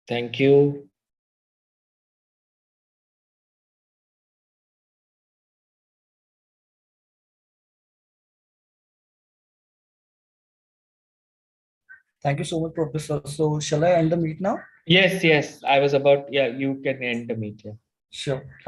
Thank you. Thank you so much, Professor. So shall I end the meet now? Yes, yes. I was about, yeah, you can end the meeting. Sure. Thank